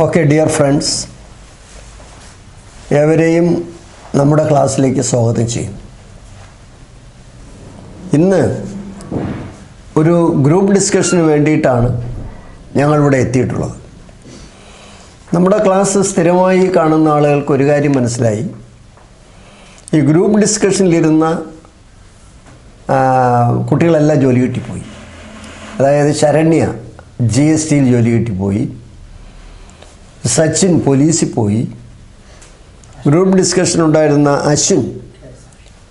Okay dear friends, ഏവരെയും നമ്മുടെ ക്ലാസ്സിലേക്ക് സ്വാഗതം ചെയ്യും. ഇന്ന് ഒരു ഗ്രൂപ്പ് ഡിസ്കഷന് വേണ്ടിയിട്ടാണ് ഞങ്ങളിവിടെ എത്തിയിട്ടുള്ളത്. നമ്മുടെ ക്ലാസ് സ്ഥിരമായി കാണുന്ന ആളുകൾക്ക് ഒരു കാര്യം മനസ്സിലായി. ഈ ഗ്രൂപ്പ് ഡിസ്കഷനിലിരുന്ന കുട്ടികളെല്ലാം ജോലി കിട്ടിപ്പോയി. അതായത് ശരണ്യ GSTയിൽ ജോലി കിട്ടിപ്പോയി, സച്ചിൻ പോലീസിൽ പോയി, ഗ്രൂപ്പ് ഡിസ്കഷൻ ഉണ്ടായിരുന്ന അശ്വിൻ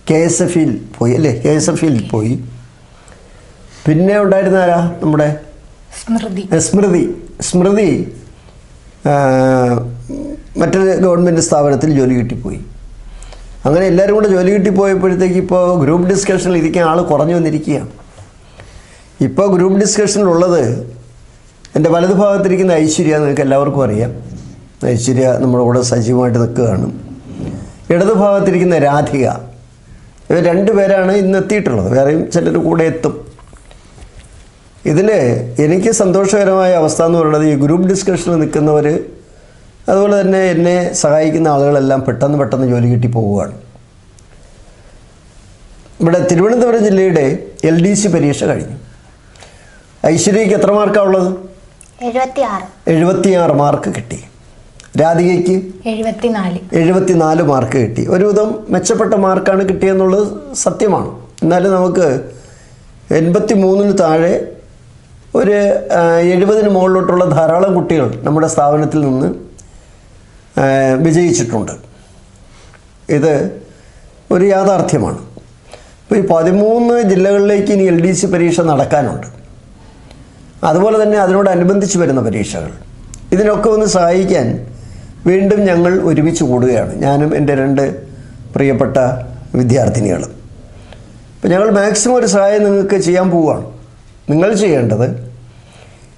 KSFയിൽ പോയി അല്ലേ, KSFയിൽ പോയി. പിന്നെ ഉണ്ടായിരുന്ന ആരാ, നമ്മുടെ സ്മൃതി മറ്റൊരു ഗവൺമെൻറ് സ്ഥാപനത്തിൽ ജോലി കിട്ടിപ്പോയി. അങ്ങനെ എല്ലാവരും കൂടെ ജോലി കിട്ടിപ്പോയപ്പോഴത്തേക്ക് ഇപ്പോൾ ഗ്രൂപ്പ് ഡിസ്കഷനിൽ ഇരിക്കാൻ ആൾ കുറഞ്ഞു വന്നിരിക്കുകയാണ്. ഇപ്പോൾ ഗ്രൂപ്പ് ഡിസ്കഷനിലുള്ളത് എൻ്റെ വലതുഭാഗത്തിരിക്കുന്ന ഐശ്വര്യ, നിങ്ങൾക്ക് എല്ലാവർക്കും അറിയാം. ഐശ്വര്യ നമ്മുടെ കൂടെ സജീവമായിട്ട് നിൽക്കുകയാണ്. ഇടതുഭാഗത്തിരിക്കുന്ന രാധിക. ഇവർ രണ്ടുപേരാണ് ഇന്ന് എത്തിയിട്ടുള്ളത്. വേറെയും ചിലർ കൂടെ എത്തും. ഇതിൽ എനിക്ക് സന്തോഷകരമായ അവസ്ഥ എന്ന് പറയുന്നത്, ഈ ഗ്രൂപ്പ് ഡിസ്കഷനിൽ നിൽക്കുന്നവർ അതുപോലെ തന്നെ എന്നെ സഹായിക്കുന്ന ആളുകളെല്ലാം പെട്ടെന്ന് ജോലി കിട്ടി പോവുകയാണ്. ഇവിടെ തിരുവനന്തപുരം ജില്ലയുടെ LDC പരീക്ഷ കഴിഞ്ഞു. ഐശ്വര്യയ്ക്ക് എത്ര മാർക്കാണ് ഉള്ളത്? 76 മാർക്ക് കിട്ടി. രാധികയ്ക്ക് 74 മാർക്ക് കിട്ടി. ഒരുവിധം മെച്ചപ്പെട്ട മാർക്കാണ് കിട്ടിയെന്നുള്ളത് സത്യമാണ്. എന്നാലും നമുക്ക് 83 താഴെ ഒരു 70 മുകളിലോട്ടുള്ള ധാരാളം കുട്ടികൾ നമ്മുടെ സ്ഥാപനത്തിൽ നിന്ന് വിജയിച്ചിട്ടുണ്ട്. ഇത് ഒരു യാഥാർത്ഥ്യമാണ്. ഇപ്പോൾ ഈ 13 ജില്ലകളിലേക്ക് ഇനി LDC പരീക്ഷ നടക്കാനുണ്ട്. അതുപോലെ തന്നെ അതിനോടനുബന്ധിച്ച് വരുന്ന പരീക്ഷകൾ. ഇതിനൊക്കെ ഒന്ന് സഹായിക്കാൻ വീണ്ടും ഞങ്ങൾ ഒരുമിച്ച് കൂടുകയാണ്, ഞാനും എൻ്റെ 2 പ്രിയപ്പെട്ട വിദ്യാർത്ഥിനികളും. അപ്പോൾ ഞങ്ങൾ മാക്സിമം ഒരു സഹായം നിങ്ങൾക്ക് ചെയ്യാൻ പോവുകയാണ്. നിങ്ങൾ ചെയ്യേണ്ടത്,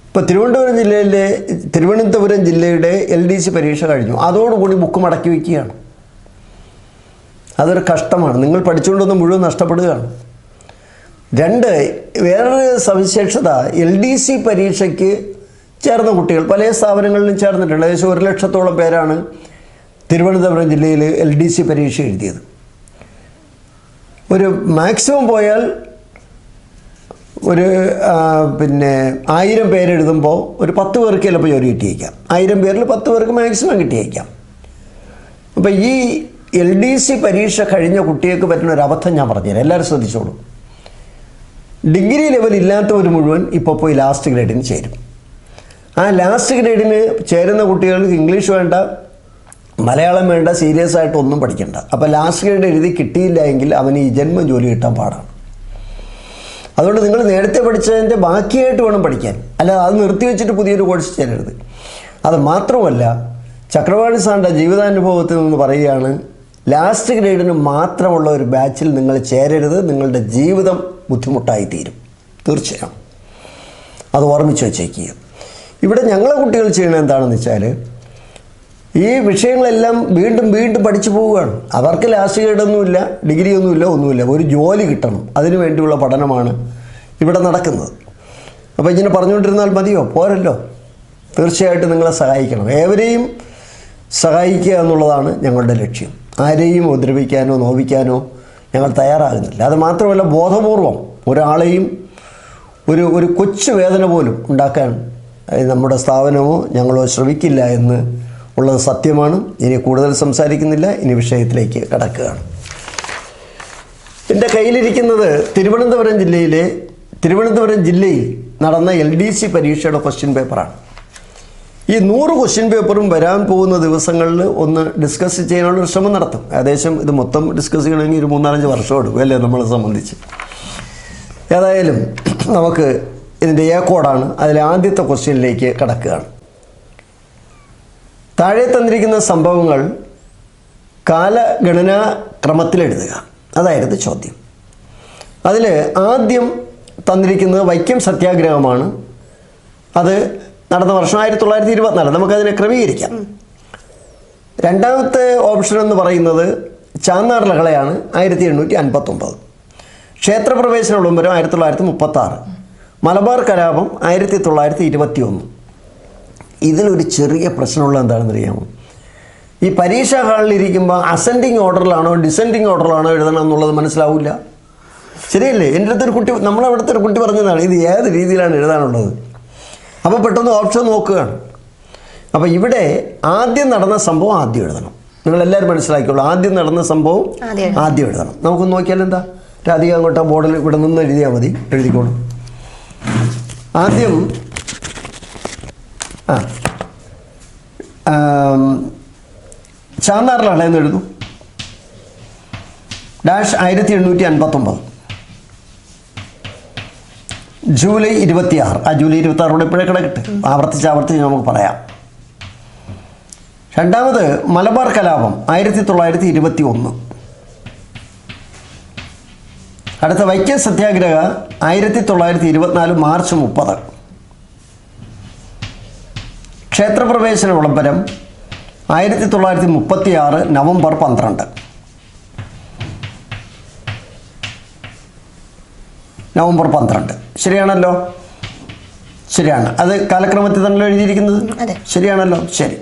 ഇപ്പോൾ തിരുവനന്തപുരം ജില്ലയുടെ LDC പരീക്ഷ കഴിഞ്ഞു. അതോടുകൂടി ബുക്ക് മടക്കി വയ്ക്കുകയാണ്. അതൊരു കഷ്ടമാണ്. നിങ്ങൾ പഠിച്ചുകൊണ്ടൊന്ന് മുഴുവൻ നഷ്ടപ്പെടുകയാണ്. 2, വേറൊരു സവിശേഷത, LDC പരീക്ഷയ്ക്ക് ചേർന്ന കുട്ടികൾ പല സ്ഥാപനങ്ങളിലും ചേർന്നിട്ടുണ്ട്. ഏകദേശം 1 ലക്ഷത്തോളം പേരാണ് തിരുവനന്തപുരം ജില്ലയിൽ LDC പരീക്ഷ എഴുതിയത്. ഒരു മാക്സിമം പോയാൽ ഒരു 1000 പേരെഴുതുമ്പോൾ ഒരു 10 പേർക്ക് ചിലപ്പോൾ ജോലി കിട്ടിയേക്കാം. 1000 പേരിൽ 10 പേർക്ക് മാക്സിമം കിട്ടിയേക്കാം. അപ്പോൾ ഈ LDC പരീക്ഷ കഴിഞ്ഞ കുട്ടികൾക്ക് പറ്റുന്ന ഒരു അബദ്ധം ഞാൻ പറഞ്ഞുതരാം, എല്ലാവരും ശ്രദ്ധിച്ചോളൂ. ഡിഗ്രി ലെവൽ ഇല്ലാത്തവർ മുഴുവൻ ഇപ്പോൾ പോയി ലാസ്റ്റ് ഗ്രേഡിന് ചേരും. ആ ലാസ്റ്റ് ഗ്രേഡിന് ചേരുന്ന കുട്ടികൾക്ക് ഇംഗ്ലീഷ് വേണ്ട, മലയാളം വേണ്ട, സീരിയസ് ആയിട്ട് ഒന്നും പഠിക്കണ്ട. അപ്പോൾ ലാസ്റ്റ് ഗ്രേഡ് എഴുതി കിട്ടിയില്ല എങ്കിൽ അവന് ഈ ജന്മം ജോലി കിട്ടാൻ പാടാണ്. അതുകൊണ്ട് നിങ്ങൾ നേരത്തെ പഠിച്ചതിൻ്റെ ബാക്കിയായിട്ട് വേണം പഠിക്കാൻ, അല്ലാതെ അത് നിർത്തിവെച്ചിട്ട് പുതിയൊരു കോഴ്സ് ചേരരുത്. അത് മാത്രമല്ല, ചക്രവാണി സാറിൻ്റെ ജീവിതാനുഭവത്തിൽ നിന്ന് പറയുകയാണ്, ലാസ്റ്റ് ഗ്രേഡിന് മാത്രമുള്ള ഒരു ബാച്ചിൽ നിങ്ങൾ ചേരരുത്. നിങ്ങളുടെ ജീവിതം ബുദ്ധിമുട്ടായിത്തീരും. തീർച്ചയായും അത് ഓർമ്മിച്ച് വെച്ചേക്കുക. ഇവിടെ ഞങ്ങളെ കുട്ടികൾ ചെയ്യണത് എന്താണെന്ന് വെച്ചാൽ, ഈ വിഷയങ്ങളെല്ലാം വീണ്ടും പഠിച്ചു പോവുകയാണ്. അവർക്ക് ലാസ്റ്റ് ഗ്രേഡൊന്നുമില്ല, ഡിഗ്രി ഒന്നുമില്ല. ഒരു ജോലി കിട്ടണം, അതിനു വേണ്ടിയുള്ള പഠനമാണ് ഇവിടെ നടക്കുന്നത്. അപ്പോൾ ഇങ്ങനെ പറഞ്ഞുകൊണ്ടിരുന്നാൽ മതിയോ? പോരല്ലോ. തീർച്ചയായിട്ടും നിങ്ങളെ സഹായിക്കണം. ഏവരെയും സഹായിക്കുക എന്നുള്ളതാണ് ഞങ്ങളുടെ ലക്ഷ്യം. ആരെയും ഉപദ്രവിക്കാനോ നോവിക്കാനോ ഞങ്ങൾ തയ്യാറാകുന്നില്ല. അത് മാത്രമല്ല, ബോധപൂർവം ഒരാളെയും ഒരു കൊച്ചു വേദന പോലും ഉണ്ടാക്കാൻ നമ്മുടെ സ്ഥാപനമോ ഞങ്ങളോ ശ്രമിക്കില്ല എന്ന് ഉള്ളത് സത്യമാണ്. ഇനി കൂടുതൽ സംസാരിക്കുന്നില്ല, ഇനി വിഷയത്തിലേക്ക് കടക്കുകയാണ്. എൻ്റെ കയ്യിലിരിക്കുന്നത് തിരുവനന്തപുരം ജില്ലയിൽ നടന്ന LDC പരീക്ഷയുടെ ക്വസ്റ്റ്യൻ പേപ്പറാണ്. ഈ 100 ക്വസ്റ്റ്യൻ പേപ്പറും വരാൻ പോകുന്ന ദിവസങ്ങളിൽ ഒന്ന് ഡിസ്കസ് ചെയ്യാനുള്ളൊരു ശ്രമം നടത്തും. ഏകദേശം ഇത് മൊത്തം ഡിസ്കസ് ചെയ്യണമെങ്കിൽ ഒരു 3-4 വർഷം എടുക്കും അല്ലേ നമ്മളെ സംബന്ധിച്ച്. ഏതായാലും നമുക്ക് ഇതിൻ്റെ കോഡാണ്. അതിൽ ആദ്യത്തെ ക്വസ്റ്റ്യനിലേക്ക് കടക്കുകയാണ്. താഴെ തന്നിരിക്കുന്ന സംഭവങ്ങൾ കാലഗണനാ ക്രമത്തിലെഴുതുക, അതായിരുന്നു ചോദ്യം. അതിൽ ആദ്യം തന്നിരിക്കുന്നത് വൈക്കം സത്യാഗ്രഹമാണ്. അത് നടന്ന വർഷം 1924. നമുക്കതിനെ ക്രമീകരിക്കാം. രണ്ടാമത്തെ ഓപ്ഷൻ എന്ന് പറയുന്നത് ചാന്നാർ ലഹളയാണ്, 1859. ക്ഷേത്രപ്രവേശന വിളംബരം 1936. മലബാർ കലാപം 1921. ഇതിലൊരു ചെറിയ പ്രശ്നമുള്ള എന്താണെന്ന് അറിയാമോ? ഈ പരീക്ഷാ ഹാളിലിരിക്കുമ്പോൾ അസെൻഡിങ് ഓർഡറിലാണോ ഡിസെൻഡിങ് ഓർഡറിലാണോ എഴുതണം എന്നുള്ളത് മനസ്സിലാവില്ല. ശരിയല്ലേ? എൻ്റെ അടുത്തൊരു കുട്ടി, നമ്മളവിടുത്തെ ഒരു കുട്ടി പറഞ്ഞതാണ് ഇത് ഏത് രീതിയിലാണ് എഴുതാനുള്ളത്. അപ്പോൾ പെട്ടെന്ന് ഓപ്ഷൻ നോക്കുകയാണ്. അപ്പോൾ ഇവിടെ ആദ്യം നടന്ന സംഭവം ആദ്യം എഴുതണം. നിങ്ങളെല്ലാവരും മനസ്സിലാക്കിയുള്ളൂ. ആദ്യം നടന്ന സംഭവം ആദ്യം എഴുതണം. നമുക്കൊന്ന് നോക്കിയാൽ എന്താ? രാധിക അങ്ങോട്ട് ബോർഡിൽ ഇവിടെ നിന്ന് എഴുതിയാൽ മതി. എഴുതിക്കോളൂ. ആദ്യം ചാന്നാറിലാണ് എന്ന് എഴുതും. -1859 ജൂലൈ 26. ആ ജൂലൈ 26 ഇപ്പോഴേ കിടക്കട്ടെ, ആവർത്തിച്ച് നമുക്ക് പറയാം. രണ്ടാമത് മലബാർ കലാപം 1921. അടുത്ത വൈക്കം സത്യാഗ്രഹ 1924 മാർച്ച് 30. ക്ഷേത്രപ്രവേശന വിളംബരം 1936 നവംബർ 12. നവംബർ 12 ശരിയാണല്ലോ? ശരിയാണ്. അത് കാലക്രമത്തിൽ തന്നെ എഴുതിയിരിക്കുന്നത് ശരിയാണല്ലോ? ശരി.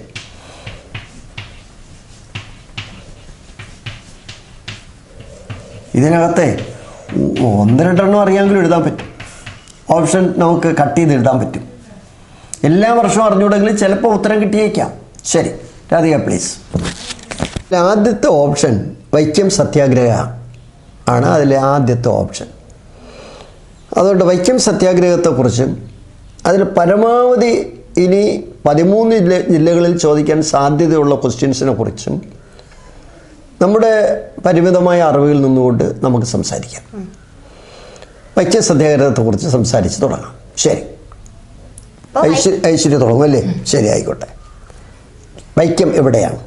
ഇതിനകത്തെ 1-2 അറിയാമെങ്കിലും എഴുതാൻ പറ്റും. ഓപ്ഷൻ നമുക്ക് കട്ട് ചെയ്ത് എഴുതാൻ പറ്റും. എല്ലാ വർഷവും അറിഞ്ഞുകൂടെങ്കിലും ചിലപ്പോൾ ഉത്തരം കിട്ടിയേക്കാം. ശരി രാധിക പ്ലീസ്. ആദ്യത്തെ ഓപ്ഷൻ വൈക്കം സത്യാഗ്രഹ ആണ്. അതിലെ ആദ്യത്തെ ഓപ്ഷൻ. അതുകൊണ്ട് വൈക്കം സത്യാഗ്രഹത്തെക്കുറിച്ചും അതിൽ പരമാവധി ഇനി 13 ജില്ലകളിൽ ചോദിക്കാൻ സാധ്യതയുള്ള ക്വസ്റ്റ്യൻസിനെ കുറിച്ചും നമ്മുടെ പരിമിതമായ അറിവുകളിൽ നിന്നുകൊണ്ട് നമുക്ക് സംസാരിക്കാം. വൈക്കം സത്യാഗ്രഹത്തെക്കുറിച്ച് സംസാരിച്ച് തുടങ്ങാം. ശരി, ഐശ്വര്യ തുടങ്ങും അല്ലേ? ശരി, ആയിക്കോട്ടെ. വൈക്കം എവിടെയാണ്?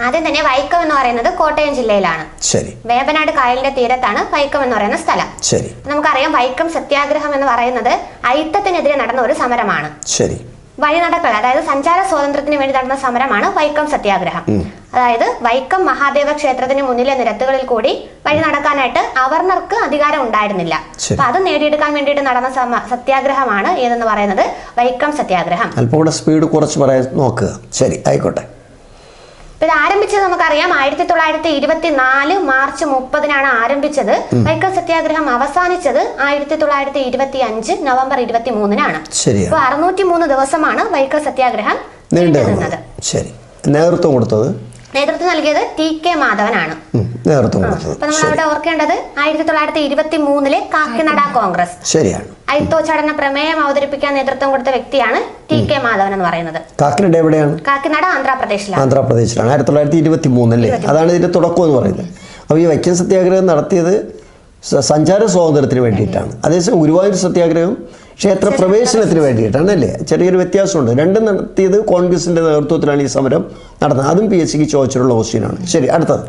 ആദ്യം തന്നെ വൈക്കം എന്ന് പറയുന്നത് കോട്ടയം ജില്ലയിലാണ്. ശരി. വേമ്പനാട് കായലിന്റെ തീരത്താണ് വൈക്കം എന്ന് പറയുന്ന സ്ഥലം. ശരി. നമുക്കറിയാം വൈക്കം സത്യാഗ്രഹം എന്ന് പറയുന്നത് അയിത്തത്തിനെതിരെ നടന്ന ഒരു സമരമാണ്. ശരി. വഴിനടക്കൽ, അതായത് സഞ്ചാര സ്വാതന്ത്ര്യത്തിന് വേണ്ടി നടന്ന സമരമാണ് വൈക്കം സത്യാഗ്രഹം. അതായത് വൈക്കം മഹാദേവ ക്ഷേത്രത്തിന് മുന്നിലെ നിരത്തുകളിൽ കൂടി വഴി നടക്കാനായിട്ട് അവർണർക്ക് അധികാരം ഉണ്ടായിരുന്നില്ല. അപ്പൊ അത് നേടിയെടുക്കാൻ വേണ്ടിയിട്ട് നടന്ന സത്യാഗ്രഹമാണ് ഏതെന്ന് പറയുന്നത് വൈക്കം സത്യാഗ്രഹം. അല്പം കൂടെ സ്പീഡ് കുറച്ച് പറയാൻ നോക്കുക. ശരി, ആയിക്കോട്ടെ. ഇത് ആരംഭിച്ചത് നമുക്കറിയാം 1924 മാർച്ച് 30 ആരംഭിച്ചത്. വൈക്കം സത്യാഗ്രഹം അവസാനിച്ചത് 1925 നവംബർ 23. അപ്പൊ 603 ദിവസമാണ് വൈക്കം സത്യാഗ്രഹം നീണ്ടുനിന്നത്. ശരി. നേതൃത്വം നൽകിയത് TK മാധവനാണ്. അപ്പൊ നമ്മൾ അവിടെ ഓർക്കേണ്ടത് 1923 കാക്കിനട കോൺഗ്രസ്. ശരിയാണ്. അയിത്തോച്ചാടന പ്രമേയം അവതരിപ്പിക്കാൻ നേതൃത്വം കൊടുത്ത വ്യക്തിയാണ് TK മാധവൻ എന്ന് പറയുന്നത്. കാക്കിനട എവിടെയാണ്? കാക്കിനട ആന്ധ്രാപ്രദേശിലാണ്. 1923 അല്ലേ? അതാണ് ഇതിന്റെ തുടക്കം എന്ന് പറയുന്നത്. അപ്പോൾ ഈ വൈക്കം സത്യാഗ്രഹം നടത്തിയത് സഞ്ചാര സ്വാതന്ത്ര്യത്തിന് വേണ്ടിയിട്ടാണ്. അതേസമയം ഗുരുവായൂർ സത്യാഗ്രഹം ക്ഷേത്ര പ്രവേശനത്തിന് വേണ്ടിയിട്ടാണ് അല്ലേ? ചെറിയൊരു വ്യത്യാസമുണ്ട്. രണ്ടും നടത്തിയത് കോൺഗ്രസിന്റെ നേതൃത്വത്തിലാണ് ഈ സമരം നടന്നത്. അതും PSCക്ക് ചോദിച്ചിട്ടുള്ള ക്വസ്റ്റ്യനാണ്. ശരി, അടുത്തത്.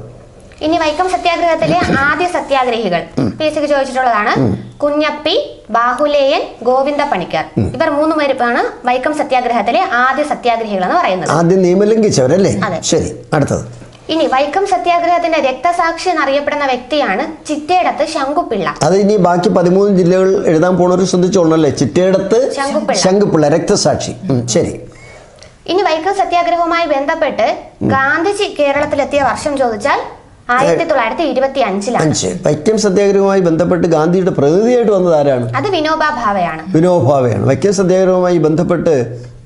ഇനി വൈക്കം സത്യാഗ്രഹത്തിലെ ആദ്യ സത്യാഗ്രഹികൾ PSCക്ക് ചോദിച്ചിട്ടുള്ളതാണ്. കുഞ്ഞപ്പി, ബാഹുലേയൻ, ഗോവിന്ദ പണിക്കർ. ഇവർ 3 പേരാണ് വൈക്കം സത്യാഗ്രഹത്തിലെ ആദ്യ സത്യാഗ്രഹികൾ എന്ന് പറയുന്നത്. ആദ്യം നിയമം ലംഘിച്ചവരല്ലേ? ശരി, അടുത്തത്. ഇനി വൈക്കം സത്യാഗ്രഹത്തിന്റെ രക്തസാക്ഷി എന്നറിയപ്പെടുന്ന വ്യക്തിയാണ് ചിറ്റേടത്ത് ശങ്കുപിള്ള. അത് ഇനി ബാക്കി 13 ജില്ലകൾ എഴുതാൻ പോണവർ ശ്രദ്ധിച്ചോളല്ലേ. ചിറ്റേടത്ത് ശങ്കുപിള്ള രക്തസാക്ഷി. ശരി. ഇനി വൈക്കം സത്യാഗ്രഹവുമായി ബന്ധപ്പെട്ട് ഗാന്ധിജി കേരളത്തിലെത്തിയ വർഷം ചോദിച്ചാൽ 1925. വൈക്കം സത്യാഗ്രഹവുമായി ബന്ധപ്പെട്ട് ഗാന്ധിയുടെ പ്രതിനിധിയായിട്ട് വന്നത് ആരാണ്? അത് വിനോബാ ഭാവെയാണ്. വൈക്കം സത്യാഗ്രഹവുമായി ബന്ധപ്പെട്ട്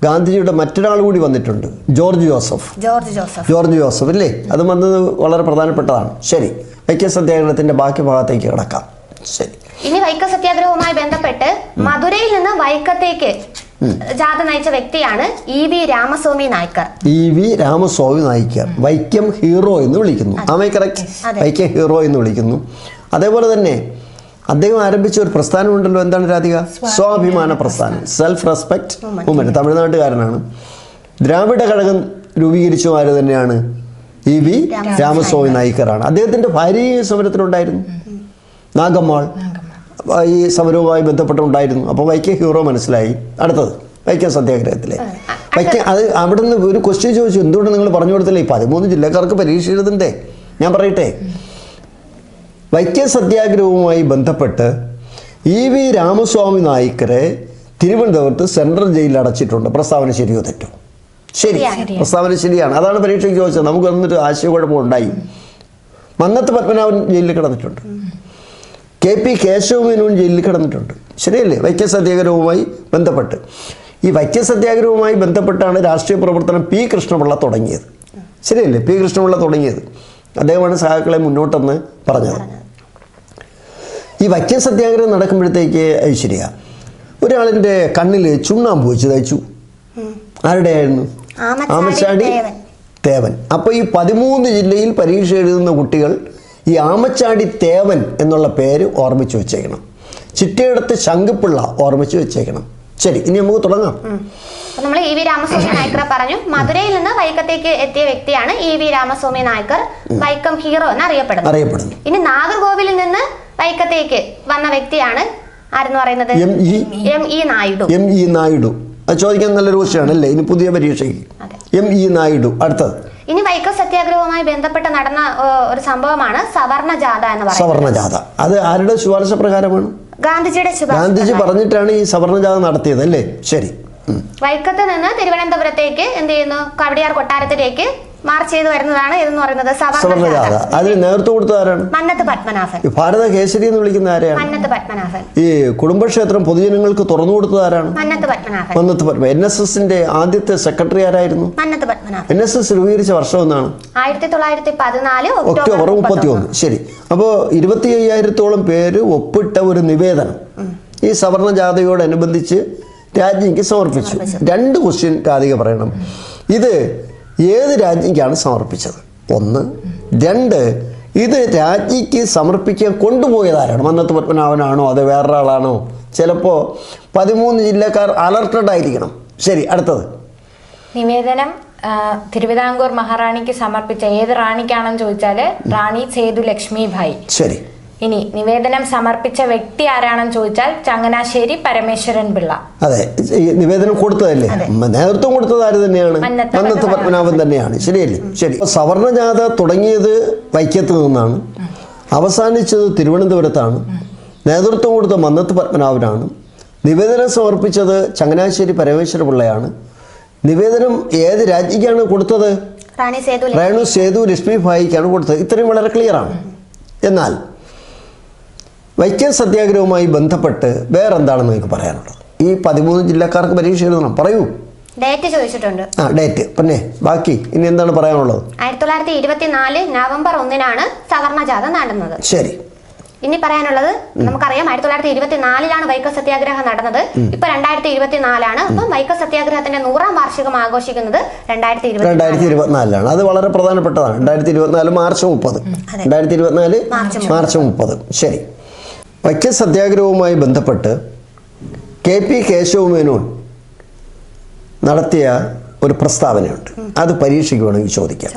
ഗാന്ധിജിയുടെ മറ്റൊരാൾ കൂടി വന്നിട്ടുണ്ട്, ജോർജ് ജോസഫ് അല്ലേ? അത് വന്നത് വളരെ പ്രധാനപ്പെട്ടതാണ്. ശരി, വൈക്കം സത്യാഗ്രഹത്തിന്റെ ബാക്കി ഭാഗത്തേക്ക് കിടക്കാം. ശരി. ഇനി വൈക്കം സത്യാഗ്രഹവുമായി ബന്ധപ്പെട്ട് മധുരയിൽ നിന്ന് വൈക്കത്തേക്ക് ജാഥ നയിച്ച വ്യക്തിയാണ് EV രാമസ്വാമി നായ്ക്കർ. വൈക്കം ഹീറോ എന്ന് വിളിക്കുന്നു. വൈക്കം ഹീറോ എന്ന് വിളിക്കുന്നു. അതേപോലെ തന്നെ അദ്ദേഹം ആരംഭിച്ച ഒരു പ്രസ്ഥാനമുണ്ടല്ലോ, എന്താണ് രാധിക? സ്വാഭിമാന പ്രസ്ഥാനം, സെൽഫ് റെസ്പെക്ട് മൂവ്മെന്റ്. തമിഴ്നാട്ടുകാരനാണ്. ദ്രാവിഡ കഴകം രൂപീകരിച്ച ആര് തന്നെയാണ്? EV രാമസ്വാമി നായ്ക്കറാണ്. അദ്ദേഹത്തിന്റെ ഭാര്യ സമരത്തിലുണ്ടായിരുന്നു, നാഗമ്മാൾ. ഈ സമരവുമായി ബന്ധപ്പെട്ടുണ്ടായിരുന്നു. അപ്പോൾ വൈക്കം ഹീറോ മനസ്സിലായി. അടുത്തത് വൈക്കം സത്യാഗ്രഹത്തിലെ അത് അവിടെ നിന്ന് ഒരു ക്വസ്റ്റ്യൻ ചോദിച്ചു, എന്തുകൊണ്ട് നിങ്ങൾ പറഞ്ഞു കൊടുത്തില്ലേ? ഈ 13 ജില്ലക്കാർക്ക് പരീക്ഷ എഴുതണ്ടേ? ഞാൻ പറയട്ടെ, വൈക്കം സത്യാഗ്രഹവുമായി ബന്ധപ്പെട്ട് EV രാമസ്വാമി നായ്ക്കരെ തിരുവനന്തപുരത്ത് സെൻട്രൽ ജയിലിൽ അടച്ചിട്ടുണ്ട്. പ്രസ്താവന ശരിയോ തെറ്റോ? ശരി, പ്രസ്താവന ശരിയാണ്. അതാണ് പരീക്ഷയ്ക്ക് ചോദിച്ചത്. നമുക്ക് വന്നിട്ട് ആശയക്കുഴപ്പമുണ്ടായി. മന്നത്ത് പത്മനാഭൻ ജയിലിൽ കിടന്നിട്ടുണ്ട്. KP കേശവമേനോൻ ജയിലിൽ കിടന്നിട്ടുണ്ട്. ശരിയല്ലേ? വൈക്കം സത്യാഗ്രഹവുമായി ബന്ധപ്പെട്ട്. ഈ വൈക്കം സത്യാഗ്രഹവുമായി ബന്ധപ്പെട്ടാണ് രാഷ്ട്രീയ പ്രവർത്തനം P. കൃഷ്ണപിള്ള തുടങ്ങിയത്. ശരിയല്ലേ? P. കൃഷ്ണപിള്ള തുടങ്ങിയത്. അദ്ദേഹമാണ് സഹാക്കളെ മുന്നോട്ടെന്ന് പറഞ്ഞത്. ഈ വൈക്കം സത്യാഗ്രഹം നടക്കുമ്പോഴത്തേക്ക് ഐശ്വര്യ ഒരാളിൻ്റെ കണ്ണിൽ ചുണ്ണാമ്പ് വെച്ച് തയ്ച്ചു. ആരുടെ ആയിരുന്നു? ആമച്ചാടി തേവൻ. അപ്പോൾ ഈ 13 ജില്ലയിൽ പരീക്ഷ എഴുതുന്ന കുട്ടികൾ ഈ ആമച്ചാടി തേവൻ എന്നുള്ള പേര് ഓർമ്മിച്ച് വെച്ചേക്കണം. ചിറ്റയെടുത്ത് ശങ്കുപിള്ള ഓർമ്മിച്ച് വെച്ചേക്കണം. ശരി, ഇനി നമുക്ക് തുടങ്ങാം. നമ്മൾ EV രാമസ്വാമി നായ്ക്കറെ പറഞ്ഞു. മധുരയിൽ നിന്ന് വൈക്കത്തേക്ക് എത്തിയ വ്യക്തിയാണ് EV രാമസ്വാമി നായ്ക്കർ, വൈക്കം ഹീറോ എന്ന് അറിയപ്പെടുന്നു. ഇനി നാഗർകോവിലിൽ നിന്ന് വൈക്കത്തേക്ക് വന്ന വ്യക്തിയാണ് ആരെന്ന് പറയുന്നത്? M.E. നായിഡു. അത് ചോദിക്കാൻ നല്ലൊരു ക്വസ്റ്റ്യൻ അല്ലേ? ഇനി പുതിയ പരീക്ഷയ്ക്ക് M.E. നായിഡു. അടുത്തത് ഇനി വൈക്കം സത്യാഗ്രഹവുമായി ബന്ധപ്പെട്ട് നടന്ന ഒരു സംഭവമാണ് സവർണ ജാഥ എന്ന് പറയുന്നത്. സവർണ ജാഥ അത് ആരുടെ ശുപാർശ പ്രകാരമാണ്? ഗാന്ധിജി പറഞ്ഞിട്ടാണ് ഈ സവർണ ജാഥ നടത്തിയത് അല്ലേ? ശരി. വൈക്കത്ത് നിന്ന് തിരുവനന്തപുരത്തേക്ക് എന്ത് ചെയ്യുന്നു? കവടിയാർ കൊട്ടാരത്തിലേക്ക് മാർച്ച് ചെയ്ത് വരുന്നതാണ് ഇതെന്ന് പറയുന്നത് സവർണ ജാഥ. അതിന് നേതൃത്വം കൊടുത്തത് ആരാണ്? മന്നത്ത് പത്മനാഭൻ. ഭാരത കേസരി എന്ന് വിളിക്കുന്ന ആരെയാണ്? മന്നത്ത് പത്മനാഭൻ. ഈ കുടുംബക്ഷേത്രം പൊതുജനങ്ങൾക്ക് തുറന്നു കൊടുത്തത് ആരാണ്? മന്നത്ത് പത്മനാഭൻ. NSSന്റെ ആദ്യത്തെ സെക്രട്ടറി ആരായിരുന്നു? മന്നത്ത് പത്മനാഭൻ. NSS രൂപീകരിച്ച വർഷം എന്നാണ്? 1914 ഒക്ടോബർ 31. ശരി. അപ്പോൾ 25,000-ഓളം പേര് ഒപ്പിട്ട ഒരു നിവേദനം ഈ സവർണ ജാഥയോടനുബന്ധിച്ച് രാജ്ഞിക്ക് സമർപ്പിച്ചു. 2 ക്വസ്റ്റ്യൻ രാധിക പറയണം. ഇത് ഏത് രാജ്ഞിക്കാണ് സമർപ്പിച്ചത്? 1. 2. ഇത് രാജ്ഞിക്ക് സമർപ്പിക്കാൻ കൊണ്ടുപോയതാരാണ്? മന്നത്ത് പത്മനാഭനാണോ അതോ വേറൊരാളാണോ? ചിലപ്പോൾ 13 ജില്ലക്കാർ അലർട്ടഡ് ആയിരിക്കണം. ശരി, അടുത്തത് നിവേദനം തിരുവിതാംകൂർ മഹാറാണിക്ക് സമർപ്പിച്ച ഏത് റാണിക്കാണെന്ന് ചോദിച്ചാൽ റാണി സേതു ലക്ഷ്മിഭായ്. ശരി. ഇനി നിവേദനം സമർപ്പിച്ച വ്യക്തി ആരാണെന്ന് ചോദിച്ചാൽ ചങ്ങനാശ്ശേരി പരമേശ്വരൻ പിള്ള. അതെ, ഈ നിവേദനം കൊടുത്തതല്ലേ? നേതൃത്വം കൊടുത്തത് ആര് തന്നെയാണ്? മന്നത്ത് പത്മനാഭൻ തന്നെയാണ്. ശരിയല്ലേ? ശരി. സവർണ ജാഥ തുടങ്ങിയത് വൈക്കത്ത് നിന്നാണ്, അവസാനിച്ചത് തിരുവനന്തപുരത്താണ്. നേതൃത്വം കൊടുത്ത മന്നത്ത് പത്മനാഭനാണ്. നിവേദനം സമർപ്പിച്ചത് ചങ്ങനാശ്ശേരി പരമേശ്വര പിള്ളയാണ്. നിവേദനം ഏത് രാജ്ഞിക്കാണ് കൊടുത്തത്? റാണി സേതു ലക്ഷ്മിഭായിക്കാണ് കൊടുത്തത്. ഇത്രയും വളരെ ക്ലിയറാണ്. എന്നാൽ വൈക്കം സത്യാഗ്രഹവുമായി ബന്ധപ്പെട്ട് വേറെന്താണെന്ന് നിങ്ങൾക്ക് പറയാനുള്ളത്? ഈ 13 ജില്ലക്കാർക്ക് പരീക്ഷ എഴുതണം. പറയൂ. ഡേറ്റ് ചോദിച്ചിട്ടുണ്ട്. ഡേറ്റ്. പിന്നെ ബാക്കി ഇനി എന്താണ് പറയാനുള്ളത്? 1924 നവംബർ 1-നാണ് സവർണ ജാഥ നടന്നത്. ശരി. ഇനി പറയാനുള്ളത് നമുക്കറിയാം 1924-ലാണ് വൈക്കം സത്യാഗ്രഹം നടന്നത്. ഇപ്പൊ 2024-ആണ്. അപ്പം വൈക്കം സത്യാഗ്രഹത്തിന്റെ 100ാം വാർഷികം ആഘോഷിക്കുന്നത് 2024-ലാണ്. അത് വളരെ പ്രധാനപ്പെട്ടതാണ്. 2024 മാർച്ച് 30. 2024 മാർച്ച് 30. ശരി. വൈക്കം സത്യാഗ്രഹവുമായി ബന്ധപ്പെട്ട് KP കേശവമേനോൻ നടത്തിയ ഒരു പ്രസ്താവനയുണ്ട്. അത് പരീക്ഷയ്ക്ക് വേണമെങ്കിൽ ചോദിക്കാം.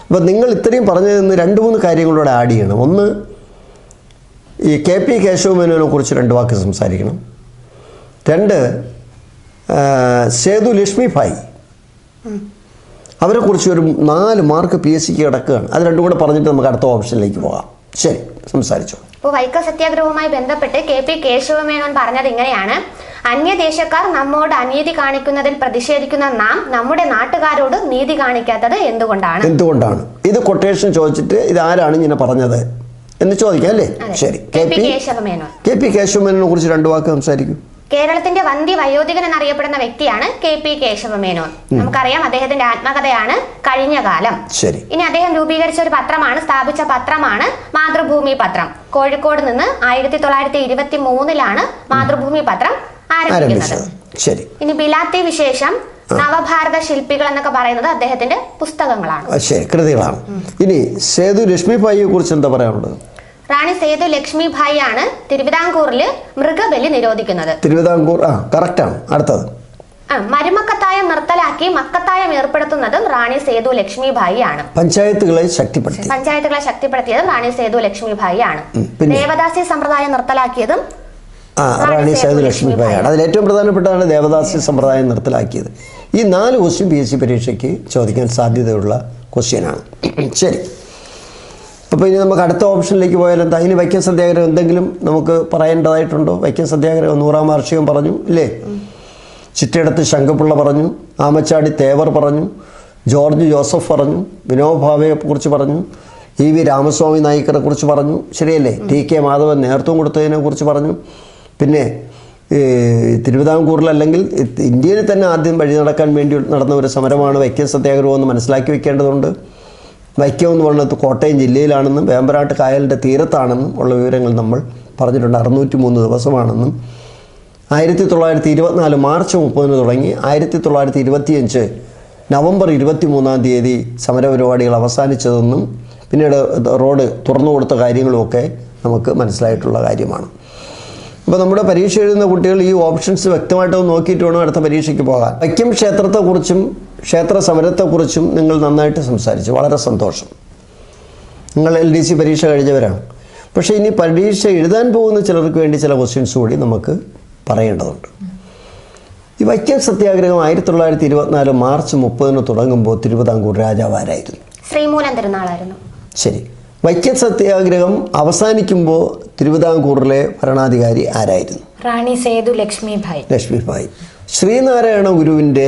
അപ്പം നിങ്ങൾ ഇത്രയും പറഞ്ഞതിൽ നിന്ന് 2-3 കാര്യങ്ങളോടെ ആഡ് ചെയ്യണം. ഒന്ന്, ഈ KP കേശവമേനോനെ കുറിച്ച് 2 വാക്ക് സംസാരിക്കണം. 2, സേതു ലക്ഷ്മിഭായ് അവരെ കുറിച്ച് ഒരു 4 മാർക്ക് PSCക്ക് കിടക്കുകയാണ്. അത് 2 കൂടെ പറഞ്ഞിട്ട് നമുക്ക് അടുത്ത ഓപ്ഷനിലേക്ക് പോകാം. ശരി, സംസാരിച്ചു. ഇപ്പോൾ വൈക്കം സത്യാഗ്രഹവുമായി ബന്ധപ്പെട്ട് KP കേശവമേനോൻ പറഞ്ഞത് ഇങ്ങനെയാണ്: അന്യദേശക്കാർ നമ്മോട് അനീതി കാണിക്കുന്നതിൽ പ്രതിഷേധിക്കുന്ന നാം നമ്മുടെ നാട്ടുകാരോട് നീതി കാണിക്കാത്തത് എന്തുകൊണ്ടാണ്? ഇത് കൊട്ടേഷൻ ചോദിച്ചിട്ട് ഇത് ആരാണ് ഇങ്ങനെ പറഞ്ഞത് എന്ന് ചോദിക്കാം അല്ലേ? ശരി. KP കേശവമേനോനെ കുറിച്ച് 2 വാക്ക് സംസാരിക്കും. കേരളത്തിന്റെ വന്ധ്യ വയോധികൻ എന്നറിയപ്പെടുന്ന വ്യക്തിയാണ് KP കേശവമേനോൻ. നമുക്കറിയാം അദ്ദേഹത്തിന്റെ ആത്മകഥയാണ് കഴിഞ്ഞ കാലം. ശരി. ഇനി അദ്ദേഹം രൂപീകരിച്ച ഒരു പത്രമാണ്, സ്ഥാപിച്ച പത്രമാണ് മാതൃഭൂമി പത്രം. കോഴിക്കോട് നിന്ന് 1923-ലാണ് മാതൃഭൂമി പത്രം ആരംഭിക്കുന്നത്. ശരി. ഇനി ബിലാത്തി വിശേഷം, നവഭാരത ശില്പികൾ എന്നൊക്കെ പറയുന്നത് അദ്ദേഹത്തിന്റെ പുസ്തകങ്ങളാണ്. ശരി, കൃതികളാണ്. ഇനി സേതു ലക്ഷ്മിഭായിയെ കുറിച്ച് എന്താ പറയാനുള്ളത്? റാണി സേതു ലക്ഷ്മിഭായി ആണ് തിരുവിതാംകൂറിൽ മൃഗബലി നിരോധിക്കുന്നത്. തിരുവിതാംകൂർ കറക്റ്റാണ്. അടുത്തത് മരുമക്കത്തായം നിർത്തലാക്കി മക്കത്തായം ഏർപ്പെടുത്തുന്നതും റാണി സേതു ലക്ഷ്മിഭായി ആണ്. പഞ്ചായത്തുകളെ ശക്തിപ്പെടുത്തിയതും റാണി സേതു ലക്ഷ്മിഭായി ആണ്. ദേവദാസി സമ്പ്രദായം നിർത്തലാക്കിയതും റാണി സേതു ലക്ഷ്മിഭായി ആണ്. അതിൽ ഏറ്റവും പ്രധാനപ്പെട്ടതാണ് ദേവദാസി സമ്പ്രദായം നിർത്തലാക്കിയത്. ഈ 4 ക്വസ്റ്റ്യൻ PSC പരീക്ഷയ്ക്ക് ചോദിക്കാൻ സാധ്യതയുള്ള ക്വസ്റ്റ്യനാണ്. ശരി. അപ്പോൾ ഇനി നമുക്ക് അടുത്ത ഓപ്ഷനിലേക്ക് പോയാൽ എന്താ? ഇനി വൈക്കം സത്യാഗ്രഹം എന്തെങ്കിലും നമുക്ക് പറയേണ്ടതായിട്ടുണ്ടോ? വൈക്കം സത്യാഗ്രഹം 100-ാം വാർഷികം പറഞ്ഞു ഇല്ലേ? ചിറ്റയിടത്ത് ശങ്കപിള്ള പറഞ്ഞു, ആമച്ചാടി തേവർ പറഞ്ഞു, ജോർജ് ജോസഫ് പറഞ്ഞു, വിനോബ് ഭാവയെക്കുറിച്ച് പറഞ്ഞു, EV രാമസ്വാമി നായിക്കറെ കുറിച്ച് പറഞ്ഞു, ശരിയല്ലേ? TK മാധവൻ നേതൃത്വം കൊടുത്തതിനെ കുറിച്ച് പറഞ്ഞു. പിന്നെ തിരുവിതാംകൂറിൽ അല്ലെങ്കിൽ ഇന്ത്യയിൽ തന്നെ ആദ്യം വഴി നടക്കാൻ വേണ്ടി നടന്ന ഒരു സമരമാണ് വൈക്കം സത്യാഗ്രഹം എന്ന് മനസ്സിലാക്കി വെക്കേണ്ടതുണ്ട്. വൈക്കം എന്ന് പറയുന്നത് കോട്ടയം ജില്ലയിലാണെന്നും വേമ്പനാട്ട് കായലിൻ്റെ തീരത്താണെന്നും ഉള്ള വിവരങ്ങൾ നമ്മൾ പറഞ്ഞിട്ടുണ്ട്. 603 ദിവസമാണെന്നും 1924 മാർച്ച് 30 തുടങ്ങി 1925 നവംബർ 23-ാം തീയതി സമരപരിപാടികൾ അവസാനിച്ചതെന്നും പിന്നീട് റോഡ് തുറന്നു കൊടുത്ത കാര്യങ്ങളുമൊക്കെ നമുക്ക് മനസ്സിലായിട്ടുള്ള കാര്യമാണ്. അപ്പോൾ നമ്മുടെ പരീക്ഷ എഴുതുന്ന കുട്ടികൾ ഈ ഓപ്ഷൻസ് വ്യക്തമായിട്ട് നോക്കിയിട്ട് വേണം അടുത്ത പരീക്ഷയ്ക്ക് പോകാൻ. വൈക്കം ക്ഷേത്രത്തെക്കുറിച്ചും ക്ഷേത്ര സമരത്തെക്കുറിച്ചും നിങ്ങൾ നന്നായിട്ട് സംസാരിച്ചു, വളരെ സന്തോഷം. നിങ്ങൾ LDC പരീക്ഷ കഴിഞ്ഞവരാണ്. പക്ഷേ ഇനി പരീക്ഷ എഴുതാൻ പോകുന്ന ചിലർക്ക് വേണ്ടി ചില ക്വസ്റ്റ്യൻസ് കൂടി നമുക്ക് പറയേണ്ടതുണ്ട്. ഈ വൈക്കം സത്യാഗ്രഹം 1924 മാർച്ച് 30 തുടങ്ങുമ്പോൾ തിരുവിതാംകൂർ രാജാവ് ആരായിരുന്നു? ശ്രീമൂലം തിരുനാളായിരുന്നു. ശരി. വൈക്കം സത്യാഗ്രഹം അവസാനിക്കുമ്പോൾ തിരുവിതാംകൂറിലെ ഭരണാധികാരി ആരായിരുന്നു? റാണി സേതു ലക്ഷ്മിഭായ്. ലക്ഷ്മിഭായ്. ശ്രീനാരായണ ഗുരുവിൻ്റെ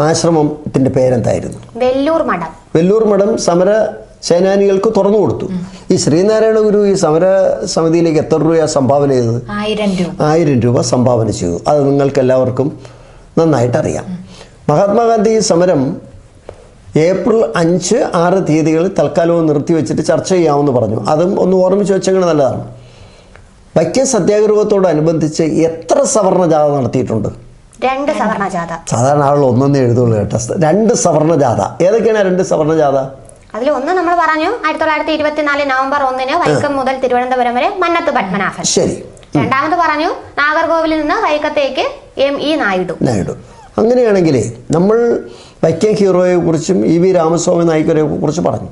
ആശ്രമത്തിൻ്റെ പേരെന്തായിരുന്നു? വെല്ലൂർ മഠം. വെല്ലൂർ മഠം സമര സേനാനികൾക്ക് തുറന്നു കൊടുത്തു. ഈ ശ്രീനാരായണ ഗുരു ഈ സമര സമിതിയിലേക്ക് എത്ര രൂപ സംഭാവന ചെയ്തത്? 1000 രൂപ സംഭാവന ചെയ്തു. അത് നിങ്ങൾക്ക് എല്ലാവർക്കും നന്നായിട്ടറിയാം. മഹാത്മാഗാന്ധി ഈ സമരം ഏപ്രിൽ 5, 6 തീയതികളിൽ തൽക്കാലവും നിർത്തിവെച്ചിട്ട് ചർച്ച ചെയ്യാമെന്ന് പറഞ്ഞു. അതും ഒന്ന് ഓർമ്മിച്ച് വെച്ചെങ്കിൽ നല്ലതാണ്. വൈക്കം സത്യാഗ്രഹത്തോടനുബന്ധിച്ച് എത്ര സവർണ ജാഥ നടത്തിയിട്ടുണ്ട്? 2 സവർണ ജാഥ. സാധാരണ ആളുകൾ ഒന്നൊന്നേ എഴുതുള്ളൂ കേട്ടോ. 2 സവർണ ജാഥ. ഏതൊക്കെയാണ് 2 സവർണ ജാഥ? അതിൽ ഒന്ന് നമ്മൾ പറഞ്ഞു 1924 നവംബർ 1 വൈക്കം മുതൽ തിരുവനന്തപുരം വരെ മന്നത്ത് പത്മനാഭൻ. ശരി. രണ്ടാമത് പറഞ്ഞു നാഗർകോവിലിൽ നിന്ന് വൈക്കത്തേക്ക് ME നായിഡു. അങ്ങനെയാണെങ്കിൽ നമ്മൾ വൈക്കം ഹീറോയെ കുറിച്ചും EV രാമസ്വാമി നായിക്കരെ കുറിച്ച് പറഞ്ഞു.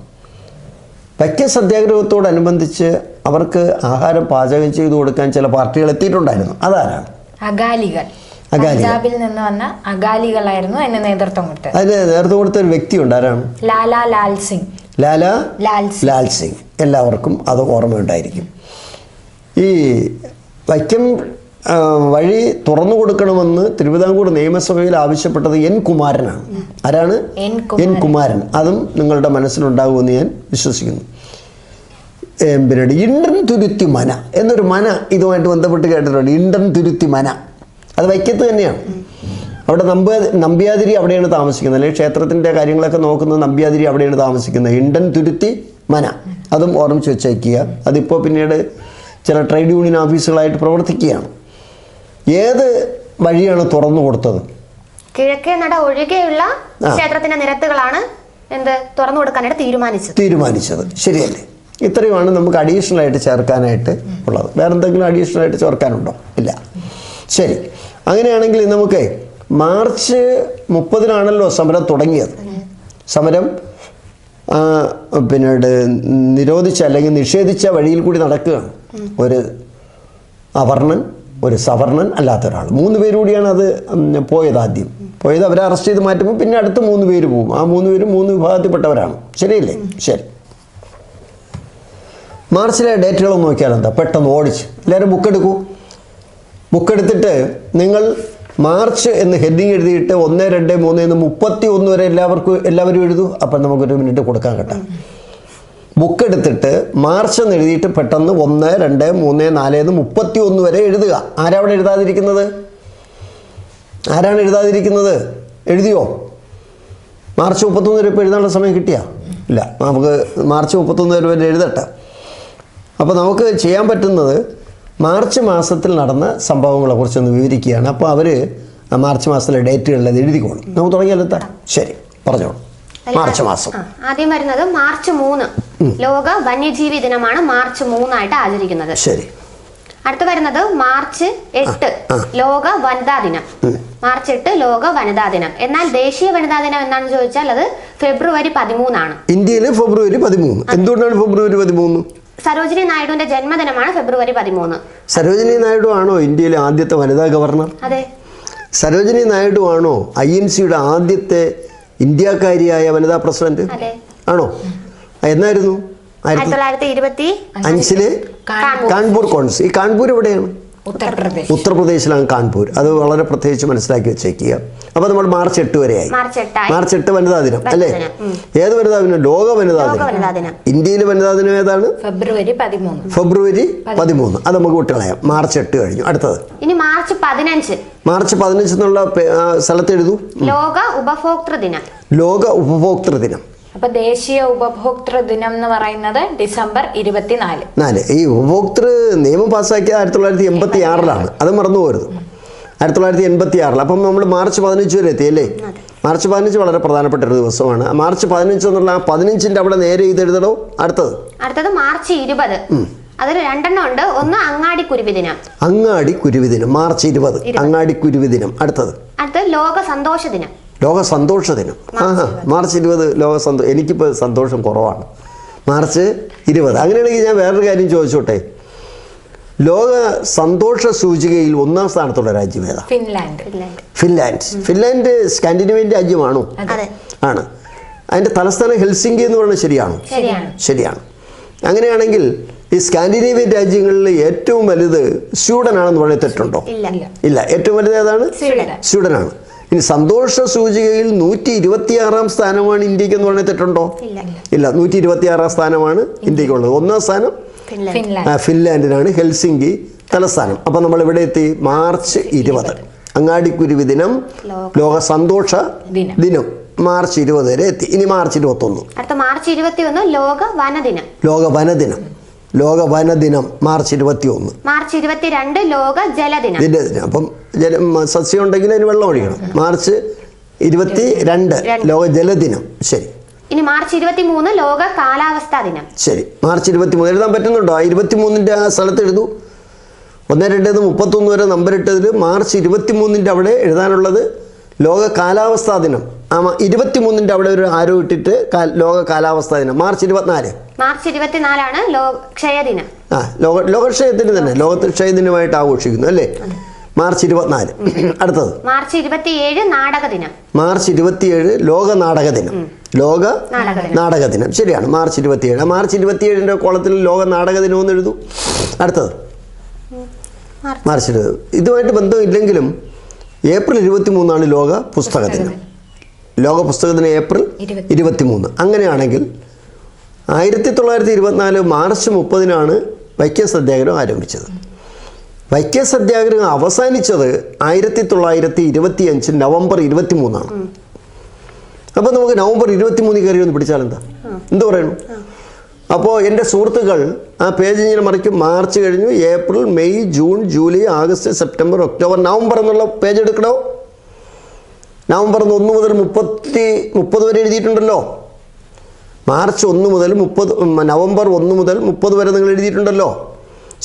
വൈക്കം സത്യാഗ്രഹത്തോടനുബന്ധിച്ച് അവർക്ക് ആഹാരം പാചകം ചെയ്തു കൊടുക്കാൻ ചില പാർട്ടികൾ എത്തിയിട്ടുണ്ടായിരുന്നു. അതാരാണ്? അകാലികൾ. പഞ്ചാബിൽ നിന്ന് വന്ന അകാലികളായിരുന്നു അതിന് നേതൃത്വം കൊടുത്തത്. അതിന് നേതൃത്വം കൊടുത്ത ഒരു വ്യക്തി ഉണ്ട്. ആരാണ്? ലാലാ ലാൽ സിംഗ്. ലാൽ സിംഗ്. എല്ലാവർക്കും അത് ഓർമ്മയുണ്ടായിരിക്കും. ഈ വൈക്കം വഴി തുറന്നു കൊടുക്കണമെന്ന് തിരുവിതാംകൂർ നിയമസഭയിൽ ആവശ്യപ്പെട്ടത് N. കുമാരനാണ്. ആരാണ്? N. കുമാരൻ. അതും നിങ്ങളുടെ മനസ്സിലുണ്ടാകുമെന്ന് ഞാൻ വിശ്വസിക്കുന്നു. പിന്നീട് ഇണ്ടൻ തുരുത്തി മന എന്നൊരു മന ഇതുമായിട്ട് ബന്ധപ്പെട്ട് കേട്ടിട്ടുണ്ട്. ഇണ്ടൻ തുരുത്തി മന അത് വൈക്കത്ത് തന്നെയാണ്. അവിടെ നമ്പ്യാതിരി അവിടെയാണ് താമസിക്കുന്നത്. അല്ലെങ്കിൽ ക്ഷേത്രത്തിൻ്റെ കാര്യങ്ങളൊക്കെ നോക്കുന്ന നമ്പ്യാതിരി അവിടെയാണ് താമസിക്കുന്നത്. ഇണ്ടൻ തുരുത്തി മന അതും ഓർമ്മിച്ച് വെച്ചേക്കുക. അതിപ്പോൾ പിന്നീട് ചില ട്രേഡ് യൂണിയൻ ഓഫീസുകളായിട്ട് പ്രവർത്തിക്കുകയാണ്. ഏത് വഴിയാണ് തുറന്നു കൊടുത്തത്? കിഴക്കേ നട ഒഴികെയുള്ള ക്ഷേത്രത്തിന്റെ നിരത്തുകളാണ് തുറന്നു കൊടുക്കാനായിട്ട് തീരുമാനിച്ചത്. ശരിയല്ലേ? ഇത്രയുമാണ് നമുക്ക് അഡീഷണൽ ആയിട്ട് ചേർക്കാനായിട്ട് ഉള്ളത്. വേറെ എന്തെങ്കിലും അഡീഷണൽ ആയിട്ട് ചേർക്കാനുണ്ടോ? ഇല്ല. ശരി. അങ്ങനെയാണെങ്കിൽ നമുക്ക് മാർച്ച് 30-നാണല്ലോ സമരം തുടങ്ങിയത്. സമരം പിന്നീട് നിരോധിച്ച അല്ലെങ്കിൽ നിഷേധിച്ച വഴിയിൽ കൂടി നടക്കുകയാണ്. ഒരു അവർണൻ, ഒരു സവർണൻ, അല്ലാത്ത ഒരാൾ, 3 പേര് കൂടിയാണ് അത് പോയത്. ആദ്യം പോയത് അവരെ അറസ്റ്റ് ചെയ്ത് മാറ്റുമ്പോൾ പിന്നെ അടുത്ത 3 പേര് പോകും. ആ 3 പേരും 3 വിഭാഗത്തിൽപ്പെട്ടവരാണ്. ശരിയല്ലേ? ശരി. മാർച്ചിലെ ഡേറ്റുകളൊന്നും നോക്കിയാൽ എന്താ? പെട്ടെന്ന് ഓടിച്ച് എല്ലാവരും ബുക്കെടുക്കൂ. ബുക്കെടുത്തിട്ട് നിങ്ങൾ മാർച്ച് എന്ന് ഹെഡിങ് എഴുതിയിട്ട് 1, 2, 3 എന്ന് 31 വരെ എല്ലാവരും എഴുതൂ. അപ്പം നമുക്കൊരു മിനിറ്റ് കൊടുക്കാൻ കേട്ടോ. ബുക്കെടുത്തിട്ട് മാർച്ച് എന്ന് എഴുതിയിട്ട് പെട്ടെന്ന് 1, 2, 3, 4 എന്ന് 31 വരെ എഴുതുക. ആരാണ് എഴുതാതിരിക്കുന്നത്? എഴുതിയോ? മാർച്ച് 31 വരെ ഇപ്പോൾ എഴുതാനുള്ള സമയം കിട്ടിയാ? ഇല്ല. നമുക്ക് മാർച്ച് 31 വരെ എഴുതട്ടെ. അപ്പോൾ നമുക്ക് ചെയ്യാൻ പറ്റുന്നത് മാർച്ച് മാസത്തിൽ നടന്ന സംഭവങ്ങളെക്കുറിച്ചൊന്ന് വിവരിക്കുകയാണ്. അപ്പോൾ അവർ മാർച്ച് മാസത്തിലെ ഡേറ്റുകളിൽ എഴുതിക്കോളും. നമുക്ക് തുടങ്ങിയാൽ ശരി, പറഞ്ഞോളൂ. മാർച്ച് മാസം ആദ്യം വരുന്നത് മാർച്ച് 3 ലോക വന്യജീവി ദിനമാണ്. മാർച്ച് 3 ആയിട്ട് ആചരിക്കുന്നത്. ശരി. അടുത്ത് വരുന്നത് മാർച്ച് 8 ലോക വനിതാ ദിനം. മാർച്ച് 8 ലോക വനിതാ ദിനം. എന്നാൽ ദേശീയ വനിതാ ദിനം എന്താണെന്ന് ചോദിച്ചാൽ അത് ഫെബ്രുവരി 13 ആണ്. ഇന്ത്യയിൽ ഫെബ്രുവരി 13. എന്തുകൊണ്ടാണ് ഫെബ്രുവരി 13? സരോജിനി നായിഡുവിന്റെ ജന്മദിനമാണ് ഫെബ്രുവരി 13. സരോജിനി നായിഡു ആണോ ഇന്ത്യയിലെ ആദ്യത്തെ വനിതാ ഗവർണർ? അതെ. സരോജിനി നായിഡു ആണോ INC-യുടെ ആദ്യത്തെ ഇന്ത്യക്കാരിയായ വനിതാ പ്രസിഡന്റ്? ആണോ? എന്നായിരുന്നു? 1925 കാൺപൂർ കോൺഗ്രസ്. ഈ കാൺപൂർ എവിടെയാണ്? ഉത്തർപ്രദേശ്. ഉത്തർപ്രദേശിലാണ് കാൺപൂർ. അത് വളരെ പ്രത്യേകിച്ച് മനസ്സിലാക്കി വെച്ചേക്കുക. അപ്പോൾ നമ്മൾ മാർച്ച് 8 വരെയായി. മാർച്ച് 8 വനിതാ ദിനം അല്ലേ? ഏത് വനിതാ ദിനം? ലോക വനിതാ ദിനം. ഇന്ത്യയിൽ വനിതാ ദിനം ഏതാണ്? ഫെബ്രുവരി 13. ഫെബ്രുവരി 13. അത് നമുക്ക് വിട്ടുകളയാം. മാർച്ച് 8 കഴിഞ്ഞു. അടുത്തത് ഇനി മാർച്ച് 15. മാർച്ച് 15 എന്നുള്ള സ്ഥലത്ത് എഴുതൂ. ലോക ഉപഭോക്തൃ ദിനം. ലോക ഉപഭോക്തൃ ദിനം. അപ്പൊ ദേശീയ ഉപഭോക്തൃ ദിനം എന്ന് പറയുന്നത് ഡിസംബർ 24. ഈ ഉപഭോക്തൃ നിയമം പാസ്സാക്കിയത് 1986 അത് മറന്നു പോരുത്. 1986. അപ്പം നമ്മൾ മാർച്ച് 15 വരെ എത്തിയല്ലേ? മാർച്ച് 15 വളരെ പ്രധാനപ്പെട്ട ഒരു ദിവസമാണ്. മാർച്ച് 15 എന്നുള്ള 15ന്റെ അവിടെ നേരെ എഴുതണോ? അടുത്തത് മാർച്ച് 20. അതിൽ 2 ഉണ്ട്. ഒന്ന് അങ്ങാടി കുരുവി ദിനം. അങ്ങാടി കുരുവി ദിനം മാർച്ച് 20. അങ്ങാടി കുരുവി ദിനം. അടുത്തത് ലോക സന്തോഷ ദിനം. ലോക സന്തോഷ ദിനം. മാർച്ച് 20 ലോക എനിക്കിപ്പോൾ സന്തോഷം കുറവാണ്. മാർച്ച് 20. അങ്ങനെയാണെങ്കിൽ ഞാൻ വേറൊരു കാര്യം ചോദിച്ചോട്ടെ. ലോക സന്തോഷ സൂചികയിൽ 1ാം സ്ഥാനത്തുള്ള രാജ്യം ഏതാ? ഫിൻലാൻഡ് സ്കാൻഡിനേവിയൻ രാജ്യമാണോ? ആണ്. അതിൻ്റെ തലസ്ഥാനം ഹെൽസിങ്കി എന്ന് പറയുന്നത് ശരിയാണോ? ശരിയാണ്. അങ്ങനെയാണെങ്കിൽ ഈ സ്കാൻഡിനേവിയൻ രാജ്യങ്ങളിൽ ഏറ്റവും വലുത് സ്വീഡനാണെന്ന് പറയുന്നത് തെറ്റുണ്ടോ? ഇല്ല. ഏറ്റവും വലുത് ഏതാണ്? സ്വീഡനാണ്. ഇനി സന്തോഷ സൂചികയിൽ 126ാം സ്ഥാനമാണ് ഇന്ത്യക്ക് എന്ന് പറയുന്നത് തെറ്റുണ്ടോ? ഇല്ല. 126ാം സ്ഥാനമാണ് ഇന്ത്യക്കുള്ളത്. 1ാം സ്ഥാനം ഫിൻലാൻഡിനാണ്, ഹെൽസിങ്കി തലസ്ഥാനം. അപ്പം നമ്മൾ ഇവിടെ എത്തി. മാർച്ച് 20 അങ്ങാടിക്കുരുവി ദിനം, ലോക സന്തോഷ ദിനം. മാർച്ച് 20 വരെ എത്തി. ഇനി മാർച്ച് 21. മാർച്ച് 21 ലോക വനദിനം. ലോക വനദിനം മാർച്ച് 21. മാർച്ച് 22 ലോക ജലദിനം. അപ്പം സസ്യം ഉണ്ടെങ്കിൽ അതിന് വെള്ളം ഒഴിക്കണം. മാർച്ച് 22 ലോക ജലദിനം. ശരി. ഇനി മാർച്ച് 23 ലോക കാലാവസ്ഥാ ദിനം. ശരി. മാർച്ച് 23 എഴുതാൻ പറ്റുന്നുണ്ടോ? 23ന്റെ ആ സ്ഥലത്ത് എഴുതൂ. 1, 2, 31 വരെ നമ്പർ ഇട്ടതിൽ മാർച്ച് 23ന്റെ അവിടെ എഴുതാനുള്ളത് ലോക കാലാവസ്ഥാ ദിനം. 23ന്റെ അവിടെ ഒരു ആരോ ഇട്ടിട്ട് ലോക കാലാവസ്ഥാ ദിനം. മാർച്ച് 24. മാർച്ച് 24 ക്ഷയദിനം. ലോകക്ഷയത്തിന് തന്നെ ലോകത്ത് ക്ഷയദിനമായിട്ട് ആഘോഷിക്കുന്നു അല്ലേ? മാർച്ച് 24. അടുത്തത് മാർച്ച് 27 നാടക ദിനം. മാർച്ച് 27 ലോക നാടക ദിനം. ലോക നാടക ദിനം. ശരിയാണ്. മാർച്ച് 27. മാർച്ച് 27ന്റെ കോളത്തിൽ ലോക നാടക ദിനം എന്ന് എഴുതൂ. അടുത്തത് മാർച്ച് 20. ഇതുമായിട്ട് ബന്ധമില്ലെങ്കിലും ഏപ്രിൽ 23 ലോക പുസ്തക ദിനം. ലോക പുസ്തക ദിനം ഏപ്രിൽ 23. അങ്ങനെയാണെങ്കിൽ 1924 മാർച്ച് 30 വൈക്കം സത്യാഗ്രഹം ആരംഭിച്ചത്. വൈക്കം സത്യാഗ്രഹം അവസാനിച്ചത് 1925 നവംബർ 23. അപ്പോൾ നമുക്ക് നവംബർ 23 കയറി ഒന്ന് പിടിച്ചാൽ എന്ത് പറയുന്നു? അപ്പോൾ എൻ്റെ സുഹൃത്തുക്കൾ ആ പേജ് ഇങ്ങനെ മറിക്കും. മാർച്ച് കഴിഞ്ഞു, April, May, June, July, August, September, October, November എന്നുള്ള പേജ് എടുക്കണോ? നവംബർ 1 മുതൽ 30 വരെ എഴുതിയിട്ടുണ്ടല്ലോ. മാർച്ച് 1 മുതൽ 30, നവംബർ 1 മുതൽ 30 വരെ നിങ്ങൾ എഴുതിയിട്ടുണ്ടല്ലോ.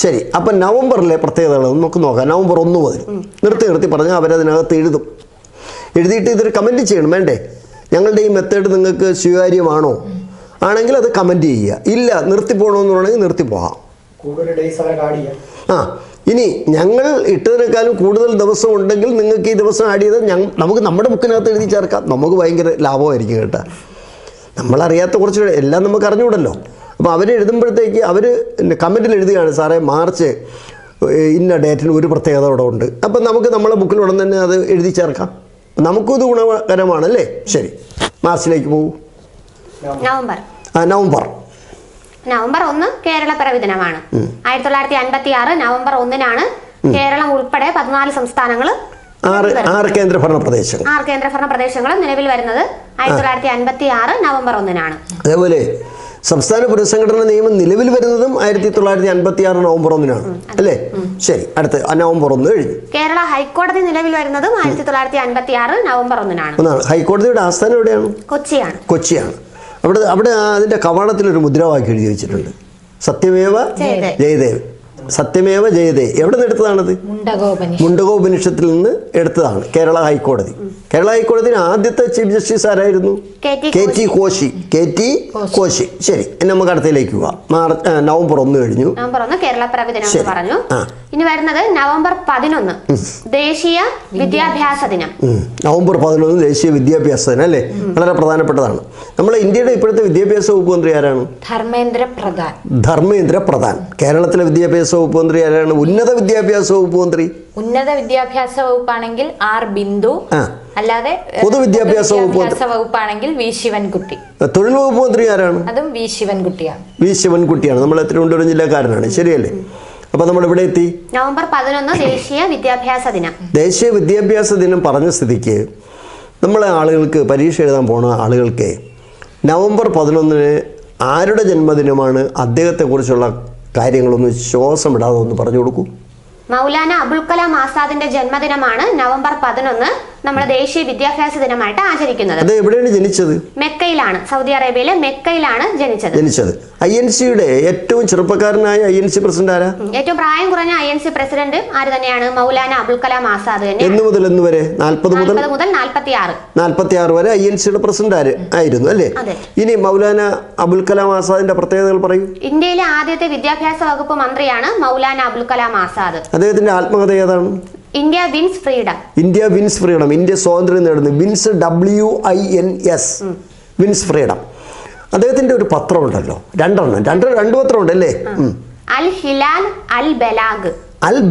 ശരി. അപ്പം നവംബറിലെ പ്രത്യേകതകൾ നമുക്ക് നോക്കാം. നവംബർ 1 മുതൽ നിർത്തി പറഞ്ഞാൽ അവരതിനകത്ത് എഴുതിയിട്ട് ഇതൊരു കമൻറ്റ് ചെയ്യണം. വേണ്ടേ? ഞങ്ങളുടെ ഈ മെത്തേഡ് നിങ്ങൾക്ക് സ്വീകാര്യമാണോ? ആണെങ്കിൽ അത് കമൻറ്റ് ചെയ്യുക. ഇല്ല, നിർത്തിപ്പോകണമെന്ന് പറഞ്ഞെങ്കിൽ നിർത്തിപ്പോകാം. ഇനി ഞങ്ങൾ ഇട്ടതിനേക്കാളും കൂടുതൽ ദിവസം ഉണ്ടെങ്കിൽ നിങ്ങൾക്ക് ഈ ദിവസം ആഡ് ചെയ്ത് നമുക്ക് നമ്മുടെ ബുക്കിനകത്ത് എഴുതി ചേർക്കാം. നമുക്ക് ഭയങ്കര ലാഭമായിരിക്കും കേട്ടോ. നമ്മളറിയാത്ത കുറച്ച് എല്ലാം നമുക്ക് അറിഞ്ഞുകൂടല്ലോ. അപ്പോൾ അവരെഴുതുമ്പോഴത്തേക്ക് അവർ കമൻറ്റിൽ എഴുതുകയാണ്, സാറേ മാർച്ച് ഇന്ന ഡേറ്റിന് ഒരു പ്രത്യേകത ഇവിടെ ഉണ്ട്. അപ്പം നമുക്ക് നമ്മളെ ബുക്കിൽ ഉടൻ തന്നെ അത് എഴുതി ചേർക്കാം. നമുക്കിത് ഗുണകരമാണല്ലേ? ശരി. മാർച്ചിലേക്ക് പോകൂ. നവംബർ 1 കേരള പിറവി ദിനമാണ്. 1956 നവംബർ 1 കേരളം ഉൾപ്പെടെ 14 സംസ്ഥാനങ്ങൾ 6 കേന്ദ്രഭരണ പ്രദേശങ്ങൾ നിലവിൽ വരുന്നത് 1956 നവംബർ 1. അതേപോലെ സംസ്ഥാന പുനഃസംഘടന നിയമം നിലവിൽ വരുന്നതും 1956 നവംബർ 1 അല്ലേ? ശരി. അടുത്ത് നവംബർ 1 കഴിഞ്ഞു. കേരള ഹൈക്കോടതി നിലവിൽ വരുന്നതും 1956 നവംബർ 1. ഹൈക്കോടതിയുടെ ആസ്ഥാനം എവിടെയാണ്? കൊച്ചിയാണ്. അവിടെ അതിന്റെ കവാടത്തിൽ ഒരു മുദ്രാവാക്യം എഴുതി വെച്ചിട്ടുണ്ട്. സത്യമേവ ജയദേവ്. എവിടെ നിന്ന് എടുത്തതാണത്? മുണ്ടകോപനിഷത്തിൽ നിന്ന് എടുത്തതാണ്. കേരള ഹൈക്കോടതിന് ആദ്യത്തെ ചീഫ് ജസ്റ്റിസ് ആരായിരുന്നു? KT കോശി. ശരി. നമുക്ക് അടുത്തയിലേക്ക് പോവാം. നവംബർ 1 കഴിഞ്ഞു. കേരള പിറവി ദിനം പറഞ്ഞു. ഇനി വരുന്നത് നവംബർ 11 ദേശീയ വിദ്യാഭ്യാസ ദിനം. നവംബർ 11 ദേശീയ വിദ്യാഭ്യാസ ദിനം അല്ലേ? വളരെ പ്രധാനപ്പെട്ടതാണ്. നമ്മളെ ഇന്ത്യയുടെ ഇപ്പോഴത്തെ വിദ്യാഭ്യാസ വകുപ്പ് മന്ത്രി ആരാണ്? ധർമ്മേന്ദ്ര പ്രധാൻ. കേരളത്തിലെ വിദ്യാഭ്യാസ വകുപ്പ് മന്ത്രി ആരാണ്? ഉന്നത വിദ്യാഭ്യാസ വകുപ്പ് മന്ത്രി. ഉന്നത വിദ്യാഭ്യാസ വകുപ്പാണെങ്കിൽ ആർ ബിന്ദു. അല്ലാതെ പൊതുവിദ്യാഭ്യാസ വകുപ്പാണെങ്കിൽ വി ശിവൻകുട്ടി. തൊഴിൽ വകുപ്പ് മന്ത്രി ആരാണ്? അതും വി ശിവൻകുട്ടിയാണ്. വി ശിവൻകുട്ടിയാണ്. നമ്മളെ തിരുവനന്തപുരം ജില്ലക്കാരനാണ്. ശരിയല്ലേ? അപ്പൊ നമ്മൾ ഇവിടെ എത്തി. നവംബർ 11 ദേശീയ വിദ്യാഭ്യാസ ദിനം. ദേശീയ വിദ്യാഭ്യാസ ദിനം പറഞ്ഞ സ്ഥിതിക്ക് നമ്മളെ ആളുകൾക്ക് പരീക്ഷ എഴുതാൻ പോണ ആളുകൾക്ക് നവംബർ 11 ആരുടെ ജന്മദിനമാണ്, അദ്ദേഹത്തെക്കുറിച്ചുള്ള കാര്യങ്ങളൊന്ന് ശ്വാസം ഇടാതെ ഒന്ന് പറഞ്ഞു കൊടുക്കൂ. മൗലാന അബുൽ കലാം ആസാദിന്റെ ജന്മദിനമാണ് നവംബർ 11 നമ്മൾ ദേശീയ വിദ്യാഭ്യാസ ദിനമായിട്ട് ആചരിക്കുന്നത്. അത് എവിടെയാണ് ജനിച്ചത്? മെക്കയിലാണ്. സൗദി അറേബ്യയിലെ മെക്കയിലാണ് ജനിച്ചത്. INCയുടെ ഏറ്റവും ചെറുപ്പക്കാരനായ INC പ്രസിഡന്റ് ആരാ? ഏറ്റവും പ്രായം കുറഞ്ഞ INC പ്രസിഡന്റ് ആര് തന്നെയാണ്? മൗലാന അബുൽ കലാം ആസാദ് തന്നെ. എന്ന് മുതൽ എന്ന് വരെ? 40 മുതൽ 46 വരെ INCയുടെ പ്രസിഡന്റ് ആയിരുന്നു അല്ലേ? ഇനി മൗലാന അബുൽ കലാം ആസാദിന്റെ പ്രത്യേകതകൾ പറയൂ. ഇന്ത്യയിലെ ആദ്യത്തെ വിദ്യാഭ്യാസ വകുപ്പ് മന്ത്രിയാണ് മൗലാന അബുൽ കലാം ആസാദ്. അദ്ദേഹത്തിന്റെ ആത്മകഥ ഏതാണ്? India wins freedom. ഇന്ത്യ സ്വാതന്ത്ര്യം നേടുന്നു. Wins WINS wins freedom. അദ്ദേഹത്തിന്റെ ഒരു പത്രമുണ്ടല്ലോ, രണ്ട് പത്രമുണ്ടല്ലേ? അൽ ഹിലാൽ അൽ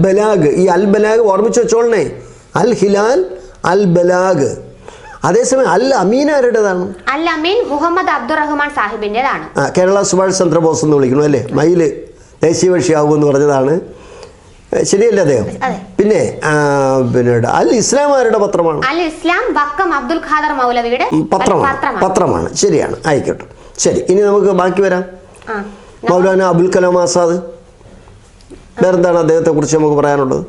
ബലാഗ്. ഈ അൽ ബലാഗ് ഓർമ്മിച്ച് വെച്ചോളണേ. അൽ ഹിലാൽ അൽ ബലാഗ്. അതേസമയം അൽ അമീൻ ആരുടേതാണ്? അൽ അമീൻ മുഹമ്മദ് അബ്ദുറഹ്മാൻ സാഹിബിന്റേതാണ്. കേരള സുഭാഷ് ചന്ദ്രബോസ് എന്ന് വിളിക്കണം അല്ലേ? മയില് ദേശീയ പക്ഷിയാവും എന്ന് പറഞ്ഞതാണ്. ശരിയല്ലേ അദ്ദേഹം? പിന്നെ അൽ ഇസ്ലാം ആരുടെ പത്രമാണ്? അൽ ഇസ്ലാം വക്കം അബ്ദുൽ ഖാദർ മൗലവിയുടെ പത്രമാണ്. ശരിയാണ്, ആയിക്കോട്ടെ. ശരി, ഇനി നമുക്ക് ബാക്കി വരാം. മൗലാന അബുൽ കലാം ആസാദ്. വേറെന്താണ് അദ്ദേഹത്തെ കുറിച്ച് നമുക്ക് പറയാനുള്ളത്?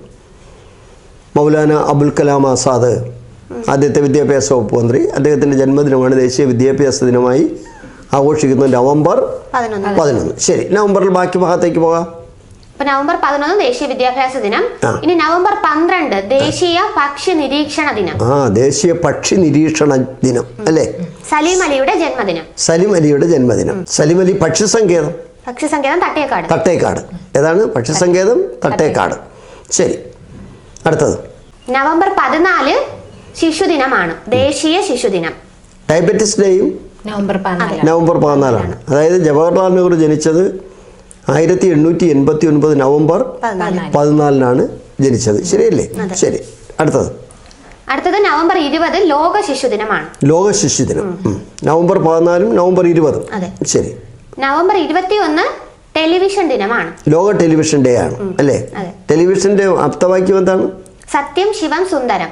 മൗലാന അബുൽ കലാം ആസാദ് ആദ്യത്തെ വിദ്യാഭ്യാസ വകുപ്പ് മന്ത്രി. അദ്ദേഹത്തിന്റെ ജന്മദിനമാണ് ദേശീയ വിദ്യാഭ്യാസ ദിനമായി ആഘോഷിക്കുന്നത് നവംബർ 11. ശരി, നവംബറിൽ ബാക്കി ഭാഗത്തേക്ക് പോകാം. നവംബർ 11 ദേശീയ വിദ്യാഭ്യാസ ദിനം. ഇനി നവംബർ 12 ദേശീയ പക്ഷി നിരീക്ഷണ ദിനം. ദേശീയ പക്ഷി നിരീക്ഷണ ദിനം അല്ലേ? സലീം അലിയുടെ ജന്മദിനം. സലീം അലി പക്ഷി സങ്കേതം തട്ടേക്കാട്. ഏതാണ് പക്ഷി സങ്കേതം? തട്ടേക്കാട്. ശരി, അടുത്തത് നവംബർ 14 ശിശുദിനമാണ്. ദേശീയ ശിശുദിനം. ഡയബറ്റിസ് ഡേയും നവംബർ 14ആണ്. അതായത് ജവഹർലാൽ നെഹ്റു ജനിച്ചത് 1889 നവംബർ 14 ജനിച്ചത്. ശരിയല്ലേ? ശരി, അടുത്തത് നവംബർ 20 ലോക ശിശുദിനമാണ്. November 14 November 20. ശരി. നവംബർ 21 ടെലിവിഷൻ ദിനമാണ്. ലോക ടെലിവിഷൻ ഡേ ആണ് അല്ലേ? ടെലിവിഷന്റെ ആപ്തവാക്യം എന്താണ്? സത്യം ശിവം സുന്ദരം.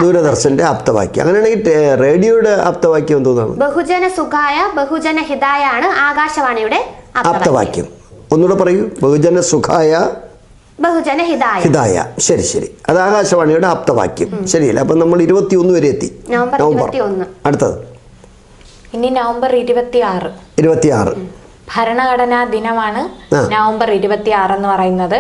ദൂരദർശന്റെ ആപ്തവാക്യം. അങ്ങനെയാണെങ്കിൽ റേഡിയോയുടെ ആപ്തവാക്യം എന്തോന്നാണ്? ബഹുജന സുഖായ ബഹുജന ഹിതായ ആണ് ആകാശവാണിയുടെ ആപ്തവാക്യം. ഒന്നുകൂടെ പറയൂ. ബഹുജന സുഖായ ബഹുജന ഹിതായ. ശരി, അത് ആകാശവാണിയുടെ ആപ്തവാക്യം. ശരിയല്ല? അപ്പൊ നമ്മൾ 21 വരെ എത്തി. നവംബർ. അടുത്തത് ഇനി നവംബർ 26 ഭരണഘടനാ ദിനമാണ്. നവംബർ 26 എന്ന് പറയുന്നത്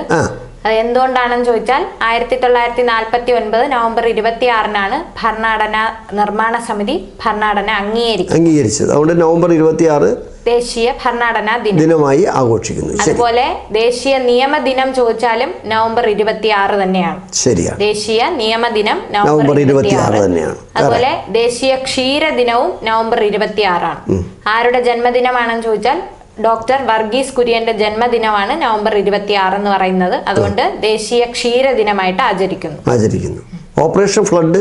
അത് എന്തുകൊണ്ടാണെന്ന് ചോദിച്ചാൽ 1949 നവംബർ 26 ഭരണഘടനാ നിർമ്മാണ സമിതി ഭരണഘടന അംഗീകരിച്ചത്. അതുകൊണ്ട് നവംബർ 26 ദേശീയ ഭരണഘടനാ ദിനമായി ആഘോഷിക്കുന്നു. അതുപോലെ ദേശീയ നിയമദിനം ചോദിച്ചാലും നവംബർ 26 തന്നെയാണ്. ശരിയാണ്, ദേശീയ നിയമദിനം നവംബർ 26 തന്നെയാണ്. അതുപോലെ ദേശീയ ക്ഷീരദിനവും നവംബർ 26 ആണ്. ആരുടെ ജന്മദിനമാണെന്ന് ചോദിച്ചാൽ ഡോക്ടർ വർഗീസ് കുര്യന്റെ ജന്മദിനമാണ് നവംബർ 26 എന്ന് പറയുന്നത്. അതുകൊണ്ട് ദേശീയ ക്ഷീരദിനമായിട്ട് ആചരിക്കുന്നു. ഓപ്പറേഷൻ ഫ്ലഡ്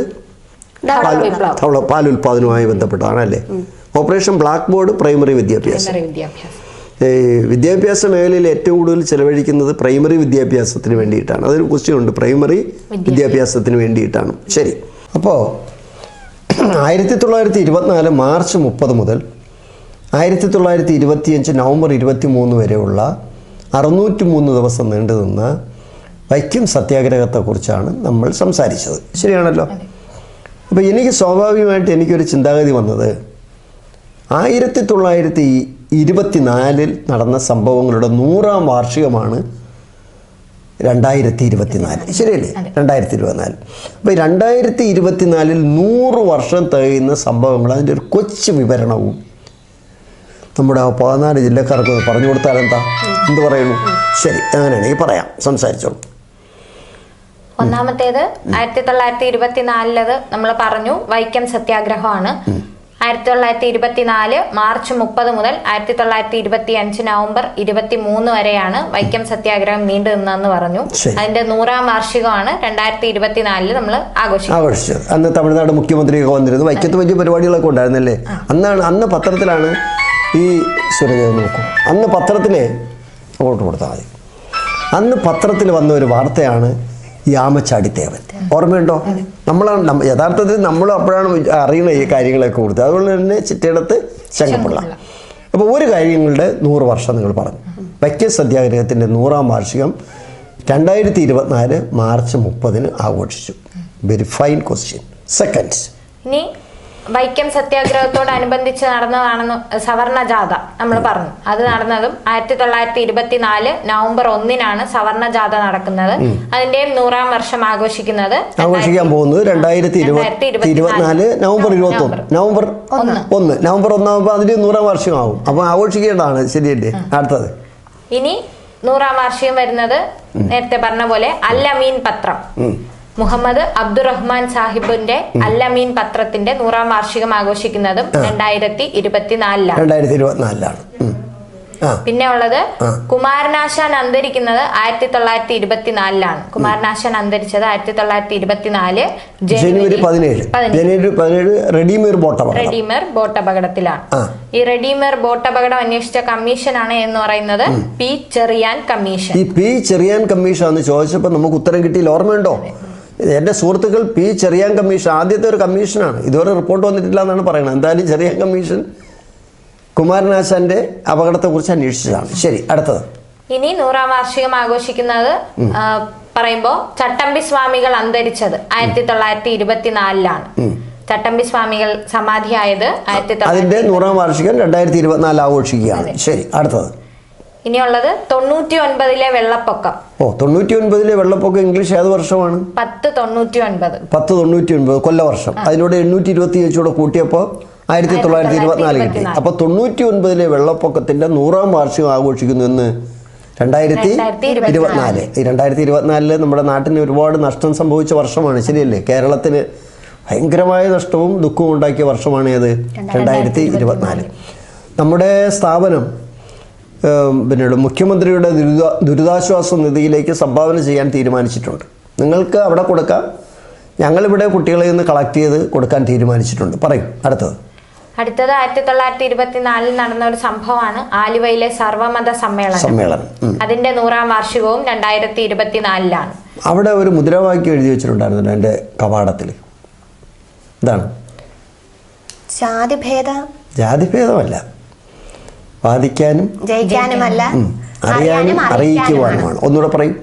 പാൽ ഉൽപാദനവുമായി ബന്ധപ്പെട്ടതാണ് അല്ലേ? ഓപ്പറേഷൻ ബ്ലാക്ക് ബോർഡ് പ്രൈമറി വിദ്യാഭ്യാസം. വിദ്യാഭ്യാസ മേഖലയിൽ ഏറ്റവും കൂടുതൽ ചെലവഴിക്കുന്നത് പ്രൈമറി വിദ്യാഭ്യാസത്തിന് വേണ്ടിയിട്ടാണ്. അതൊരു ക്വസ്റ്റ്യൻ ഉണ്ട്. പ്രൈമറി വിദ്യാഭ്യാസത്തിന് വേണ്ടിയിട്ടാണ്. ശരി, അപ്പോൾ 1924 മാർച്ച് 30 മുതൽ 1925 നവംബർ 23 വരെയുള്ള 603 ദിവസം നീണ്ടു നിന്ന വൈക്കം സത്യാഗ്രഹത്തെക്കുറിച്ചാണ് നമ്മൾ സംസാരിച്ചത്. ശരിയാണല്ലോ? അപ്പോൾ എനിക്ക് സ്വാഭാവികമായിട്ട് എനിക്കൊരു ചിന്താഗതി വന്നത് 1924 നടന്ന സംഭവങ്ങളുടെ 100ാം വാർഷികമാണ് 2024. ശരിയല്ലേ? 2024. അപ്പോൾ 2024 100 വർഷം തികയുന്ന സംഭവങ്ങൾ, അതിൻ്റെ ഒരു കൊച്ചു വിവരണവും നമ്മുടെ 14 ജില്ലക്കാർക്ക് പറഞ്ഞു കൊടുത്താൽ എന്ത് പറയുന്നു? ശരി, അങ്ങനെയാണെങ്കിൽ പറയാം, സംസാരിച്ചോളൂ. ഒന്നാമത്തേത് 1924 നമ്മൾ പറഞ്ഞു വൈക്കം സത്യാഗ്രഹമാണ്. 1924 മാർച്ച് 30 മുതൽ 1925 നവംബർ 23 വരെയാണ് വൈക്കം സത്യാഗ്രഹം നീണ്ടു നിന്നെന്ന് പറഞ്ഞു. അതിന്റെ 100ാം വാർഷികമാണ് 2024 നമ്മൾ ആഘോഷിച്ചത്. അന്ന് തമിഴ്നാട് മുഖ്യമന്ത്രിയൊക്കെ വന്നിരുന്നു. വൈക്കത്ത് വലിയ പരിപാടികളൊക്കെ ഉണ്ടായിരുന്നല്ലേ. അന്ന് പത്രത്തിലാണ് ഈ സൂര്യദേവ് നോക്കും. അന്ന് പത്രത്തിലെ അങ്ങോട്ട് കൊടുത്താൽ മതി. അന്ന് പത്രത്തിൽ വന്ന ഒരു വാർത്തയാണ് ഈ ആമച്ചാടിത്തേവൻ. ഓർമ്മയുണ്ടോ? യഥാർത്ഥത്തിൽ നമ്മൾ അപ്പോഴാണ് അറിയുന്ന ഈ കാര്യങ്ങളൊക്കെ കൊടുത്തത്. അതുകൊണ്ട് തന്നെ ചിറ്റയിടത്ത് ചങ്ങപ്പിള്ള. അപ്പോൾ ഒരു കാര്യങ്ങളുടെ 100 വർഷം നിങ്ങൾ പറഞ്ഞു. വൈക്കം സത്യാഗ്രഹത്തിൻ്റെ 100ാം വാർഷികം 2024 മാർച്ച് 30 ആഘോഷിച്ചു. Very fine question. സെക്കൻഡ്, ഇനി വൈക്കം സത്യാഗ്രഹത്തോടനുബന്ധിച്ച് നടന്നതാണെന്ന് സവർണ ജാഥ നമ്മൾ പറഞ്ഞു. അത് നടന്നതും 1924 നവംബർ 1 സവർണ ജാഥ നടക്കുന്നത്. അതിന്റെയും 100ാം വർഷം ആഘോഷിക്കാൻ പോകുന്നത് 2024 നവംബർ 21. നവംബർ 1 ആകുമ്പോൾ അതിന്റെ 100ാം വർഷമാകും. അപ്പൊ ആഘോഷിക്കേണ്ടതാണ്. ശരിയല്ലേ? അടുത്തത് ഇനി 100ാം വാർഷികം വരുന്നത് നേരത്തെ പറഞ്ഞ പോലെ അൽ അമീൻ പത്രം, മുഹമ്മദ് അബ്ദുറഹ്മാൻ സാഹിബിന്റെ അൽ അമീൻ പത്രത്തിന്റെ 100ാം വാർഷികം ആഘോഷിക്കുന്നതും 2024 പിന്നെ ഉള്ളത് കുമാരനാശാൻ അന്തരിക്കുന്നത് 1924 കുമാരനാശാൻ അന്തരിച്ചത് 1924 ജനുവരി 17 റെഡിമേർ ബോട്ട് അപകടത്തിലാണ്. ഈ റെഡിമേർ ബോട്ട് അപകടം അന്വേഷിച്ച കമ്മീഷനാണ് എന്ന് പറയുന്നത് പി ചെറിയാൻ കമ്മീഷൻ. ഈ പി ചെറിയാൻ കമ്മീഷൻ എന്ന് ചോദിച്ചപ്പോൾ നമുക്ക് ഉത്തരം കിട്ടിയില്ല. ഓർമ്മയുണ്ടോ? എൻ്റെ സുഹൃത്തുക്കൾ പി ചെറിയാൻ കമ്മീഷൻ ആദ്യത്തെ ഒരു കമ്മീഷനാണ്. ഇതുവരെ റിപ്പോർട്ട് വന്നിട്ടില്ല എന്നാണ് പറയുന്നത്. എന്തായാലും ചെറിയാൻ കമ്മീഷൻ കുമാരനാശാന്റെ അപകടത്തെക്കുറിച്ച് അന്വേഷിച്ചതാണ്. ശരി, അടുത്തത്. ഇനി 100ാം വാർഷികം ആഘോഷിക്കുന്നത് പറയുമ്പോൾ ചട്ടമ്പി സ്വാമികൾ അന്തരിച്ചത് 1924 ചട്ടമ്പി സ്വാമികൾ സമാധിയായത് 1924. അതിന്റെ 100ാം വാർഷികം 2024 ആഘോഷിക്കുകയാണ്. ശരി, അടുത്തത്. ഇനിയുള്ളത് 99 വെള്ളപ്പൊക്കം. 99 വെള്ളപ്പൊക്കം ഇംഗ്ലീഷ് ഏത് വർഷമാണ്? 1099 കൊല്ലവർഷം. അതിനോട് 827 കൂട്ടിയപ്പോൾ 1924 കിട്ടി. അപ്പൊ 99 വെള്ളപ്പൊക്കത്തിന്റെ 100ാം വാർഷികം ആഘോഷിക്കുന്നു എന്ന് 2024. ഈ 2024 നമ്മുടെ നാട്ടിന് ഒരുപാട് നഷ്ടം സംഭവിച്ച വർഷമാണ്. ശരിയല്ലേ? കേരളത്തിന് ഭയങ്കരമായ നഷ്ടവും ദുഃഖവും ഉണ്ടാക്കിയ വർഷമാണ് ഏത്? 2024. നമ്മുടെ സ്ഥാപനം പിന്നീട് മുഖ്യമന്ത്രിയുടെ ദുരിതാശ്വാസ നിധിയിലേക്ക് സംഭാവന ചെയ്യാൻ തീരുമാനിച്ചിട്ടുണ്ട്. നിങ്ങൾക്ക് അവിടെ കൊടുക്കാം. ഞങ്ങളിവിടെ കുട്ടികളെ നിന്ന് കളക്ട് ചെയ്ത് കൊടുക്കാൻ തീരുമാനിച്ചിട്ടുണ്ട്. പറയും. അടുത്തത് 1924 നടന്ന ഒരു സംഭവമാണ് ആലുവയിലെ സർവമത സമ്മേളനം. അതിന്റെ 100ാം വാർഷികവും 2024 അവിടെ ഒരു മുദ്രാവാക്യം എഴുതി വെച്ചിട്ടുണ്ടായിരുന്നു എൻ്റെ കവാടത്തിൽ. എന്താണ്? ജാതിഭേദമല്ല, വാദിക്കാനും ജയിക്കാനുമല്ല, അറിയാനും അറിയിക്കുവാനുമാണ്. ഒന്നുകൂടെ പറയും.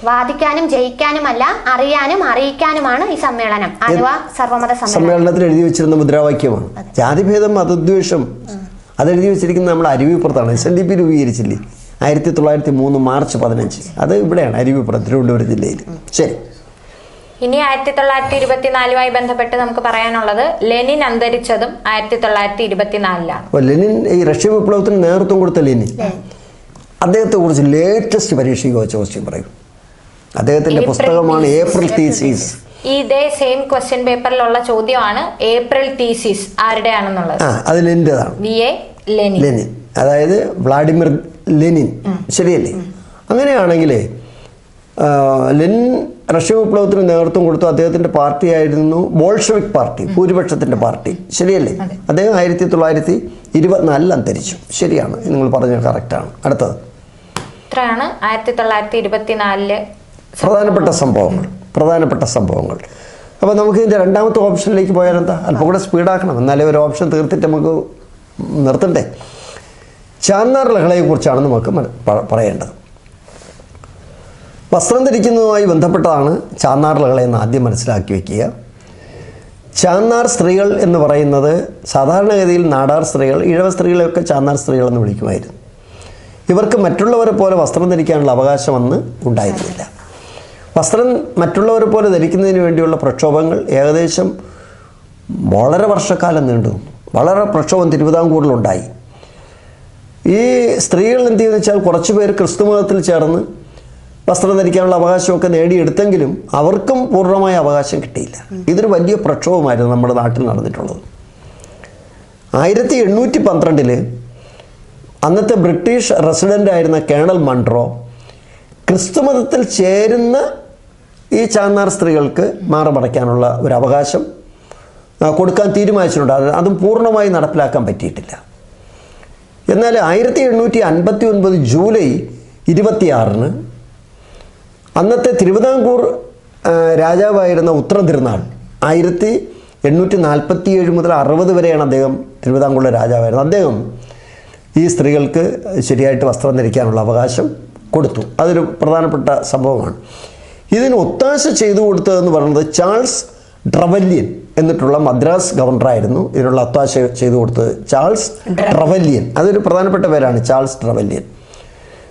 വാദിക്കാനും ജയിക്കാനുമല്ല, അറിയാനും അറിയിക്കാനുമാണ് ഈ സമ്മേളനം. ആലുവ സർവമത സമ്മേളനത്തിൽ എഴുതി വെച്ചിരുന്ന മുദ്രാവാക്യമാണ്. ജാതിഭേദം, മതദ്വേഷം അതെഴുതി വെച്ചിരിക്കുന്നത് നമ്മൾ അരുവിപ്പുറത്താണ്. SNDP രൂപീകരിച്ചില്ലേ 1903 March 15. അത് ഇവിടെയാണ്, അരുവിപ്പുറം, തിരുവനന്തപുരം ജില്ലയിൽ. ശരി. ഇനി 1924 ബന്ധപ്പെട്ട് നമുക്ക് പറയാനുള്ളത് ലെനിൻ അന്തരിച്ചതും 1924 ലെനിൻ ഈ റഷ്യൻ വിപ്ലവത്തിന് നേതൃത്വം കൊടുത്ത ലെനിൻ, അദ്ദേഹത്തെ കുറിച്ച് ലേറ്റസ്റ്റ് പരീക്ഷയ്ക്ക് വെച്ച ക്വസ്റ്റ്യൻ പറയും. അദ്ദേഹത്തിന്റെ പുസ്തകമാണ് ഏപ്രിൽ തീസിസ്. ഇതേ സെയിം ക്വസ്റ്റ്യൻ പേപ്പറിലുള്ള ചോദ്യമാണ് ഏപ്രിൽ തീസിസ് ആരുടെയാണെന്നുള്ളത്. അത് ലെനിൻ്റെതാണ്. ലെനിൻ, അതായത് വ്ളാഡിമിർ ലെനിൻ. ശരിയല്ലേ? അങ്ങനെയാണെങ്കിൽ ലെനിൻ റഷ്യ വിപ്ലവത്തിന് നേതൃത്വം കൊടുത്തു. അദ്ദേഹത്തിന്റെ പാർട്ടിയായിരുന്നു ബോൾഷെവിക് പാർട്ടി, ഭൂരിപക്ഷത്തിന്റെ പാർട്ടി. ശരിയല്ലേ? അദ്ദേഹം 1924 അന്തരിച്ചു. ശരിയാണ്, നിങ്ങൾ പറഞ്ഞത് കറക്റ്റാണ്. അടുത്തത് ഇത്രയാണ് 1924 പ്രധാനപ്പെട്ട സംഭവങ്ങൾ. അപ്പോൾ നമുക്ക് ഇതിൻ്റെ രണ്ടാമത്തെ ഓപ്ഷനിലേക്ക് പോയാൽ എന്താ? അല്പം കൂടെ സ്പീഡാക്കണം, എന്നാലേ ഒരു ഓപ്ഷൻ തീർത്തിട്ട് നമുക്ക് നിർത്തണ്ടേ. ചാന്നാർ ലഹളയെക്കുറിച്ചാണ് നമുക്ക് പറയേണ്ടത്. വസ്ത്രം ധരിക്കുന്നതുമായി ബന്ധപ്പെട്ടതാണ് ചാന്നാർ ലഹളയെന്ന് ആദ്യം മനസ്സിലാക്കി വയ്ക്കുക. ചാന്നാർ സ്ത്രീകൾ എന്ന് പറയുന്നത് സാധാരണഗതിയിൽ നാടാർ സ്ത്രീകൾ, ഇഴവ സ്ത്രീകളെയൊക്കെ ചാന്നാർ സ്ത്രീകളെന്ന് വിളിക്കുമായിരുന്നു. ഇവർക്ക് മറ്റുള്ളവരെ പോലെ വസ്ത്രം ധരിക്കാനുള്ള അവകാശം അന്ന് ഉണ്ടായിരുന്നില്ല. വസ്ത്രം മറ്റുള്ളവരെ പോലെ ധരിക്കുന്നതിന് വേണ്ടിയുള്ള പ്രക്ഷോഭങ്ങൾ ഏകദേശം വളരെ വർഷക്കാലം നീണ്ടു. വളരെ പ്രക്ഷോഭം വസ്ത്രം ധരിക്കാനുള്ള അവകാശമൊക്കെ നേടിയെടുത്തെങ്കിലും അവർക്കും പൂർണ്ണമായ അവകാശം കിട്ടിയില്ല. ഇതൊരു വലിയ പ്രക്ഷോഭമായിരുന്നു നമ്മുടെ നാട്ടിൽ നടന്നിട്ടുള്ളത്. 1812 അന്നത്തെ ബ്രിട്ടീഷ് റെസിഡൻ്റായിരുന്ന കേണൽ മൺട്രോ ക്രിസ്തുമതത്തിൽ ചേരുന്ന ഈ ചാന്നാർ സ്ത്രീകൾക്ക് മാറമടയ്ക്കാനുള്ള ഒരു അവകാശം കൊടുക്കാൻ തീരുമാനിച്ചിട്ടുണ്ട്. അതും പൂർണ്ണമായി നടപ്പിലാക്കാൻ പറ്റിയിട്ടില്ല. എന്നാൽ 1859 ജൂലൈ 26 അന്നത്തെ തിരുവിതാംകൂർ രാജാവായിരുന്ന ഉത്രം തിരുനാൾ 1847 മുതൽ 60 വരെയാണ് അദ്ദേഹം തിരുവിതാംകൂറിലെ രാജാവായിരുന്നത്. അദ്ദേഹം ഈ സ്ത്രീകൾക്ക് ശരിയായിട്ട് വസ്ത്രം ധരിക്കാനുള്ള അവകാശം കൊടുത്തു. അതൊരു പ്രധാനപ്പെട്ട സംഭവമാണ്. ഇതിന് ഒത്താശ ചെയ്തു കൊടുത്തതെന്ന് പറയുന്നത് ചാൾസ് ട്രവല്യൻ എന്നിട്ടുള്ള മദ്രാസ് ഗവർണറായിരുന്നു. ഇതിനുള്ള ഒത്താശ ചെയ്തു കൊടുത്തത് ചാൾസ് ട്രവല്യൻ. അതൊരു പ്രധാനപ്പെട്ട പേരാണ്, ചാൾസ് ട്രവല്യൻ.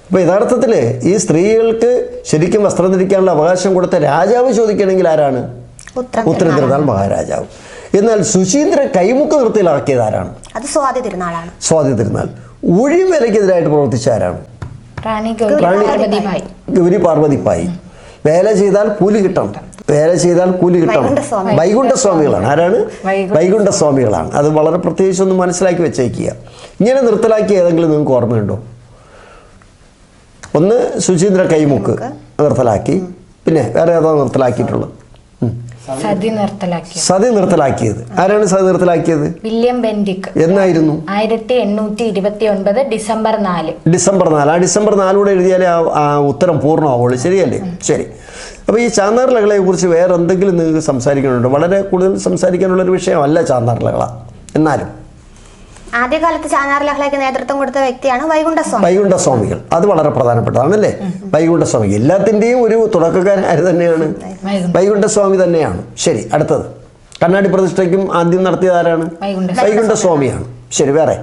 അപ്പോൾ യഥാർത്ഥത്തിൽ ഈ സ്ത്രീകൾക്ക് ശരിക്കും വസ്ത്രം ധരിക്കാനുള്ള അവകാശം കൊടുത്ത രാജാവ് ചോദിക്കുകയാണെങ്കിൽ ആരാണ്? ഉത്തരം തിരുനാൾ മഹാരാജാവ്. എന്നാൽ സുശീന്ദ്രൻ കൈമുക്ക് നിർത്തിയിലാക്കിയത് ആരാണ്? അത് സ്വാതി തിരുനാളാണ്. സ്വാതി തിരുനാൾ. ഊഴിവേലയ്ക്കെതിരായിട്ട് പ്രവർത്തിച്ച ആരാണ്? റാണി ഗൗരി പാർവതിപ്പായി. വേല ചെയ്താൽ കൂലി കിട്ടണം, വേല ചെയ്താൽ കൂലി കിട്ടണം. വൈകുണ്ഠസ്വാമികളാണ്. ആരാണ്? വൈകുണ്ഠസ്വാമികളാണ്. അത് വളരെ പ്രത്യേകിച്ചൊന്ന് മനസ്സിലാക്കി വെച്ചേക്കുക. ഇങ്ങനെ നിർത്തലാക്കിയ ഏതെങ്കിലും നിങ്ങൾക്ക് ഓർമ്മയുണ്ടോ? ഒന്ന് സുശീന്ദ്ര കൈമുക്ക് നിർത്തലാക്കി. പിന്നെ വേറെ ഏതാ നിർത്തലാക്കിയിട്ടുള്ളത്? സതി നിർത്തലാക്കിയത് ആരാണ്? സതി നിർത്തലാക്കിയത് വില്യം ബെൻഡിക്. എന്നായിരുന്നു? 1829 ഡിസംബർ 4. ഡിസംബർ 4. ആ ഡിസംബർ 4 എഴുതിയാലേ ആ ഉത്തരം പൂർണ്ണമാവുള്ളൂ. ശരിയല്ലേ? ശരി. അപ്പോൾ ഈ ചാന്നാർ ലഹളയെ കുറിച്ച് വേറെ എന്തെങ്കിലും നിങ്ങൾക്ക് സംസാരിക്കാനുണ്ടോ? വളരെ കൂടുതൽ സംസാരിക്കാനുള്ളൊരു വിഷയമല്ല ചാന്നാർ ലഹള. എന്നാലും ആദ്യകാലത്ത് ചാന്നാർ ലഹളയ്ക്ക് നേതൃത്വം കൊടുത്ത വ്യക്തിയാണ് വൈകുണ്ഠസ്വാമികൾ. അത് വളരെ പ്രധാനപ്പെട്ടതാണല്ലേ. വൈകുണ്ഠസ്വാമി എല്ലാത്തിൻ്റെയും ഒരു തുടക്കക്കാരൻ തന്നെയാണ്, വൈകുണ്ഠസ്വാമി തന്നെയാണ്. ശരി, അടുത്തത് കണ്ണാടി പ്രതിഷ്ഠയ്ക്കും ആദ്യം നടത്തിയത് ആരാണ്? വൈകുണ്ഠസ്വാമിയാണ്. ശരി, വേറെ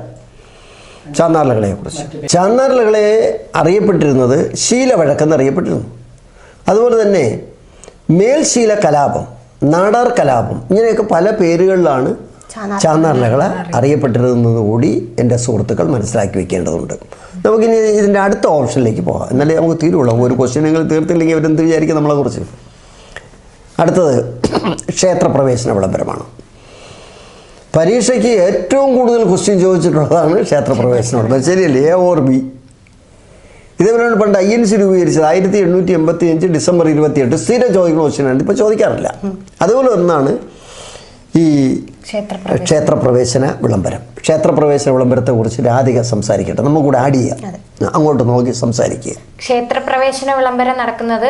ചാന്നാർ ലഹളയെ കുറിച്ച്. ചാന്നാർ ലഹളയെ അറിയപ്പെട്ടിരുന്നത് ശീലവഴക്കെന്നറിയപ്പെട്ടിരുന്നു. അതുപോലെ തന്നെ മേൽശീല കലാപം, നാടാർ കലാപം, ഇങ്ങനെയൊക്കെ പല പേരുകളിലാണ് ചാന്നാർ ലഹള അറിയപ്പെട്ടിരുന്നത് കൂടി എൻ്റെ സുഹൃത്തുക്കൾ മനസ്സിലാക്കി വെക്കേണ്ടതുണ്ട്. നമുക്കിനി ഇതിൻ്റെ അടുത്ത ഓപ്ഷനിലേക്ക് പോകാം. എന്നാലേ നമുക്ക് തീരുള്ളൂ. ഒരു ക്വസ്റ്റ്യൻ നിങ്ങൾ തീർത്തില്ലെങ്കിൽ അവരെന്ത് വിചാരിക്കും നമ്മളെക്കുറിച്ച്? അടുത്തത് ക്ഷേത്രപ്രവേശന വിളംബരമാണ്. പരീക്ഷയ്ക്ക് ഏറ്റവും കൂടുതൽ ക്വസ്റ്റ്യൻ ചോദിച്ചിട്ടുള്ളതാണ് ക്ഷേത്രപ്രവേശന വിളംബരം. ശരിയല്ലേ? A or B. ഇതേപോലെയാണ് പണ്ട് INC രൂപീകരിച്ചത് 1885 ഡിസംബർ 28. സ്ഥിരം ചോദിക്കുന്ന ക്വസ്റ്റ്യനാണ്, ഇപ്പോൾ ചോദിക്കാറില്ല. അതുപോലെ ഒന്നാണ് ഈ ക്ഷേത്രപ്രവേശന വിളംബരം. ക്ഷേത്രപ്രവേശന വിളംബരത്തെ കുറിച്ച് രാധിക സംസാരിക്കട്ടെ. നമുക്ക് കൂടെ ആഡ് ചെയ്യാം. അങ്ങോട്ട് നോക്കി സംസാരിക്കുക. ക്ഷേത്രപ്രവേശന വിളംബരം നടക്കുന്നത്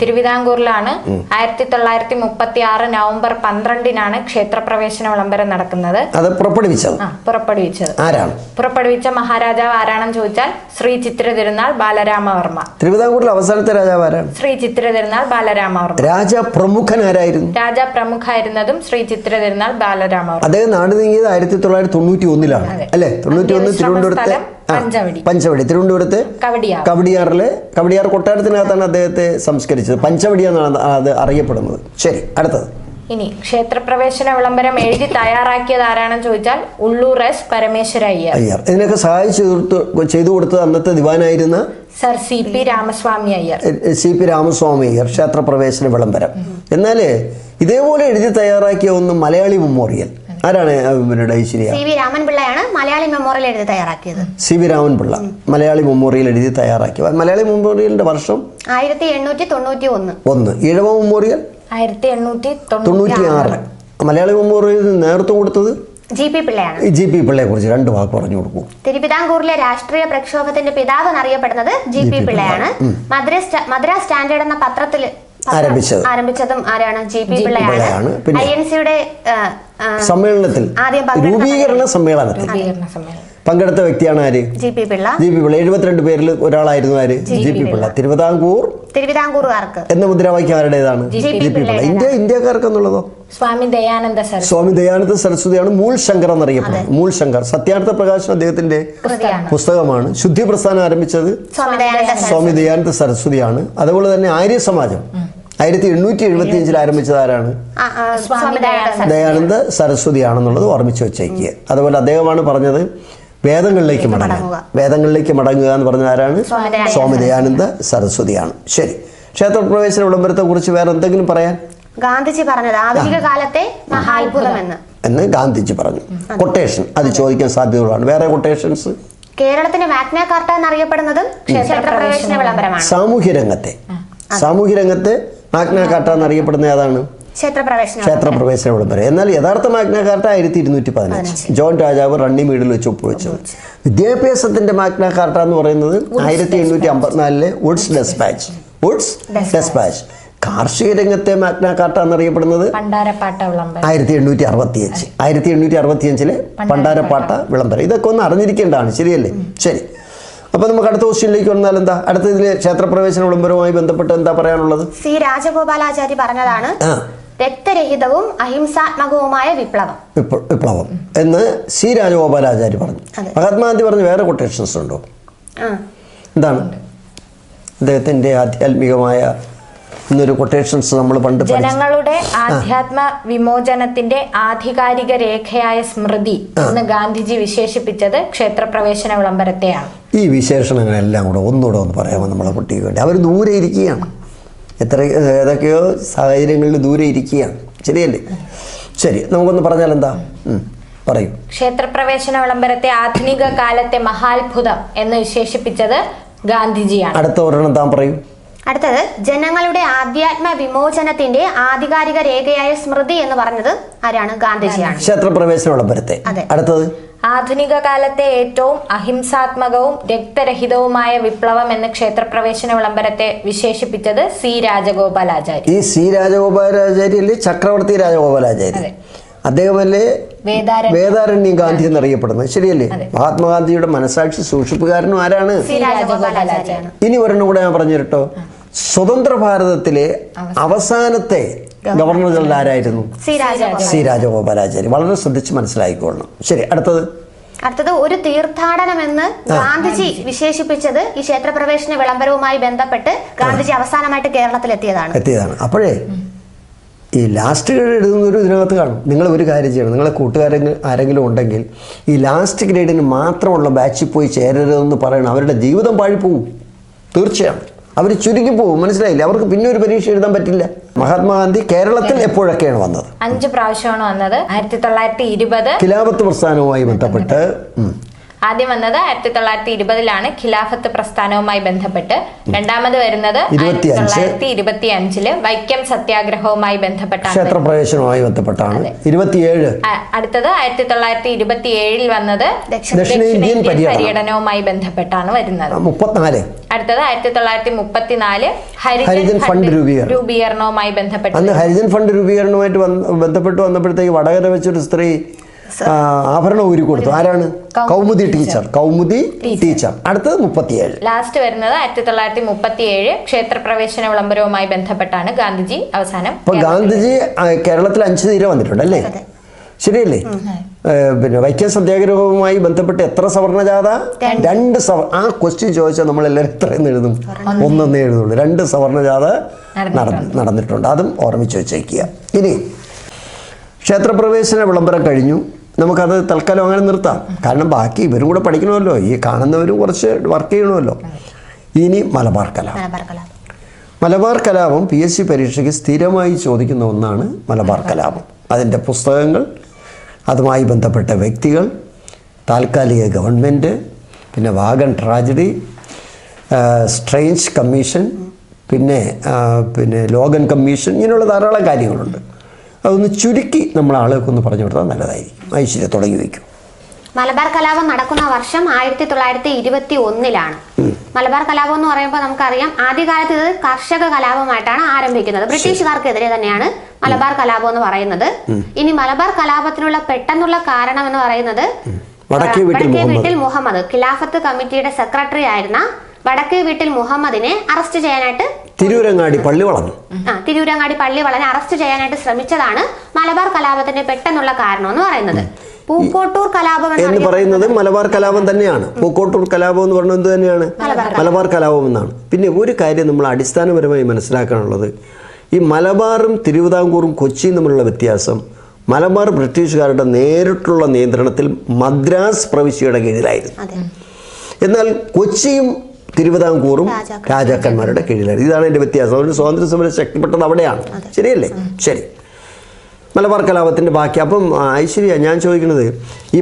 തിരുവിതാംകൂറിലാണ്. 1936 നവംബർ 12 ക്ഷേത്രപ്രവേശന വിളംബരം നടക്കുന്നത്. അത് പുറപ്പെടുവിച്ചത് ആരാണ്? പുറപ്പെടുവിച്ച മഹാരാജാവ് ആരാണെന്ന് ചോദിച്ചാൽ ശ്രീ ചിത്ര തിരുനാൾ ബാലരാമവർമ്മ. തിരുവിതാംകൂറിലെ അവസാനത്തെ രാജാവ് ആരാണ്? ശ്രീ ചിത്ര തിരുനാൾ ബാലരാമവർമ്മ. രാജാപ്രമുഖനാരായിരുന്നു? രാജാപ്രമുഖായിരുന്നതും ശ്രീ ചിത്ര തിരുനാൾ ബാലരാമവർമ്മ. അദ്ദേഹം നാട് നീങ്ങിയത് 1991 അല്ലേ? 91 തിരുവനന്തപുരത്തെ പഞ്ചവടി. തിരുവനന്തപുരത്ത് കവടിയാർ കൊട്ടാരത്തിനകത്താണ് അദ്ദേഹത്തെ സംസ്കരിച്ചത്. പഞ്ചവടി എന്നാണ് അത് അറിയപ്പെടുന്നത്. ശരി, അടുത്തത്. ഇനി ക്ഷേത്രപ്രവേശന വിളംബരം എഴുതി തയ്യാറാക്കിയത് ആരാണെന്ന് ചോദിച്ചാൽ ഉള്ളൂർ S. പരമേശ്വര അയ്യർ. ഇതിനൊക്കെ സഹായിച്ചു ചെയ്തു കൊടുത്തത് അന്നത്തെ ദിവാനായിരുന്ന sir CP Ramaswamy Iyer. CP Ramaswamy Iyer. ക്ഷേത്രപ്രവേശന വിളംബരം. എന്നാൽ ഇതേപോലെ എഴുതി തയ്യാറാക്കിയ ഒന്ന് മലയാളി മെമ്മോറിയൽ. ആരാണ്? CV രാമൻപിള്ളയാണ് മലയാളി മെമ്മോറിയൽ എഴുതി തയ്യാറാക്കിയത്. CV രാമൻപിള്ള മലയാളി മെമ്മോറിയൽ എഴുതി തയ്യാറാക്കിയത്. മലയാളി മെമ്മോറിയലിന്റെ വർഷം 1891. ഈഴവ മെമ്മോറിയൽ 1896. മലയാളി മെമ്മോറിയലിന് നേതൃത്വം കൊടുത്തത് GP പിള്ളയാണ്. GP പിള്ളയെ കുറിച്ച് 2 വാക്ക് പറഞ്ഞു കൊടുക്കൂ. തിരുവിതാംകൂറിലെ രാഷ്ട്രീയ പ്രക്ഷോഭത്തിന്റെ പിതാവ് എന്നറിയപ്പെടുന്നത് GP പിള്ളയാണ്. മദ്രാസ് സ്റ്റാൻഡേർഡ് എന്ന പത്രത്തിൽ ആരംഭിച്ചതും ആരാണ്? GP പിള്ളയാണ്. INC-യുടെ സമ്മേളനത്തിൽ രൂപീകരണ സമ്മേളനത്തിൽ പങ്കെടുത്ത വ്യക്തിയാണ് ആര്? GP പിള്ള. 72 പേരിൽ ഒരാളായിരുന്നു ആര്? GP പിള്ള. തിരുവിതാംകൂറുകാർക്ക് എന്ന മുദ്രാവാക്യം ആരുടേതാണ്? GP പിള്ള. ഇന്ത്യക്കാർക്ക് എന്നുള്ളതോ? സ്വാമി ദയാനന്ദ സരസ്വതിയാണ്. മൂൽ ശങ്കർ എന്നറിയപ്പെടുന്നത്. മൂൽ ശങ്കർ. സത്യാർത്ഥ പ്രകാശം അദ്ദേഹത്തിന്റെ പുസ്തകമാണ്. ശുദ്ധി പ്രസ്ഥാനം ആരംഭിച്ചത് സ്വാമി ദയാനന്ദ സരസ്വതിയാണ്. അതുപോലെ തന്നെ ആര്യ സമാജം 1875 ആരംഭിച്ചത് ആരാണ്? ദയാനന്ദ സരസ്വതിയാണെന്നുള്ളത് ഓർമ്മിച്ച് വെച്ചേക്കുക. അതുപോലെ അദ്ദേഹമാണ് പറഞ്ഞത് വേദങ്ങളിലേക്ക് മടങ്ങുക. വേദങ്ങളിലേക്ക് മടങ്ങുക എന്ന് പറഞ്ഞ ആരാണ്? സ്വാമിദയാനന്ദ സരസ്വതിയാണ്. ശരി, ക്ഷേത്രപ്രവേശന വിളംബരത്തെ കുറിച്ച് വേറെ എന്തെങ്കിലും പറയാൻ? ഗാന്ധിജി പറഞ്ഞത് ആധുനിക കാലത്തെ മഹാത്ഭുതം എന്ന് ഗാന്ധിജി പറഞ്ഞു. കൊട്ടേഷൻ അത് ചോദിക്കാൻ സാധ്യതകളാണ്. വേറെ കൊട്ടേഷൻസ്? കേരളത്തിന്റെ മാഗ്ന കാർട്ട എന്നറിയപ്പെടുന്നത് ക്ഷേത്രപ്രവേശന വിളംബരമാണ്. സാമൂഹ്യ രംഗത്തെ മാഗ്ന കാർട്ട എന്നറിയപ്പെടുന്ന ഏതാണ്? ക്ഷേത്രപ്രവേശന വിളംബരം. എന്നാൽ യഥാർത്ഥ മാഗ്ന കാർട്ട 1215 ജോൺ രാജാവ് റണ്ണിമീഡിൽ വെച്ച് ഒപ്പുവെച്ചത്. വിദ്യാഭ്യാസത്തിന്റെ മാഗ്ന കാർട്ട എന്ന് പറയുന്നത് 1854 വുഡ്സ് ഡെസ്പാച്ച്. കാർഷിക രംഗത്തെ മാഗ്ന കാർട്ട എന്നറിയപ്പെടുന്നത് 1865 പണ്ടാരപ്പാട്ട വിളംബരം. ഇതൊക്കെ ഒന്ന് അറിഞ്ഞിരിക്കേണ്ടതാണ്, ശരിയല്ലേ? ശരി, അപ്പൊ നമുക്ക് അടുത്ത ക്വസ്റ്റ്യനിലേക്ക് വന്നാൽ എന്താ? അടുത്തതിൽ ക്ഷേത്രപ്രവേശന വിളംബരവുമായി ബന്ധപ്പെട്ട് എന്താ പറയാനുള്ളത്? സി രാജഗോപാലാചാരി പറഞ്ഞതാണ് രക്തരഹിതവും അഹിംസാത്മകവുമായ വിപ്ലവം എന്ന് സി രാജഗോപാലാചാരി പറഞ്ഞു. മഹാത്മാഗാന്ധി പറഞ്ഞ വേറെ കൊട്ടേഷൻസ് ഉണ്ടോ? എന്താണ് അദ്ദേഹത്തിന്റെ ആധ്യാത്മികമായ എന്നൊരു കൊട്ടേഷൻസ് നമ്മൾ പണ്ട് ജനങ്ങളുടെ ആധ്യാത്മ വിമോചനത്തിന്റെ ആധികാരിക രേഖയായ സ്മൃതി എന്ന് ഗാന്ധിജി വിശേഷിപ്പിച്ചത് ക്ഷേത്രപ്രവേശന വിളംബരത്തെയാണ്. ഈ വിശേഷണങ്ങളെല്ലാം കൂടെ ഒന്നുകൂടെ ഒന്ന് പറയാമോ നമ്മളെ കുട്ടിക്ക് വേണ്ടി? അവർ ദൂരെ ഇരിക്കുകയാണ്, ഏതൊക്കെയോ സാഹചര്യങ്ങളിൽ ദൂരെ ഇരിക്കുകയാണ്, ശരിയല്ലേ? ശരി, നമുക്കൊന്ന് പറഞ്ഞാൽ എന്താ? പറയൂ. ക്ഷേത്രപ്രവേശന വിളംബരത്തെ ആധുനിക കാലത്തെ മഹാത്ഭുതം എന്ന് വിശേഷിപ്പിച്ചത് ഗാന്ധിജിയാണ്. അടുത്ത ഒരെണ്ണം താൻ പറയൂ. അടുത്തത് ജനങ്ങളുടെ ആധ്യാത്മ വിമോചനത്തിന്റെ ആധികാരിക രേഖയായ സ്മൃതി എന്ന് പറഞ്ഞത് ആരാണ്? ഗാന്ധിജിയാണ്. ക്ഷേത്രപ്രവേശന വിളംബരത്തെ. അടുത്തത് ആധുനിക കാലത്തെ ഏറ്റവും അഹിംസാത്മകവും രക്തരഹിതവുമായ വിപ്ലവം എന്ന് ക്ഷേത്രപ്രവേശന വിളംബരത്തെ വിശേഷിപ്പിച്ചത് സി രാജഗോപാലാചാരി. ഈ സി രാജഗോപാലാചാരി അല്ലേ ചക്രവർത്തി രാജഗോപാലാചാരി? അദ്ദേഹമല്ലേ വേദാരണ്യം ഗാന്ധി എന്നറിയപ്പെടുന്നത്, ശരിയല്ലേ? മഹാത്മാഗാന്ധിയുടെ മനസാക്ഷി സൂക്ഷിപ്പുകാരനും ആരാണ്? ഇനി ഒരെണ്ണം കൂടെ ഞാൻ പറഞ്ഞു കേട്ടോ. സ്വതന്ത്ര ഭാരതത്തിലെ അവസാനത്തെ ഗവർണർ ജനറൽ ആരായിരുന്നു? സി രാജഗോപാലാചാരി. വളരെ ശ്രദ്ധിച്ച് മനസ്സിലായിക്കൊള്ളണം. ശരി, അടുത്തത് ഒരു തീർത്ഥാടനം എന്ന് ഗാന്ധിജി വിശേഷിപ്പിച്ചത് ഈ ക്ഷേത്രപ്രവേശന വിളംബരവുമായി ബന്ധപ്പെട്ട് ഗാന്ധിജി അവസാനമായിട്ട് കേരളത്തിൽ എത്തിയതാണ്. അപ്പോഴേ ഈ ലാസ്റ്റ് ഗ്രേഡ് എഴുതുന്നൊരു ഇതിനകത്ത് കാണും. നിങ്ങൾ ഒരു കാര്യം ചെയ്യണം, നിങ്ങളെ കൂട്ടുകാരൻ ആരെങ്കിലും ഉണ്ടെങ്കിൽ ഈ ലാസ്റ്റ് ഗ്രേഡിന് മാത്രമുള്ള ബാച്ചിൽ പോയി ചേരരുതെന്ന് പറയണം. അവരുടെ ജീവിതം പാഴിപ്പോവും, തീർച്ചയാണ്. അവർ ചുരുക്കി പോകും, മനസ്സിലായില്ലേ? അവർക്ക് പിന്നെ ഒരു പരീക്ഷ എഴുതാൻ പറ്റില്ല. മഹാത്മാഗാന്ധി കേരളത്തിൽ എപ്പോഴൊക്കെയാണ് വന്നത്? 5 പ്രാവശ്യമാണ് വന്നത്. 1920 ഖിലാഫത്ത് പ്രസ്ഥാനവുമായി ബന്ധപ്പെട്ട്. ആദ്യം വന്നത് 1920 ഖിലാഫത്ത് പ്രസ്ഥാനവുമായി ബന്ധപ്പെട്ട്. രണ്ടാമത് വരുന്നത് 1925 വൈക്കം സത്യാഗ്രഹവുമായി ബന്ധപ്പെട്ടാണ്, ക്ഷേത്രപ്രവേശനവുമായി ബന്ധപ്പെട്ടാണ്. 27 അടുത്തത് 1927 വന്നത് ദക്ഷിണേന്ത്യൻ പര്യടനവുമായി ബന്ധപ്പെട്ടാണ് വരുന്നത്. 34 അടുത്തത് 1934 ഹരിജൻ ഫണ്ട് രൂപീകരണവുമായി ബന്ധപ്പെട്ട്. അന്ന് ഹരിജൻ ഫണ്ട് രൂപീകരണവുമായിട്ട് ബന്ധപ്പെട്ട് വന്നപ്പോഴത്തേക്ക് വടകര വെച്ചൊരു സ്ത്രീ ആഭരണം ഊരി കൊടുത്തു. ആരാണ്? കൗമുദി ടീച്ചർ. അടുത്തത് 37. ലാസ്റ്റ് വരുന്നത് 1937 ക്ഷേത്രപ്രവേശന വിളംബരവുമായി ബന്ധപ്പെട്ടാണ് ഗാന്ധിജി അവസാനം. അപ്പൊ ഗാന്ധിജി കേരളത്തിൽ 5 തീരെ വന്നിട്ടുണ്ടല്ലേ? ശരിയല്ലേ? പിന്നെ വൈക്കം സത്യാഗ്രഹവുമായി ബന്ധപ്പെട്ട് എത്ര സവർണജാഥ? 2 ആ ക്വസ്റ്റ്യൻ ചോദിച്ചാൽ നമ്മളെല്ലാവരും എത്രയെന്ന് എഴുതും? 1 എഴുതുള്ളൂ. 2 സവർണജാഥ നടന്നിട്ടുണ്ട്. അതും ഓർമ്മിച്ച് വെച്ചേക്കുക. ഇനി ക്ഷേത്രപ്രവേശന വിളംബരം കഴിഞ്ഞു. നമുക്കത് തൽക്കാലം അങ്ങനെ നിർത്താം. കാരണം ബാക്കി ഇവരും കൂടെ പഠിക്കണമല്ലോ, ഈ കാണുന്നവരും കുറച്ച് വർക്ക് ചെയ്യണമല്ലോ. ഇനി മലബാർ കലാപം PSC പരീക്ഷയ്ക്ക് സ്ഥിരമായി ചോദിക്കുന്ന ഒന്നാണ്. മലബാർ കലാപം, അതിൻ്റെ പുസ്തകങ്ങൾ, അതുമായി ബന്ധപ്പെട്ട വ്യക്തികൾ, താൽക്കാലിക ഗവൺമെൻറ്, പിന്നെ വാഗൺ ട്രാജഡി, സ്ട്രെയിഞ്ച് കമ്മീഷൻ, പിന്നെ ലോഗൻ കമ്മീഷൻ, ഇങ്ങനെയുള്ള ധാരാളം കാര്യങ്ങളുണ്ട്. അതൊന്ന് ചുരുക്കി നമ്മൾ ആളുകൾക്ക് ഒന്ന് പറഞ്ഞു കൊടുത്താൽ നല്ലതായിരിക്കും. ഐശ്വര്യ തുടങ്ങി വയ്ക്കും. മലബാർ കലാപം നടക്കുന്ന വർഷം 1921 മലബാർ കലാപം എന്ന് പറയുമ്പോൾ നമുക്കറിയാം ആദ്യകാലത്ത് ഇത് കർഷക കലാപമായിട്ടാണ് ആരംഭിക്കുന്നത്. ബ്രിട്ടീഷുകാർക്കെതിരെ തന്നെയാണ് മലബാർ കലാപം എന്ന് പറയുന്നത്. ഇനി മലബാർ കലാപത്തിനുള്ള പെട്ടെന്നുള്ള കാരണം എന്ന് പറയുന്നത് വടക്കേ വീട്ടിൽ മുഹമ്മദ്, ഖിലാഫത്ത് കമ്മിറ്റിയുടെ സെക്രട്ടറി ആയിരുന്ന വടക്കേ വീട്ടിൽ മുഹമ്മദിനെ അറസ്റ്റ് ചെയ്യാനായിട്ട് തിരൂരങ്ങാടി പള്ളി വളഞ്ഞ് അറസ്റ്റ് ചെയ്യാനായിട്ട് ശ്രമിച്ചതാണ് മലബാർ കലാപത്തിന്റെ പെട്ടെന്നുള്ള കാരണം എന്ന് പറയുന്നത്. പൂക്കോട്ടൂർ കലാപം എന്ന് പറയുന്നത് മലബാർ കലാപം തന്നെയാണ്. പൂക്കോട്ടൂർ കലാപം എന്ന് പറയുന്നത് തന്നെയാണ് മലബാർ കലാപം എന്നാണ്. പിന്നെ ഒരു കാര്യം നമ്മൾ അടിസ്ഥാനപരമായി മനസ്സിലാക്കാനുള്ളത്, ഈ മലബാറും തിരുവിതാംകൂറും കൊച്ചിയും തമ്മിലുള്ള വ്യത്യാസം മലബാർ ബ്രിട്ടീഷുകാരുടെ നേരിട്ടുള്ള നിയന്ത്രണത്തിൽ മദ്രാസ് പ്രവിശ്യയുടെ കീഴിലായിരുന്നു. എന്നാൽ കൊച്ചിയും തിരുവിതാംകൂറും രാജാക്കന്മാരുടെ കീഴിലായിരുന്നു. ഇതാണ് എൻ്റെ വ്യത്യാസം. അതുകൊണ്ട് സ്വാതന്ത്ര്യ സമരം ശക്തിപ്പെട്ടത് അവിടെയാണ്. ശരിയല്ലേ? ശരി. മലബാർ കലാപത്തിൻ്റെ ബാക്കി. അപ്പം ഐശ്വര്യ, ഞാൻ ചോദിക്കുന്നത്, ഈ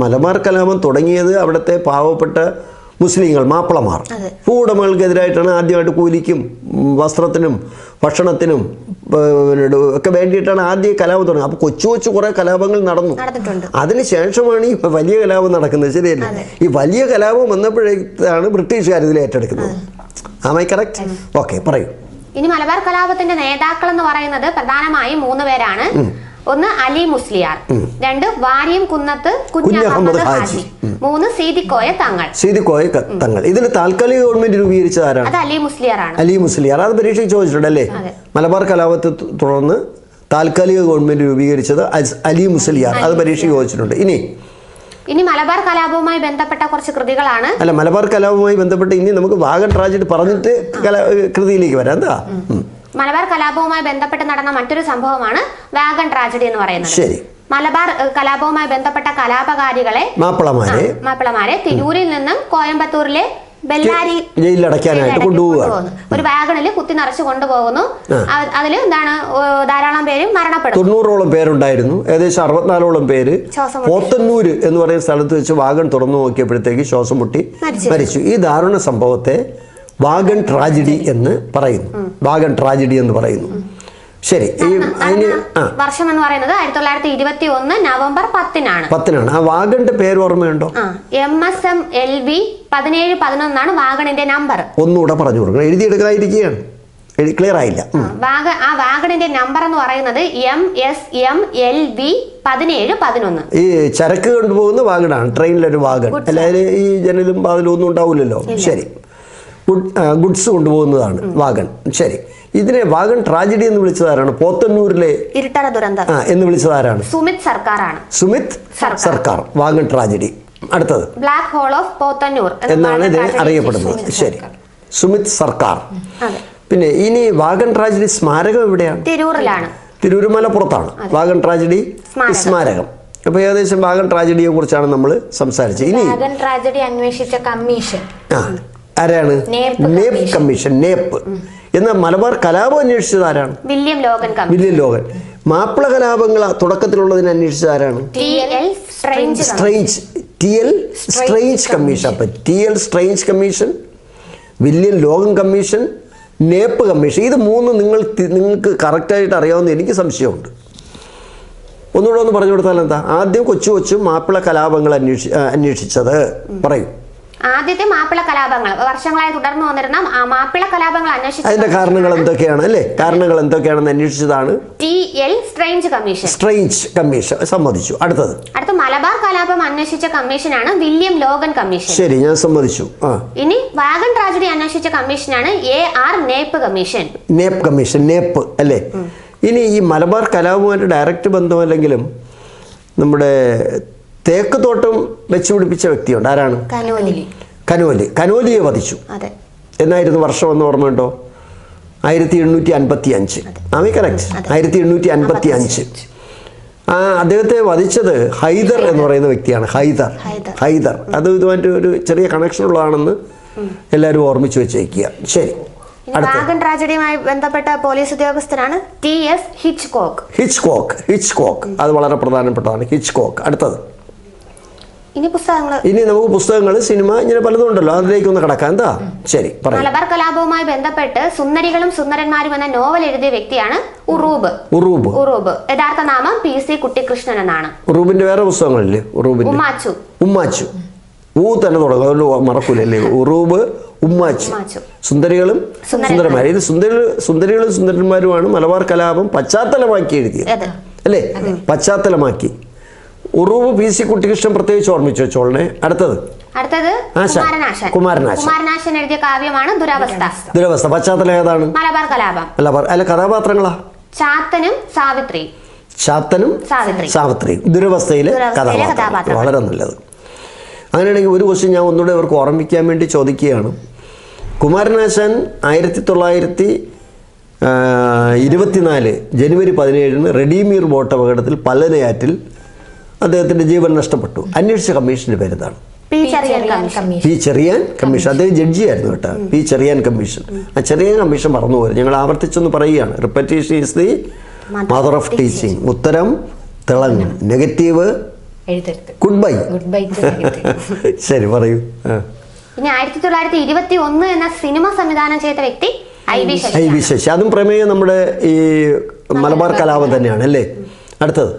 മലബാർ കലാപം തുടങ്ങിയത് അവിടുത്തെ പാവപ്പെട്ട മുസ്ലിങ്ങൾ, മാപ്പിളമാർ, ഭൂവുടമകൾക്കെതിരായിട്ടാണ്. ആദ്യമായിട്ട് കൂലിക്കും വസ്ത്രത്തിനും ഭക്ഷണത്തിനും ഒക്കെ വേണ്ടിയിട്ടാണ് ആദ്യം കലാപം തുടങ്ങുന്നത്. അപ്പോൾ കൊച്ചു കൊച്ചു കുറേ കലാപങ്ങൾ നടന്നു. അതിനുശേഷമാണ് ഈ വലിയ കലാപം നടക്കുന്നത്. ശരിയല്ലേ? ഈ വലിയ കലാപം വന്നപ്പോഴേക്കാണ് ബ്രിട്ടീഷുകാർ ഇതിൽ ഏറ്റെടുക്കുന്നത്. ആമൈ കറക്റ്റ്? ഓക്കെ, പറയൂ. ഇനി മലബാർ കലാപത്തിന്റെ നേതാക്കൾ എന്ന് പറയുന്നത് പ്രധാനമായും 3 പേരാണ്. ഒന്ന് അലി മുസ്ലിയാർ, 2 വാര്യം കുന്നത്ത് കുഞ്ഞഹമ്മദ് ഹാജി, 3 സീതിക്കോയ തങ്ങൾ. സീതിക്കോയ തങ്ങൾ. ഇതിൽ താൽക്കാലിക ഗവൺമെന്റ് രൂപീകരിച്ചത് ആരാണ്? അത് അലി മുസ്ലിയാർ ആണ്. അലി മുസ്ലിയാർ. അത് പരീക്ഷയ്ക്ക് ചോദിച്ചിട്ടുണ്ടല്ലേ? മലബാർ കലാപത്തെ തുടർന്ന് താൽക്കാലിക ഗവൺമെന്റ് രൂപീകരിച്ചത് അലി മുസ്ലിയാർ. അത് പരീക്ഷയ്ക്ക് ചോദിച്ചിട്ടുണ്ട്. ഇനി മലബാർ കലാപവുമായി ബന്ധപ്പെട്ട കുറച്ച് കൃതികളാണ്. അല്ല, മലബാർ കലാപവുമായി ബന്ധപ്പെട്ട് ഇനി നമുക്ക് വാഗൺ ട്രാജഡി പറഞ്ഞിട്ട് കൃതിയിലേക്ക് വരാം. എന്താ? മലബാർ കലാപവുമായി ബന്ധപ്പെട്ട് നടന്ന മറ്റൊരു സംഭവമാണ് വാഗൺ ട്രാജഡി എന്ന് പറയുന്നത്. ശരി. മലബാർ കലാപവുമായി ബന്ധപ്പെട്ട കലാപകാരികളെ, മാപ്പിളമാരെ തിരൂരിൽ നിന്നും കോയമ്പത്തൂരിലെ ബെല്ലാരി ജയിലിലടയ്ക്കാനായിട്ട് കൊണ്ടുപോകുന്നു. ഒരു വാഗണിൽ കുത്തി നിറച്ച് കൊണ്ടുപോകുന്നു. അതിൽ എന്താണ്, ധാരാളം പേര് മരണപ്പെടും. 90ഓളം പേരുണ്ടായിരുന്നു. ഏകദേശം 64ഓളം പേര് പോത്തന്നൂര് എന്ന് പറയുന്ന സ്ഥലത്ത് വെച്ച് വാഗൺ തുറന്നു നോക്കിയപ്പോഴത്തേക്ക് ശ്വാസം മുട്ടി മരിച്ചു. ഈ ദാരുണ സംഭവത്തെ വാഗൺ ട്രാജഡി എന്ന് പറയുന്നു. വാഗൺ ട്രാജഡി എന്ന് പറയുന്നു. ശരി. വർഷം എന്ന് പറയുന്നത് 1921 നവംബർ 10-നാണ്. ആ വാഗണിന്റെ പേര് ഓർമ്മയുണ്ടോ? MSM LV 1711 വാഗണിന്റെ നമ്പർ. ഒന്നുകൂടെ പറഞ്ഞു കൊടുക്കണം. എഴുതിയെടുക്കാതിരിക്കുകയാണ്. ക്ലിയർ ആയില്ല. ആ വാഗണിന്റെ നമ്പർ എന്ന് പറയുന്നത് MSM LV 1711. ഈ ചരക്ക് കൊണ്ടുപോകുന്ന വാഗണാണ്. ട്രെയിനിലൊരു വാഗൺ. അല്ലാതെ ഈ ജനലും വാതിലും ഒന്നും ഉണ്ടാവില്ലല്ലോ. ശരി. ഗുഡ്സ് കൊണ്ടുപോകുന്നതാണ് വാഗൺ. ശരി. ഇതിനെ വാഗൺ ട്രാജഡി എന്ന് വിളിച്ചതാരാണ്? പോത്തന്നൂരിലെ ഇരുട്ടറ ദുരന്തം എന്ന് വിളിച്ചതാരാണ്? സുമിത് സർക്കാരാണ്. സുമിത് സർക്കാർ. Wagon tragedy. അടുത്തത് ബ്ലാക്ക് ഹോൾ ഓഫ് പോത്തന്നൂർ എന്നാണ് ഇതിനെ അറിയപ്പെടുന്നത്. ശരി. സുമിത് സർക്കാർ. പിന്നെ ഇനി വാഗൺ ട്രാജഡി സ്മാരകം എവിടെയാണ്? തിരൂരിലാണ്. തിരൂർ മലപ്പുറത്താണ് വാഗൺ ട്രാജഡി സ്മാരകം. അപ്പൊ ഏകദേശം വാഗൺ ട്രാജഡിയെ കുറിച്ചാണ് നമ്മൾ സംസാരിച്ചത്. ഇനി വാഗൺ ട്രാജഡി അന്വേഷിച്ച കമ്മീഷൻ ആരാണ്? Knapp commission. നേപ്പ്. എന്നാൽ മലബാർ കലാപം അന്വേഷിച്ചത് ആരാണ്? William Logan. മാപ്പിള കലാപങ്ങൾ തുടക്കത്തിലുള്ളതിനെ അന്വേഷിച്ചത് ആരാണ്? Strange commission. അപ്പൊ TL strange commission, William Logan commission, Knapp commission. ഇത് 3 നിങ്ങൾക്ക് കറക്റ്റായിട്ട് അറിയാവുന്ന എനിക്ക് സംശയമുണ്ട്. ഒന്നുകൂടെ ഒന്ന് പറഞ്ഞു കൊടുത്താൽ എന്താ? ആദ്യം കൊച്ചു മാപ്പിള കലാപങ്ങൾ അന്വേഷിച്ചത് പറയൂ. ആദ്യത്തെ മാപ്പിള കലാപങ്ങൾ വർഷങ്ങളായി തുടർന്നു വന്നിരുന്ന മാപ്പിള കലാപങ്ങൾ അന്വേഷിച്ചു. അതിന്റെ കാരണങ്ങൾ എന്തൊക്കെയാണ് അല്ലേ? കാരണങ്ങൾ എന്തൊക്കെയാണെന്ന് അന്വേഷിച്ചതാണ് TL സ്ട്രെയിഞ്ച് കമ്മീഷൻ. സമ്മതിച്ചു. അടുത്ത മലബാർ കലാപം അന്വേഷിച്ച കമ്മീഷനാണ് വില്യം ലോഗൻ കമ്മീഷൻ. ശരി, ഞാൻ സമ്മതിച്ചു. ഇനി വാഗൺ ട്രാജഡി അന്വേഷിച്ച കമ്മീഷനാണ് AR നേപ്പ് കമ്മീഷൻ. നേപ്പ് അല്ലേ? ഇനി ഈ മലബാർ കലാപവുമായിട്ട് ഡയറക്റ്റ് ബന്ധമല്ലെങ്കിലും നമ്മുടെ തേക്ക് തോട്ടം വെച്ച് പിടിപ്പിച്ച വ്യക്തിയുണ്ട്. ആരാണ്? കനോലിയെ വധിച്ചു. എന്നായിരുന്നു വർഷം എന്ന് ഓർമ്മയുണ്ടോ? 1855. ആമേ കറക്റ്റ്? 1855. അദ്ദേഹത്തെ വധിച്ചത് ഹൈദർ എന്ന് പറയുന്ന വ്യക്തിയാണ്. ഹൈദർ. അത് ഇതുമായിട്ട് ഒരു ചെറിയ കണക്ഷൻ ഉള്ളതാണെന്ന് എല്ലാവരും ഓർമ്മിച്ച് വെച്ചേക്കുക. ശരി. വാഗൺ ട്രാജഡിയുമായി ബന്ധപ്പെട്ട പോലീസ് ഉദ്യോഗസ്ഥനാണ് TS ഹിച്ച്കോക്ക്. അത് വളരെ പ്രധാനപ്പെട്ടതാണ്. ഹിച്ച്കോക്ക്. അടുത്തത് ഇനി നമുക്ക് പുസ്തകങ്ങൾ, സിനിമ, ഇങ്ങനെ പലതും ഉണ്ടല്ലോ. അതിലേക്ക് ഒന്ന് കിടക്കാം. എന്താ? ശരി, പറയാം. മലബാർ കലാപവുമായി ബന്ധപ്പെട്ട് സുന്ദരികളും സുന്ദരന്മാരും എന്ന നോവൽ എഴുതിയ വ്യക്തിയാണ് ഉറൂബ്. യഥാർത്ഥ നാമം PC കുട്ടിക്കൃഷ്ണൻ എന്നാണ്. ഉറൂബിന്റെ വേറെ പുസ്തകങ്ങളില്ലേ? ഉമ്മാച്ചു. തന്നെ തുടങ്ങും. അതുകൊണ്ട് മറക്കൂലല്ലേ? ഉറൂബ്, ഉമ്മാച്ചു. സുന്ദരികളും സുന്ദരന്മാരും. ഇത് സുന്ദരികളും സുന്ദരന്മാരുമാണ് മലബാർ കലാപം പശ്ചാത്തലമാക്കി എഴുതിയത് അല്ലേ? പശ്ചാത്തലമാക്കി. ഉറൂബ് PC കുട്ടിക്കൃഷ്ണൻ പ്രത്യേകിച്ച് ഓർമ്മിച്ചു വെച്ചോളനെ. അടുത്തത് കുമാരനാശൻ എഴുതിയ കാവ്യമാണ് ദുരവസ്ഥ. പശ്ചാത്തലം ഏതാണ്? മലബാർ കലാപം. അല്ല, കഥാപാത്രങ്ങളാ? ചാത്തനും സാവിത്രി. ദുരവസ്ഥയിലെ കഥാപാത്രം. വളരെ നല്ലത്. അങ്ങനെയാണെങ്കിൽ ഒരു ക്വസ്റ്റ്യൻ ഞാൻ ഒന്നുകൂടെ അവർക്ക് ഓർമ്മിക്കാൻ വേണ്ടി ചോദിക്കുകയാണ്. കുമാരനാശാൻ 24 ജനുവരി 17 റെഡീമീർ ബോട്ട് അപകടത്തിൽ പല്ലനയാറ്റിൽ അദ്ദേഹത്തിൻ്റെ ജീവൻ നഷ്ടപ്പെട്ടു. അന്വേഷിച്ച കമ്മീഷൻ്റെ പേരെന്താണ്? P Cheriyan commission. അദ്ദേഹം ജഡ്ജിയായിരുന്നു കേട്ടോ. P Cheriyan commission. ആ ചെറിയാൻ കമ്മീഷൻ മറന്നുപോയി. ഞങ്ങൾ ആവർത്തിച്ചൊന്ന് പറയുകയാണ്. Repetition is the mother of teaching. ഉത്തരം തിളങ്ങും. Negative good bye. ശരി, പറയൂ. പിന്നെ 1921 എന്ന സിനിമ സംവിധാനം ചെയ്ത വ്യക്തി ഐ വി ശശി. അതും പ്രമേയം നമ്മുടെ ഈ മലബാർ കലാപം തന്നെയാണ് അല്ലേ? അടുത്തത്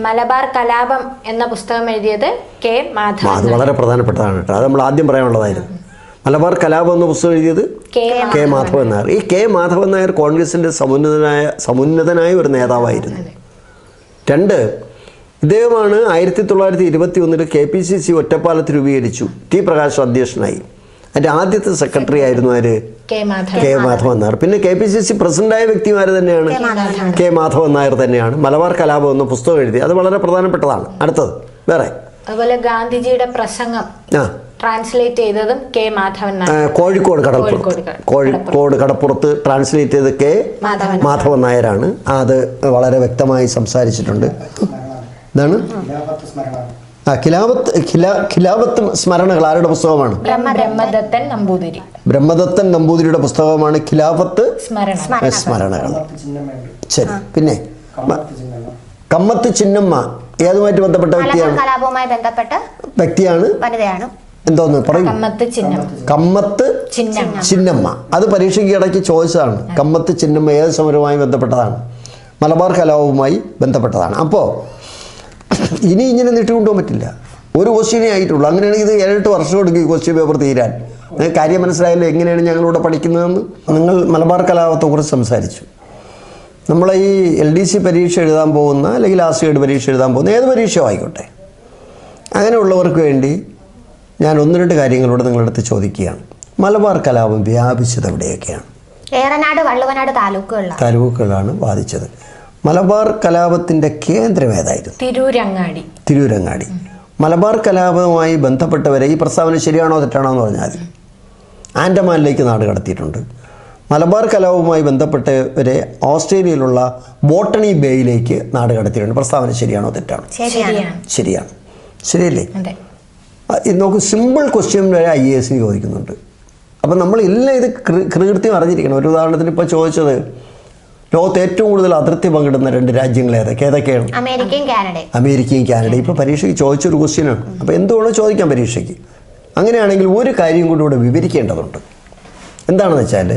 മലബാർ കലാപം എന്ന പുസ്തകം എഴുതിയത് കെ മാധവൻ. അത് വളരെ പ്രധാനപ്പെട്ടതാണ് കേട്ടോ. അത് നമ്മൾ ആദ്യം പറയാനുള്ളതായിരുന്നു. മലബാർ കലാപം എന്ന പുസ്തകം എഴുതിയത് കെ മാധവൻ നായർ. ഈ കെ മാധവൻ നായർ കോൺഗ്രസിൻ്റെ സമുന്നതനായ ഒരു നേതാവായിരുന്നു. 2, ഇദ്ദേഹമാണ് 1921 KPCC ഒറ്റപ്പാലത്ത് രൂപീകരിച്ചു. ടി പ്രകാശ് അധ്യക്ഷനായി. അതിൻ്റെ ആദ്യത്തെ സെക്രട്ടറി ആയിരുന്നു ആര്? കെ മാധവൻ നായർ. പിന്നെ KPCC പ്രസിഡന്റായ വ്യക്തിമാര് തന്നെയാണ് കെ മാധവൻ നായർ തന്നെയാണ്. മലബാർ കലാപം എന്ന പുസ്തകം എഴുതി. അത് വളരെ പ്രധാനപ്പെട്ടതാണ്. അടുത്തത് വേറെ അതുപോലെ ഗാന്ധിജിയുടെ പ്രസംഗം ട്രാൻസ്ലേറ്റ് ചെയ്തതും കെ മാധവൻ നായർ. കോഴിക്കോട് കടപ്പുറത്ത് ട്രാൻസ്ലേറ്റ് ചെയ്ത് കെ മാധവൻ നായരാണ്. അത് വളരെ വ്യക്തമായി സംസാരിച്ചിട്ടുണ്ട്. ഇതാണ് ഖിലാഫത്ത് സ്മരണകൾ. ആരുടെ പുസ്തകമാണ്? ബ്രഹ്മദത്തൻ നമ്പൂതിരിയുടെ പുസ്തകമാണ് ഖിലാഫത്ത് സ്മരണകൾ. ശരി, പിന്നെ കമ്മത്ത് ചിന്നമ്മ ഏതുമായിട്ട് ബന്ധപ്പെട്ട വ്യക്തിയാണ്? എന്തോന്ന് പറയും? കമ്മത്ത് ചിന്നമ്മ. അത് പരീക്ഷയ്ക്ക് ഇടയ്ക്ക് ചോദിച്ചതാണ്. കമ്മത്ത് ചിന്നമ്മ ഏത് സമരവുമായി ബന്ധപ്പെട്ടതാണ്? മലബാർ കലാപവുമായി ബന്ധപ്പെട്ടതാണ്. അപ്പോൾ ഇനി ഇങ്ങനെ നീട്ടിക്കൊണ്ടുപോകാൻ പറ്റില്ല. ഒരു ക്വസ്റ്റ്യനേ ആയിട്ടുള്ളൂ. അങ്ങനെയാണെങ്കിൽ ഇത് 7-8 വർഷം എടുക്കും ഈ ക്വസ്റ്റ്യൻ പേപ്പർ തീരാൻ. കാര്യം മനസ്സിലായല്ലോ എങ്ങനെയാണ് ഞങ്ങളിവിടെ പഠിക്കുന്നതെന്ന്. നിങ്ങൾ മലബാർ കലാപത്തെക്കുറിച്ച് സംസാരിച്ചു. നമ്മളെ ഈ LDC പരീക്ഷ എഴുതാൻ പോകുന്ന അല്ലെങ്കിൽ ലാസ്റ്റ് ഗ്രേഡ് പരീക്ഷ എഴുതാൻ പോകുന്ന ഏത് പരീക്ഷയോ ആയിക്കോട്ടെ, അങ്ങനെയുള്ളവർക്ക് വേണ്ടി ഞാൻ 1-2 കാര്യങ്ങളോട് നിങ്ങളുടെ അടുത്ത് ചോദിക്കുകയാണ്. മലബാർ കലാപം വ്യാപിച്ചത് എവിടെയൊക്കെയാണ്? ഏറനാട്, വള്ളുവനാട് താലൂക്കുകളാണ് ബാധിച്ചത്. മലബാർ കലാപത്തിൻ്റെ കേന്ദ്രം ഏതായിരുന്നു? തിരൂരങ്ങാടി. മലബാർ കലാപവുമായി ബന്ധപ്പെട്ടവരെ ഈ പ്രസ്താവന ശരിയാണോ തെറ്റാണോ എന്ന് പറഞ്ഞാൽ ആൻഡമാനിലേക്ക് നാട് കടത്തിയിട്ടുണ്ട്. മലബാർ കലാപവുമായി ബന്ധപ്പെട്ടവരെ ഓസ്ട്രേലിയയിലുള്ള ബോട്ടണി ബേയിലേക്ക് നാട് കടത്തിയിട്ടുണ്ട്. പ്രസ്താവന ശരിയാണോ തെറ്റാണോ? ശരിയാണ്. ശരിയല്ലേ? നോക്കൂ, സിമ്പിൾ ക്വസ്റ്റ്യൻ വരെ IAS ചോദിക്കുന്നുണ്ട്. അപ്പം നമ്മൾ എല്ലാം ഇത് കൃത്യം അറിഞ്ഞിരിക്കണം. ഒരു ഉദാഹരണത്തിന് ഇപ്പോൾ ചോദിച്ചത് ലോകത്ത് ഏറ്റവും കൂടുതൽ അതിർത്തി പങ്കിടുന്ന 2 രാജ്യങ്ങൾ ഏതൊക്കെയാണ്? അമേരിക്കയും കാനഡയും. ഇപ്പോൾ പരീക്ഷയ്ക്ക് ചോദിച്ചൊരു ക്വസ്റ്റ്യനാണ്. അപ്പോൾ എന്തുകൊണ്ടോ ചോദിക്കാം പരീക്ഷയ്ക്ക്. അങ്ങനെയാണെങ്കിൽ ഒരു കാര്യം കൂടി ഇവിടെ വിവരിക്കേണ്ടതുണ്ട്. എന്താണെന്ന് വെച്ചാൽ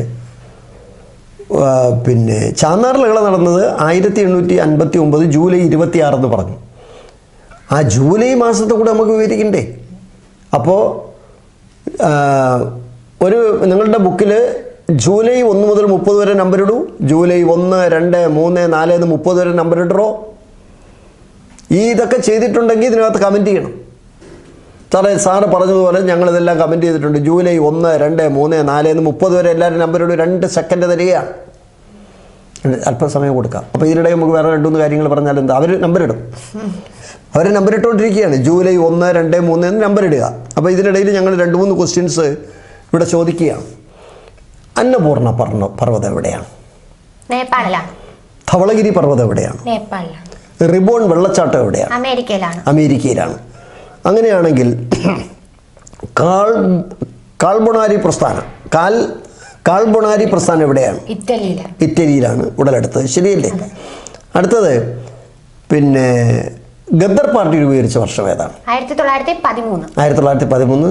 പിന്നെ ചാന്നാർ ലഹള നടന്നത് 1859 ജൂലൈ 26 എന്ന് പറഞ്ഞു. ആ ജൂലൈ മാസത്തെ കൂടെ നമുക്ക് വിവരിക്കണ്ടേ? അപ്പോൾ നിങ്ങളുടെ ബുക്കിൽ ജൂലൈ 1 മുതൽ 30 വരെ നമ്പർ ഇടൂ. ജൂലൈ 1, 2, 3, 4 എന്ന് 30 വരെ നമ്പർ ഇടറോ. ഇതൊക്കെ ചെയ്തിട്ടുണ്ടെങ്കിൽ ഇതിനകത്ത് കമൻറ്റ് ചെയ്യണം. സാറ് പറഞ്ഞതുപോലെ ഞങ്ങളിതെല്ലാം കമൻറ്റ് ചെയ്തിട്ടുണ്ട്. ജൂലൈ 1, 2, 3, 4 എന്ന് 30 വരെ എല്ലാവരും നമ്പർ ഇടും. 2 സെക്കൻഡ് തരികയാണ്. അല്പസമയം കൊടുക്കാം. അപ്പോൾ ഇതിനിടെ നമുക്ക് വേറെ 2-3 കാര്യങ്ങൾ പറഞ്ഞാൽ എന്താ? അവർ നമ്പർ ഇടും. അവർ നമ്പർ ഇട്ടുകൊണ്ടിരിക്കുകയാണ്. ജൂലൈ 1, 2, 3 എന്ന് നമ്പർ ഇടുക. അപ്പോൾ ഇതിനിടയിൽ ഞങ്ങൾ 2-3 ക്വസ്റ്റ്യൻസ് ഇവിടെ ചോദിക്കുകയാണ്. അന്നപൂർണ പർവ്വതം എവിടെയാണ്? നേപ്പാളിലാണ്. ധവളഗിരി പർവ്വതം എവിടെയാണ്? നേപ്പാളിലാണ്. റിബോൺ വെള്ളച്ചാട്ടം എവിടെയാണ്? അമേരിക്കയിലാണ്. അങ്ങനെയാണെങ്കിൽ കാൾബൊണാരി പ്രസ്ഥാനം എവിടെയാണ്? ഇറ്റലിയിലാണ് ഉടലെടുത്തത്. ശരിയല്ലേ? അടുത്തത് പിന്നെ ഗദ്ദർ പാർട്ടി രൂപീകരിച്ച വർഷം ഏതാണ്? 1913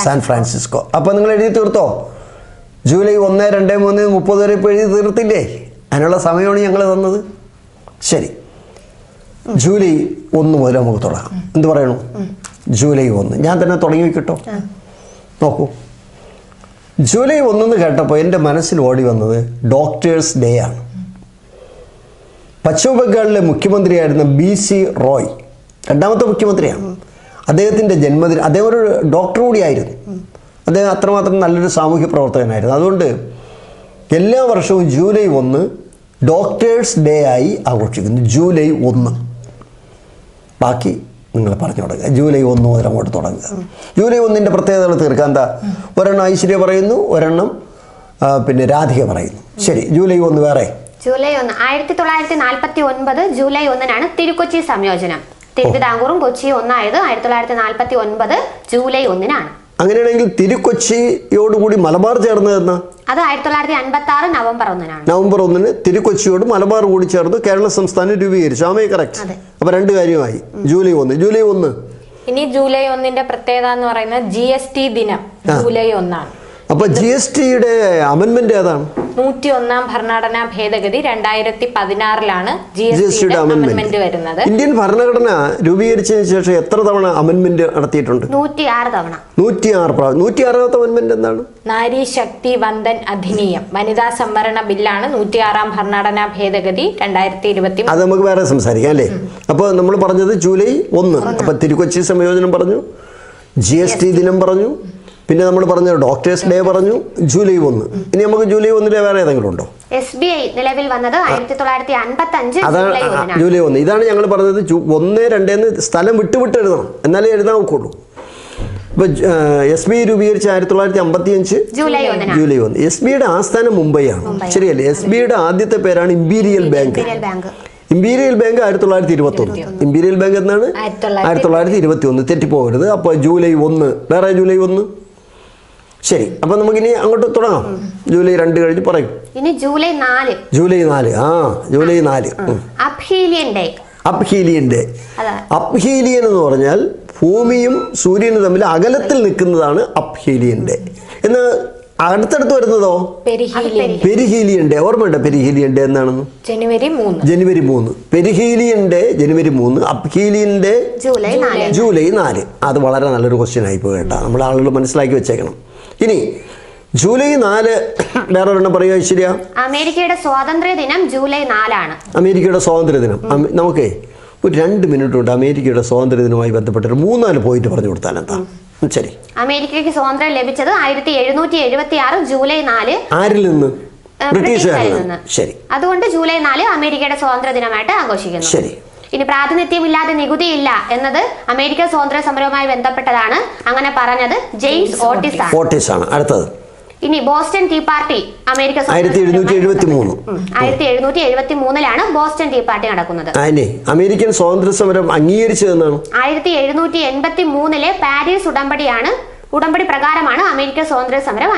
സാൻ ഫ്രാൻസിസ്കോ. അപ്പോൾ നിങ്ങൾ എഴുതി തീർത്തോ? ജൂലൈ 1, 2, 3, 30 വരെ ഇപ്പോൾ എഴുതി തീർത്തില്ലേ? അതിനുള്ള സമയമാണ് ഞങ്ങൾ തന്നത്. ശരി, ജൂലൈ 1 മുതൽ നമുക്ക് തുടങ്ങാം. എന്ത് പറയണു? ജൂലൈ 1 ഞാൻ തന്നെ തുടങ്ങി വയ്ക്കട്ടോ. നോക്കൂ, ജൂലൈ 1 എന്ന് കേട്ടപ്പോൾ എൻ്റെ മനസ്സിൽ ഓടി വന്നത് ഡോക്ടേഴ്സ് ഡേ ആണ്. പശ്ചിമ ബംഗാളിലെ മുഖ്യമന്ത്രിയായിരുന്ന BC റോയ്, 2ാമത്തെ മുഖ്യമന്ത്രിയാണ്. അദ്ദേഹത്തിൻ്റെ ജന്മദിനം. അദ്ദേഹം ഒരു ഡോക്ടർ കൂടിയായിരുന്നു. അദ്ദേഹം അത്രമാത്രം നല്ലൊരു സാമൂഹ്യ പ്രവർത്തകനായിരുന്നു. അതുകൊണ്ട് എല്ലാ വർഷവും ജൂലൈ 1 ഡോക്ടേഴ്സ് ഡേ ആയി ആഘോഷിക്കുന്നു. ജൂലൈ 1. ബാക്കി നിങ്ങൾ പറഞ്ഞു തുടങ്ങുക. ജൂലൈ 1 മുതൽ അങ്ങോട്ട് തുടങ്ങുക. ജൂലൈ 1ൻ്റെ പ്രത്യേകതകൾ തീർക്കാൻ എന്താ? ഒരെണ്ണം ഐശ്വര്യ പറയുന്നു, ഒരെണ്ണം പിന്നെ രാധിക പറയുന്നു. ശരി, ജൂലൈ 1 വേറെ. ജൂലൈ 1 1949 ജൂലൈ 1 തിരുക്കൊച്ചി സംയോജനം. തിരുവിതാംകൂറും കൊച്ചിയും ഒന്നായത് 1949 ജൂലൈ 1. അങ്ങനെയാണെങ്കിൽ തിരുക്കൊച്ചിയോടുകൂടി മലബാർ ചേർന്നതെന്നാ? അത് 1956 നവംബർ 1. നവംബർ 1 തിരുക്കൊച്ചിയോട് മലബാർ കൂടി ചേർന്ന് കേരള സംസ്ഥാനം രൂപീകരിച്ചു. ആമേ കറക്റ്റ്. അപ്പൊ 2 കാര്യമായി. ജൂലൈ 1. ഇനി ജൂലൈ 1 പ്രത്യേകത എന്ന് പറയുന്നത് GST ദിനം ജൂലൈ 1. അപ്പൊ GSTയുടെ അമെന്റ്മെന്റ് ഏതാണ്? 101 ഭരണഘടനാ ഭേദഗതി 2016 GSTയുടെ അമെന്റ്മെന്റ് വരുന്നത്. ഇന്ത്യൻ ഭരണഘടന രൂപീകരിച്ചതിന് ശേഷം എത്ര തവണ അമെന്റ്മെന്റ് നടത്തിയിട്ടുണ്ട്? 106 തവണ. 106ാമത്തെ അമെന്റ്മെന്റ് എന്താണ്? നാരി ശക്തി വന്ദൻ അധിനിയം വനിതാ സംവരണ ബില്ലാണ് 106 ഭരണഘടനാ ഭേദഗതി 2020. അത് നമുക്ക് വേറെ സംസാരിക്കാം അല്ലേ. അപ്പോൾ നമ്മൾ പറഞ്ഞത് ജൂലൈ 1. അപ്പൊ തിരുക്കൊച്ചി സംയോജനം പറഞ്ഞു, GST ദിനം പറഞ്ഞു, പിന്നെ നമ്മൾ പറഞ്ഞ ഡോക്ടേഴ്സ് ഡേ പറഞ്ഞു, ജൂലൈ 1. ഇനി നമുക്ക് ജൂലൈ 1 വേറെ ഏതെങ്കിലും ഉണ്ടോ? SBI നിലവിൽ വന്നത് 1955 അതാണ് ജൂലൈ 1. ഇതാണ് ഞങ്ങൾ പറഞ്ഞത് 1, 2 സ്ഥലം വിട്ട് എഴുതണം, എന്നാലേ എഴുതാൻ നോക്കുള്ളൂ. ഇപ്പൊ SBI രൂപീകരിച്ച 1955 ജൂലൈ 1. SBIയുടെ ആസ്ഥാനം മുംബൈ ആണ്, ശരിയല്ലേ? SBIയുടെ ആദ്യത്തെ പേരാണ് imperial bank. Imperial bank 1921. Imperial bank എന്നാണ് 1921. തെറ്റിപ്പോകരുത്. അപ്പോൾ ജൂലൈ 1 വേറെ. ജൂലൈ 1 ശരി. അപ്പൊ നമുക്കിനി അങ്ങോട്ട് തുടങ്ങാം. ജൂലൈ 2 കഴിഞ്ഞ് പറയും. ഇനി July 4. July 4. July 4 aphelion day. Aphelion day. Aphelion എന്ന് പറഞ്ഞാൽ ഭൂമിയും സൂര്യനും തമ്മിൽ അകലത്തിൽ നിൽക്കുന്നതാണ് അബ്ഹീലിയൻ ഡേ. എന്ന് അടുത്തടുത്ത് വരുന്നതോ പെരിഹീലിയൻ ഡേ. ഓർമ്മയുണ്ട് പെരിഹീലിയൻ ഡേ എന്താണെന്ന്? ജനുവരി 3. പെരിഹീലിയൻ ഡേ ജനുവരി 3. അബ്ഹീലിയൻ ഡേ ജൂലൈ 4. അത് വളരെ നല്ലൊരു ക്വസ്റ്റ്യൻ ആയിപ്പോയി കേട്ടോ. നമ്മൾ ആളുകൾ മനസ്സിലാക്കി വെച്ചേക്കണം. ഇനി ജൂലൈ 4 വേറെ ഒരെണ്ണം പറയുക. ശരിയാ, അമേരിക്കയുടെ സ്വാതന്ത്ര്യ ദിനം ജൂലൈ 4. അമേരിക്കയുടെ സ്വാതന്ത്ര്യ ദിനം. നമുക്ക് ഒരു 2 മിനിറ്റ് കൊണ്ട് അമേരിക്കയുടെ സ്വാതന്ത്ര്യ ദിനവുമായി ബന്ധപ്പെട്ടൊരു 3-4 പോയിന്റ് പറഞ്ഞു കൊടുത്താൽ എന്താ? ശരി. അമേരിക്കയ്ക്ക് സ്വാതന്ത്ര്യം ലഭിച്ചത് 1776 ജൂലൈ 4. ആരിൽ നിന്ന്? ബ്രിട്ടീഷുകാരിൽ നിന്ന്. ശരി. അതുകൊണ്ട് ജൂലൈ 4 അമേരിക്കയുടെ സ്വാതന്ത്ര്യ ദിനമായിട്ട് ആഘോഷിക്കുന്നു. ശരി. ഇനി പ്രാതിനിധ്യമില്ലാതെ നികുതിയില്ല എന്നത് അമേരിക്കൻ സ്വാതന്ത്ര്യ സമരവുമായി ബന്ധപ്പെട്ടതാണ്. അങ്ങനെ പറഞ്ഞത് ജെയിംസ് ഓട്ടിസ് ആണ്. അടുത്തത് ഇനി Boston tea party. America 1773 Boston tea party നടക്കുന്നത്. അമേരിക്കൻ സ്വാതന്ത്ര്യ സമരം അംഗീകരിച്ചതെന്നാണ് 1773 പാരീസ് ഉടമ്പടി പ്രകാരമാണ് അമേരിക്കൻ സ്വാതന്ത്ര്യ സമരം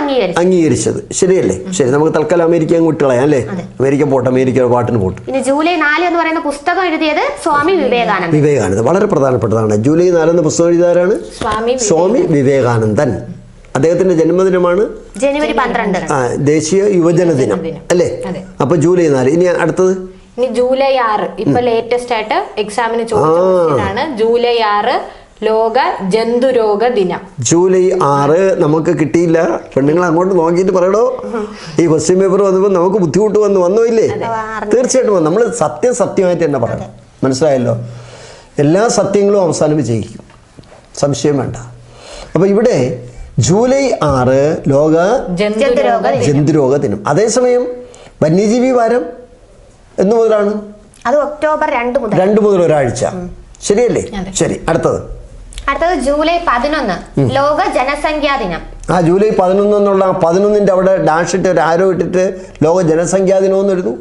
അംഗീകരിച്ചത്. ശരിയല്ലേ? ശരി, നമുക്ക് തൽക്കാലം അമേരിക്ക അങ്ങ് കളയാം അല്ലേ. അമേരിക്ക പോട്ടെ, അമേരിക്കയുടെ പാട്ടിന് പോട്ടെ. ഇനി ജൂലൈ 4 എന്ന് പറയുന്ന പുസ്തകം എഴുതിയത് സ്വാമി വിവേകാനന്ദ. വളരെ പ്രധാനപ്പെട്ടതാണ്. ജൂലൈ 4 എന്ന പുസ്തകം എഴുതാരാണ്? സ്വാമി വിവേകാനന്ദൻ. അദ്ദേഹത്തിന്റെ ജന്മദിനമാണ് ജനുവരി 12. ദേശീയ യുവജന ദിനം അല്ലേ. അപ്പൊ ജൂലൈ 4. ഇനി അടുത്തത് ജൂലൈ 6. ഇപ്പൊ ലേറ്റസ്റ്റ് ആയിട്ട് എക്സാമിന് ചോദിച്ചതാണ്. ജൂലൈ 6 ലോക ജന്തുരോഗ ദിനം. ജൂലൈ 6 നമുക്ക് കിട്ടിയില്ല. പെണ്ണുങ്ങൾ അങ്ങോട്ട് നോക്കിയിട്ട് പറയണോ, ഈ ക്വസ്റ്റ്യൻ പേപ്പർ വന്നപ്പോൾ നമുക്ക് ബുദ്ധിമുട്ട് വന്നോ ഇല്ലേ? തീർച്ചയായിട്ടും വന്നു. നമ്മൾ സത്യമായിട്ട് തന്നെ പറയണം. മനസ്സിലായല്ലോ? എല്ലാ സത്യങ്ങളും അവസാനം വിജയിക്കും, സംശയം വേണ്ട. അപ്പൊ ഇവിടെ ജൂലൈ 6 ലോക ജന്തുരോഗ ദിനം. അതേസമയം വന്യജീവി വാരം എന്ന് മുതലാണ്? അത് ഒക്ടോബർ 2 മുതൽ ഒരാഴ്ച. ശരിയല്ലേ? ശരി. അടുത്തത് ജൂലൈ 11 ലോക ജനസംഖ്യാ ദിനം. ജൂലൈ 11 എന്നുള്ള 11ന്റെ അവിടെ ഡാഷ് ഇട്ട് ഒരു ആരോ ഇട്ടിട്ട് ലോക ജനസംഖ്യാ ദിനം എന്ന് എഴുതും.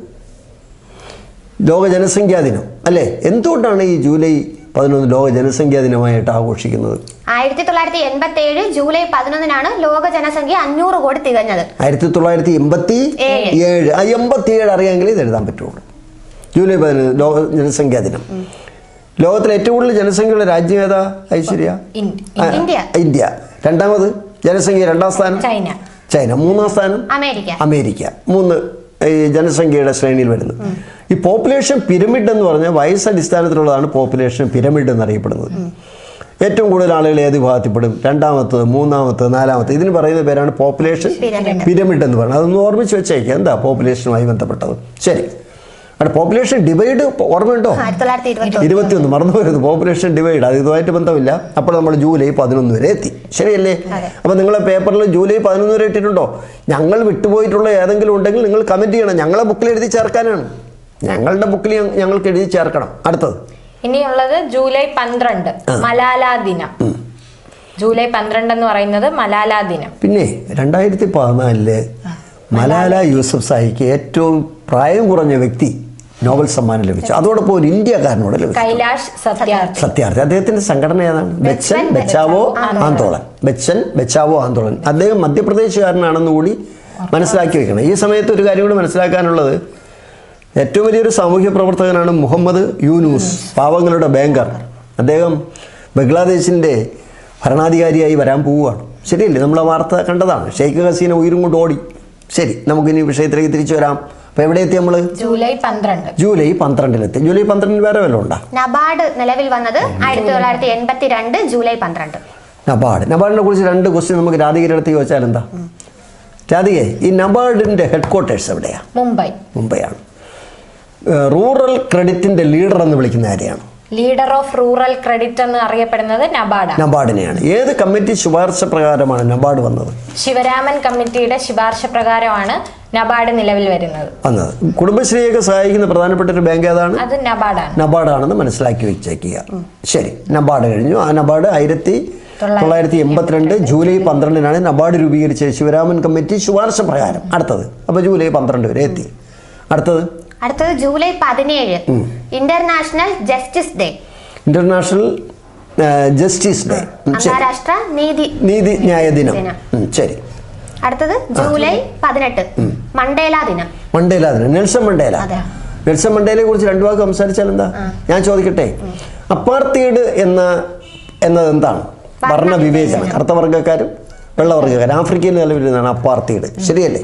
ലോക ജനസംഖ്യാ ദിനം അല്ലേ. എന്തുകൊണ്ടാണ് ഈ ജൂലൈ 11 ലോക ജനസംഖ്യാ ദിനമായിട്ട് ആഘോഷിക്കുന്നത്? 1987 ജൂലൈ 11 ലോക ജനസംഖ്യ 500 കോടി തികഞ്ഞത്. 1987. 87 അറിയാമെങ്കിൽ ഇത് എഴുതാൻ പറ്റുള്ളൂ. ജൂലൈ 11 ലോക ജനസംഖ്യാ ദിനം. ലോകത്തിലെ ഏറ്റവും കൂടുതൽ ജനസംഖ്യയുള്ള രാജ്യം ഏതാ ഐശ്വര്യ? ഇന്ത്യ. രണ്ടാമത് ജനസംഖ്യ 2ാം സ്ഥാനം ചൈന. 3ാം സ്ഥാനം അമേരിക്ക. 3 ഈ ജനസംഖ്യയുടെ ശ്രേണിയിൽ വരുന്നു. ഈ പോപ്പുലേഷൻ പിരമിഡ് എന്ന് പറഞ്ഞാൽ വയസ്സടിസ്ഥാനത്തിലുള്ളതാണ് പോപ്പുലേഷൻ പിരമിഡ് എന്നറിയപ്പെടുന്നത്. ഏറ്റവും കൂടുതൽ ആളുകൾ ഏത് വിഭാഗത്തിൽപ്പെടും? 2ാമത്തത്, 3ാമത്തത്, 4ാമത്തത്. ഇതിന് പറയുന്ന പേരാണ് പോപ്പുലേഷൻ പിരമിഡ് എന്ന് പറയുന്നത്. അതൊന്ന് ഓർമ്മിച്ച് വെച്ചേക്കുക, എന്താ പോപ്പുലേഷനുമായി ബന്ധപ്പെട്ടത്. ശരി. അവിടെ പോപ്പുലേഷൻ ഡിവൈഡ് ഓർമ്മയുണ്ടോ? 21 മറന്നു വരുന്നു. പോപ്പുലേഷൻ ഡിവൈഡ് അത് ഇതുമായിട്ട് ബന്ധമില്ല. അപ്പോൾ നമ്മൾ ജൂലൈ 11 വരെ എത്തി. ശരിയല്ലേ? അപ്പോൾ നിങ്ങളെ പേപ്പറിൽ ജൂലൈ 11 വരെ ഇട്ടിട്ടുണ്ടോ? ഞങ്ങൾ വിട്ടുപോയിട്ടുള്ള ഏതെങ്കിലും ഉണ്ടെങ്കിൽ നിങ്ങൾ കമൻറ്റ് ചെയ്യണം. ഞങ്ങളെ ബുക്കിൽ എഴുതി ചേർക്കാനാണ്. ഞങ്ങളുടെ ബുക്കിൽ ഞങ്ങൾക്ക് എഴുതി ചേർക്കണം. അടുത്തത് ഇനിയുള്ളത് ജൂലൈ 12 മലാല ദിനം. ജൂലൈ 12 എന്ന് പറയുന്നത് മലാല ദിനം. പിന്നെ 2014 മലാല യൂസഫ് സായിക്ക് ഏറ്റവും പ്രായം കുറഞ്ഞ വ്യക്തി നോബൽ സമ്മാനം ലഭിച്ചു. അതോടൊപ്പം ഒരു ഇന്ത്യക്കാരനോട് ലഭിച്ചു, കൈലാഷ് സത്യാർത്ഥി. സത്യാർത്ഥി. അദ്ദേഹത്തിന്റെ സംഘടന ഏതാണ്? ബച്ചൻ ബച്ചാവോ ആന്തോളൻ. ബച്ചൻ ബച്ചാവോ ആന്തോളൻ. അദ്ദേഹം മധ്യപ്രദേശുകാരനാണെന്ന് കൂടി മനസ്സിലാക്കി വെക്കണം. ഈ സമയത്ത് ഒരു കാര്യം കൂടി മനസ്സിലാക്കാനുള്ളത്, ഏറ്റവും വലിയൊരു സാമൂഹ്യ പ്രവർത്തകനാണ് മുഹമ്മദ് യൂനൂസ്, പാവങ്ങളുടെ ബാങ്കർ. അദ്ദേഹം ബംഗ്ലാദേശിൻ്റെ ഭരണാധികാരിയായി വരാൻ പോവുകയാണ്. ശരിയല്ലേ? നമ്മൾ ആ വാർത്ത കണ്ടതാണ്. ഷെയ്ഖ് ഹസീന ഉയരും കൊണ്ട് ഓടി. ശരി, നമുക്കിനി വിഷയത്തിലേക്ക് തിരിച്ചു വരാം. അപ്പോൾ എവിടെ എത്തി നമ്മൾ? ജൂലൈ 12. ജൂലൈ 12 ജൂലൈ 12 വേറെ വല്ലതും ഉണ്ടോ? നബാർഡ് നിലവിൽ വന്നത് 1982 ജൂലൈ 12. നബാർഡിനെ കുറിച്ച് 2 ക്വസ്റ്റ്യൻ നമുക്ക് രാധികയുടെ അടുത്ത് ചോദിച്ചാൽ എന്താ? രാധികെ, ഈ നബാർഡിൻ്റെ ഹെഡ് ക്വാർട്ടേഴ്സ് എവിടെയാണ്? മുംബൈയാണ്. റൂറൽ ക്രെഡിറ്റിന്റെ ലീഡർ എന്ന് വിളിക്കുന്ന ആരെയാണ്? ലീഡർ ഓഫ് റൂറൽ ക്രെഡിറ്റ് എന്ന് അറിയപ്പെടുന്നത് നബാർഡിനെയാണ്. ഏത് കമ്മിറ്റി ശുപാർശ പ്രകാരമാണ് നബാർഡ് വന്നത്? ശിവരാമൻ കമ്മിറ്റിയുടെ ശുപാർശ പ്രകാരമാണ് നബാർഡ് നിലവിൽ വന്നത്. കുടുംബശ്രീയൊക്കെ സഹായിക്കുന്ന പ്രധാനപ്പെട്ട ഒരു ബാങ്ക് ഏതാണ്? അത് നബാർഡാണെന്ന് മനസ്സിലാക്കി വെച്ചേക്കുക. ശരി, നബാർഡ് കഴിഞ്ഞു. ആ നബാർഡ് 1982 ജൂലൈ 12 നബാർഡ് രൂപീകരിച്ച ശിവരാമൻ കമ്മിറ്റി ശുപാർശ പ്രകാരം. അടുത്തത്, അപ്പോൾ ജൂലൈ 12 വരെ എത്തി. അടുത്തത് July 17 international justice day. International justice day, അന്താരാഷ്ട്ര നീതിന്യായ ദിനം. ശരി. അടുത്തത് ജൂലൈ 18 മണ്ടേല ദിനം. നെൽസൺ മണ്ടേലയെ കുറിച്ച് 2 വാക്ക് സംസാരിച്ചാൽ എന്താ? ഞാൻ ചോദിക്കട്ടെ, അപ്പാർത്തൈഡ് എന്നത് എന്താണ്? വർണ്ണവിവേചനം. കറുത്തവർഗ്ഗക്കാരും വെള്ളവർഗ്ഗക്കാരും ആഫ്രിക്കയിൽ നിലവിലിരുന്നതാണ് അപ്പാർത്തൈഡ്. ശരിയല്ലേ?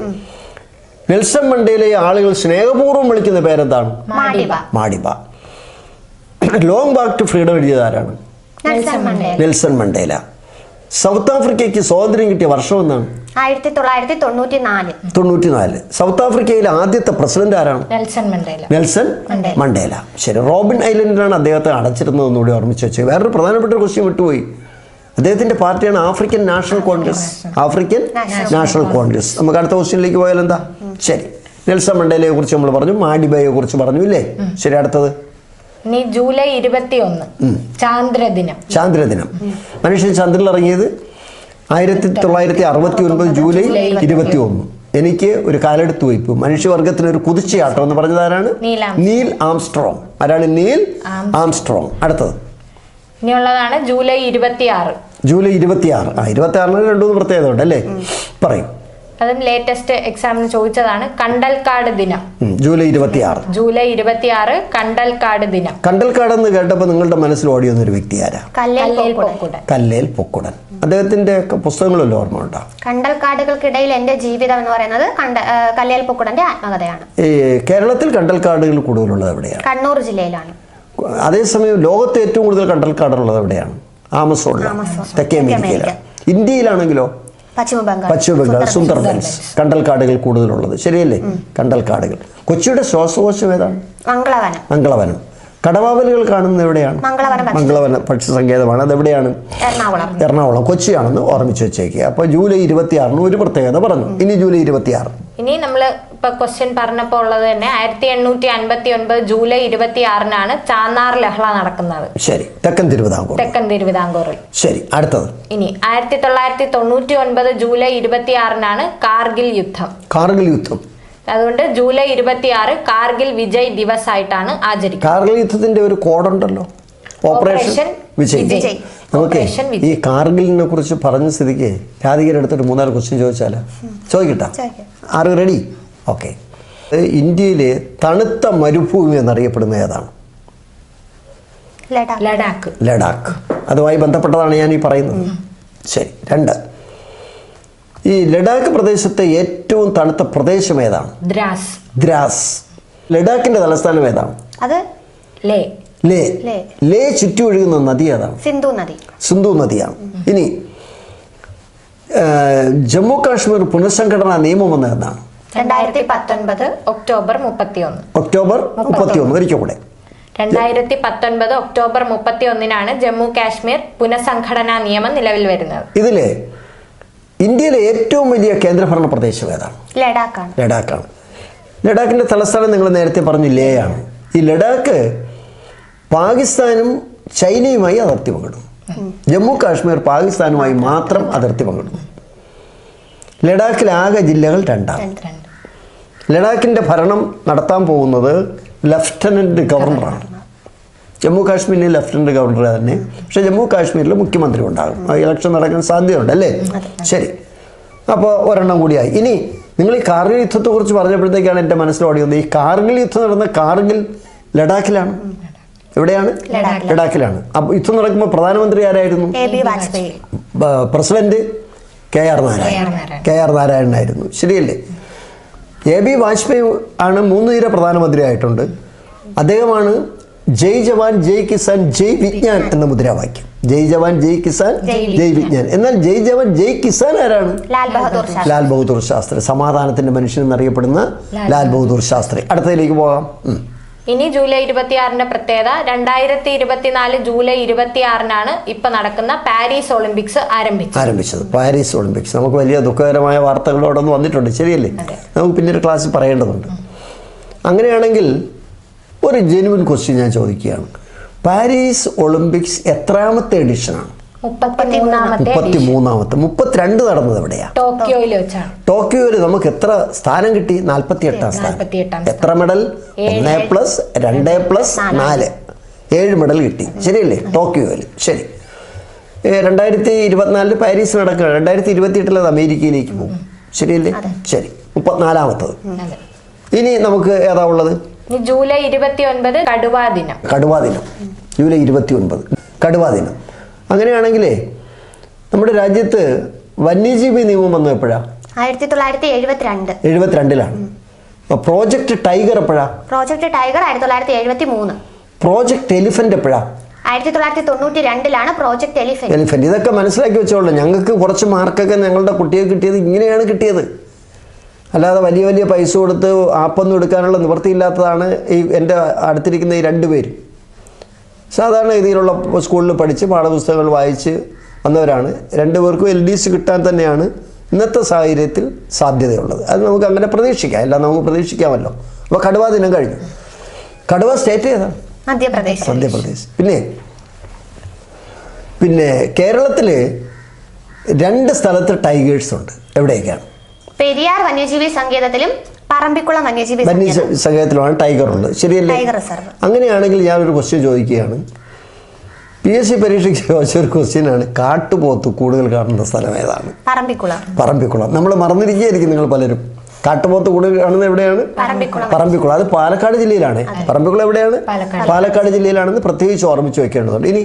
നെൽസൺ മണ്ടേലയെ ആളുകൾ സ്നേഹപൂർവ്വം വിളിക്കുന്ന പേരെന്താണ്? Madiba. Long walk to freedom എഴുതിയത് ആരാണ്? Nelson Mandela. സൗത്ത് ആഫ്രിക്കയ്ക്ക് സ്വാതന്ത്ര്യം കിട്ടിയ വർഷം എന്നാണ്? 1994. സൗത്ത് ആഫ്രിക്കയിലെ ആദ്യത്തെ പ്രസിഡന്റ് ആരാണ്? Nelson Mandela. ശരി. റോബിൻ ഐലൻഡിലാണ് അദ്ദേഹത്തെ അടച്ചിരുന്നതെന്നുകൂടി ഓർമ്മിച്ച് വെച്ചു. വേറൊരു പ്രധാനപ്പെട്ട ക്വസ്റ്റ്യൻ വിട്ടുപോയി. അദ്ദേഹത്തിന്റെ പാർട്ടിയാണ് ആഫ്രിക്കൻ നാഷണൽ കോൺഗ്രസ്. നമുക്ക് അടുത്ത ക്വസ്റ്റ്യനിലേക്ക് പോയാൽ എന്താ? ശരി, നെൽസൺ മണ്ടേലയെ കുറിച്ച് നമ്മൾ പറഞ്ഞു, മാഡിബയെ കുറിച്ച് പറഞ്ഞു, ഇല്ലേ? ശരി, അടുത്തത് ജൂലൈ 21 ചാന്ദ്രദിനം. മനുഷ്യൻ ചന്ദ്രനിൽ ഇറങ്ങിയത് 1969 ജൂലൈ 21. എനിക്ക് ഒരു കാലെടുത്ത് വയ്പ്, മനുഷ്യവർഗത്തിന് ഒരു കുതിച്ചയാട്ടം എന്ന് പറഞ്ഞത് ആരാണ്? Neil Armstrong. ആരാണ് നീൽ ആംസ്ട്രോങ്? അടുത്തത് ഇനിയുള്ളതാണ് ജൂലൈ 26. 26-ന് 2-3 പ്രത്യേകത ഉണ്ട് അല്ലേ? പറയും. അതും ലേറ്റസ്റ്റ് എക്സാമിന് ചോദിച്ചതാണ്. കണ്ടൽക്കാട് ദിനം. ജൂലൈ 26 കണ്ടൽക്കാട് ദിനം. കണ്ടൽക്കാട് എന്ന് കേട്ടപ്പോൾ നിങ്ങളുടെ മനസ്സിൽ ഓടി വന്ന ഒരു വ്യക്തി ആരാ? കല്ലേൽ പൊക്കുടൻ. അദ്ദേഹത്തിന്റെ പുസ്തകങ്ങളല്ലോ ഓർമ്മ ഉണ്ടോ? കണ്ടൽക്കാടുകൾക്കിടയിൽ എന്റെ ജീവിതം എന്ന് പറയുന്നത് കല്ലേൽ പൊക്കുടന്റെ ആത്മകഥയാണ്. കേരളത്തിൽ കണ്ടൽക്കാടുകൾ കൂടുതലുള്ളത് എവിടെയാണ്? കണ്ണൂർ ജില്ലയിലാണ്. അതേസമയം ലോകത്തെ ഏറ്റവും കൂടുതൽ കണ്ടൽക്കാടുള്ളത് എവിടെയാണ്? ആമസോണിലാണ്, തെക്കേ അമേരിക്കയിലാണ്. ഇന്ത്യയിലാണെങ്കിലോ പശ്ചിമ ബംഗാൾ സുന്ദർബൻസ്. കണ്ടൽക്കാടുകൾ കൂടുതലുള്ളത്. ശരിയല്ലേ? കണ്ടൽക്കാടുകൾ. കൊച്ചിയുടെ ശ്വാസകോശം ഏതാണ്? മംഗളവനം. കടവാവലുകൾ കാണുന്നത് എവിടെയാണ്? മംഗളവന പക്ഷി സങ്കേതമാണ്. അതെവിടെയാണ്? എറണാകുളം. കൊച്ചിയാണെന്ന് ഓർമ്മിച്ച് വെച്ചേക്കുക. അപ്പോൾ ജൂലൈ 26 ഒരു പ്രത്യേകത പറഞ്ഞു. ഇനി ജൂലൈ 26. ഇനി നമ്മൾ ഇപ്പൊ ക്വസ്റ്റ്യൻ പറഞ്ഞപ്പോൾ ഉള്ളത് തന്നെ 1859 ജൂലൈ 26 ചാന്നാർ ലഹള നടക്കുന്നത്. ശരി, തെക്കൻ തിരുവിതാംകൂറിൽ. ശരി, അടുത്തത്. ഇനി 1999 ജൂലൈ 26 കാർഗിൽ യുദ്ധം. അതുകൊണ്ട് ജൂലൈ 26 കാർഗിൽ വിജയ് ദിവസ് ആയിട്ടാണ് ആചരിക്കുന്നത്. കാർഗിൽ യുദ്ധത്തിന്റെ ഒരു കോഡുണ്ടല്ലോ, ഓപ്പറേഷൻ വിജയ്. നമുക്ക് ഈ കാർഗിലിനെ കുറിച്ച് പറഞ്ഞ സ്ഥിതിക്ക് രാധികയുടെ അടുത്തൊരു 3-4 ക്വസ്റ്റ്യൻ ചോദിച്ചാലോ? ചോദിക്കട്ടെ? ആറ് റെഡി? ഓക്കെ. ഇന്ത്യയിലെ തണുത്ത മരുഭൂമി എന്നറിയപ്പെടുന്ന ഏതാണ്? ലഡാക്ക്. അതുമായി ബന്ധപ്പെട്ടതാണ് ഞാൻ ഈ പറയുന്നത്. ശരി. 2, ഈ ലഡാക്ക് പ്രദേശത്തെ ഏറ്റവും തണുത്ത പ്രദേശം ഏതാണ്? ദ്രാസ്. ലഡാക്കിന്റെ തലസ്ഥാനം ഏതാണ്? ലേ ചുറ്റി ഒഴുകുന്ന നദി ഏതാണ്? സിന്ധു നദിയാണ്. ഇനി ജമ്മു കാശ്മീർ പുനഃസംഘടനാ നിയമം വന്ന ഏതാണ്? 2019 ഒക്ടോബർ 31. ഒരിക്കൽ കൂടെ. 2019 ഒക്ടോബർ 31 ജമ്മു കാശ്മീർ പുനഃസംഘടനാ നിയമം നിലവിൽ വരുന്നത്. ഇതിലെ ഇന്ത്യയിലെ ഏറ്റവും വലിയ കേന്ദ്രഭരണ പ്രദേശം ഏതാണ്? ലഡാക്കാണ്. ലഡാക്കിന്റെ തലസ്ഥാനം നിങ്ങൾ നേരത്തെ പറഞ്ഞു ലേ ആണ്. ഈ ലഡാക്ക് പാകിസ്ഥാനും ചൈനയുമായി അതിർത്തി പങ്കിടുന്നു. ജമ്മു കാശ്മീർ പാകിസ്ഥാനുമായി മാത്രം അതിർത്തി പങ്കിടുന്നു. ലഡാക്കിലാകെ ജില്ലകൾ 2. ലഡാക്കിൻ്റെ ഭരണം നടത്താൻ പോകുന്നത് ലഫ്റ്റനൻറ്റ് ഗവർണറാണ്. ജമ്മു കാശ്മീരിലെ ലഫ്റ്റനൻറ്റ് ഗവർണർ തന്നെ, പക്ഷേ ജമ്മു കാശ്മീരിൽ മുഖ്യമന്ത്രി ഉണ്ടാകും. ഇലക്ഷൻ നടക്കാൻ സാധ്യതയുണ്ട് അല്ലേ? ശരി, അപ്പോൾ ഒരെണ്ണം കൂടിയായി. ഇനി നിങ്ങൾ ഈ കാർഗിൽ യുദ്ധത്തെക്കുറിച്ച് പറഞ്ഞപ്പോഴത്തേക്കാണ് എൻ്റെ മനസ്സിലോടി വന്നത്. ഈ കാർഗിൽ യുദ്ധം നടന്ന കാർഗിൽ ലഡാക്കിലാണ്. എവിടെയാണ്? ലഡാക്കിലാണ്. അപ്പോൾ യുദ്ധം നടക്കുമ്പോൾ പ്രധാനമന്ത്രി ആരായിരുന്നു? President KR നാരായണനായിരുന്നു. ശരിയല്ലേ? AB വാജ്പേയി ആണ് 3 തവണ പ്രധാനമന്ത്രിയായിട്ടുണ്ട്. അദ്ദേഹമാണ് ജയ് ജവാൻ ജയ് കിസാൻ ജയ് വിജ്ഞാൻ എന്ന മുദ്രാവാക്യം. ജയ് ജവാൻ ജയ് കിസാൻ ജയ് വിജ്ഞാൻ. എന്നാൽ ജയ് ജവാൻ ജയ് കിസാൻ ആരാണ്? ലാൽ ബഹദൂർ ശാസ്ത്രി. സമാധാനത്തിന്റെ മനുഷ്യൻ എന്നറിയപ്പെടുന്ന ലാൽ ബഹദൂർ ശാസ്ത്രി. അടുത്തതിലേക്ക് പോകാം. ഇനി ജൂലൈ 26 പ്രത്യേകത, 2024 ജൂലൈ 26 ഇപ്പൊ നടക്കുന്ന പാരീസ് ഒളിമ്പിക്സ് ആരംഭിച്ചത്. പാരീസ് ഒളിമ്പിക്സ് നമുക്ക് വലിയ ദുഃഖകരമായ വാർത്തകളോടൊന്നും വന്നിട്ടുണ്ട്. ശരിയല്ലേ? നമുക്ക് പിന്നീട് ക്ലാസ്സിൽ പറയേണ്ടതുണ്ട്. അങ്ങനെയാണെങ്കിൽ ഒരു ജെനുവിൻ ക്വസ്റ്റ്യൻ ഞാൻ ചോദിക്കുകയാണ്. പാരീസ് ഒളിമ്പിക്സ് എത്രാമത്തെ എഡിഷനാണ്? 33ാമത്തെ. 32 നടന്നത് എവിടെയാണ്? ടോക്കിയോയിൽ വെച്ചാണ്. ടോക്കിയോയിൽ നമുക്ക് എത്ര സ്ഥാനം കിട്ടി? 48ാം സ്ഥാനം. എത്ര മെഡൽ? 1+, 2+4 7 മെഡൽ കിട്ടി. ശരിയല്ലേ? ടോക്കിയോയിൽ. ശരി, 2024 പാരീസ് നടക്കുക. 2028 അത് അമേരിക്കയിലേക്ക് പോകും. ശരിയല്ലേ? ശരി, 34ാമത്തത്. ഇനി നമുക്ക് ഏതാ ഉള്ളത്? ജൂലൈ 29 കടുവാ ദിനം. ജൂലൈ 29 കടുവാ ദിനം. അങ്ങനെയാണെങ്കിലേ നമ്മുടെ രാജ്യത്ത് വന്യജീവി നിയമം വന്നത് എപ്പോഴാണ്? 1972. പ്രോജക്റ്റ് ടൈഗർ എപ്പോഴാ? Project tiger 1973. പ്രോജക്റ്റ് എലിഫന്റ് എപ്പോഴാ? 1992 പ്രോജക്റ്റ് എലിഫന്റ്. ഇതൊക്കെ മനസ്സിലാക്കി വെച്ചോളൂ. ഞങ്ങൾക്ക് കുറച്ച് മാർക്കൊക്കെ ഞങ്ങളുടെ കുട്ടിയെ കിട്ടിയത് ഇങ്ങനെയാണ് കിട്ടിയത്. അല്ലാതെ വലിയ വലിയ പൈസ കൊടുത്ത് ആപ്പൊന്നും എടുക്കാനുള്ള നിവൃത്തിയില്ലാത്തതാണ് ഈ എൻ്റെ അടുത്തിരിക്കുന്ന ഈ 2 പേരും. സാധാരണ രീതിയിലുള്ള സ്കൂളിൽ പഠിച്ച് പാഠപുസ്തകങ്ങൾ വായിച്ച് വന്നവരാണ്. 2 പേർക്കും LDC കിട്ടാൻ തന്നെയാണ് ഇന്നത്തെ സാഹചര്യത്തിൽ സാധ്യതയുള്ളത്. അത് നമുക്ക് അങ്ങനെ പ്രതീക്ഷിക്കാം. എല്ലാം നമുക്ക് പ്രതീക്ഷിക്കാമല്ലോ. അപ്പോൾ കടുവാ ദിനം കഴിഞ്ഞു. കടുവ സ്റ്റേറ്റ് ഏതാണ്? മധ്യപ്രദേശ്. പിന്നെ കേരളത്തിൽ 2 സ്ഥലത്ത് ടൈഗേഴ്സ് ഉണ്ട്. എവിടെയൊക്കെയാണ്? പെരിയാർ വന്യജീവി സങ്കേതത്തിലും പറമ്പിക്കുളം വന്യജീവി സങ്കേതത്തിലുമാണ് ടൈഗർ ഉള്ളത്. ശരിയല്ലേ? അങ്ങനെയാണെങ്കിൽ ഞാനൊരു ക്വസ്റ്റ്യൻ ചോദിക്കുകയാണ്. PSC പരീക്ഷയ്ക്ക് ചോദിച്ചൊരു ക്വസ്റ്റ്യനാണ്. കാട്ടുപോത്ത് കൂടുതൽ കാണുന്ന സ്ഥലം ഏതാണ്? പറമ്പിക്കുളം. നമ്മൾ മറന്നിരിക്കുകയായിരിക്കും നിങ്ങൾ പലരും. കാട്ടുപോത്ത് കൂടുതൽ കാണുന്നത് എവിടെയാണ്? പറമ്പിക്കുളം. അത് പാലക്കാട് ജില്ലയിലാണ്. പറമ്പിക്കുളം എവിടെയാണ്? പാലക്കാട് ജില്ലയിലാണെന്ന് പ്രത്യേകിച്ച് ഓർമ്മിച്ച് വെക്കേണ്ടതുണ്ട്. ഇനി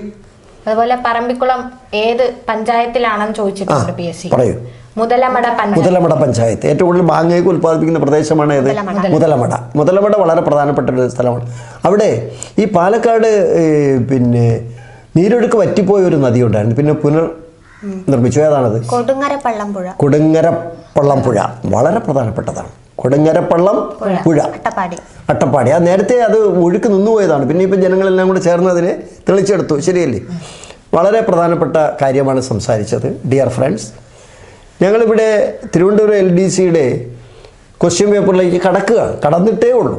അതുപോലെ പറമ്പിക്കുളം ഏത് പഞ്ചായത്തിലാണെന്ന് ചോദിച്ചിട്ടുണ്ട് PSC. പറയൂ. മുതലമട പഞ്ചായത്ത്. ഏറ്റവും കൂടുതൽ മാങ്ങയൊക്കെ ഉൽപ്പാദിപ്പിക്കുന്ന പ്രദേശമാണ് ഏത്? മുതലമട വളരെ പ്രധാനപ്പെട്ട ഒരു സ്ഥലമാണ്. അവിടെ ഈ പാലക്കാട് പിന്നെ നീരൊഴുക്ക് വറ്റിപ്പോയ ഒരു നദി ഉണ്ടായിരുന്നു. പിന്നെ നിർമ്മിച്ചു. ഏതാണത്? കൊടുങ്ങരപ്പള്ളം പുഴ. വളരെ പ്രധാനപ്പെട്ടതാണ്. കൊടുങ്ങരപ്പള്ളം പുഴ, അട്ടപ്പാടി. അത് നേരത്തെ അത് ഒഴുക്ക് നിന്നുപോയതാണ്. പിന്നെ ഇപ്പം ജനങ്ങളെല്ലാം കൂടെ ചേർന്ന് അതിനെ തെളിച്ചെടുത്തു. ശരിയല്ലേ? വളരെ പ്രധാനപ്പെട്ട കാര്യമാണ് സംസാരിച്ചത്. ഡിയർ ഫ്രണ്ട്സ്, ഞങ്ങളിവിടെ തിരുവനന്തപുരം LDCയുടെ ക്വസ്റ്റ്യൻ പേപ്പറിലേക്ക് കടന്നിട്ടേ ഉള്ളൂ.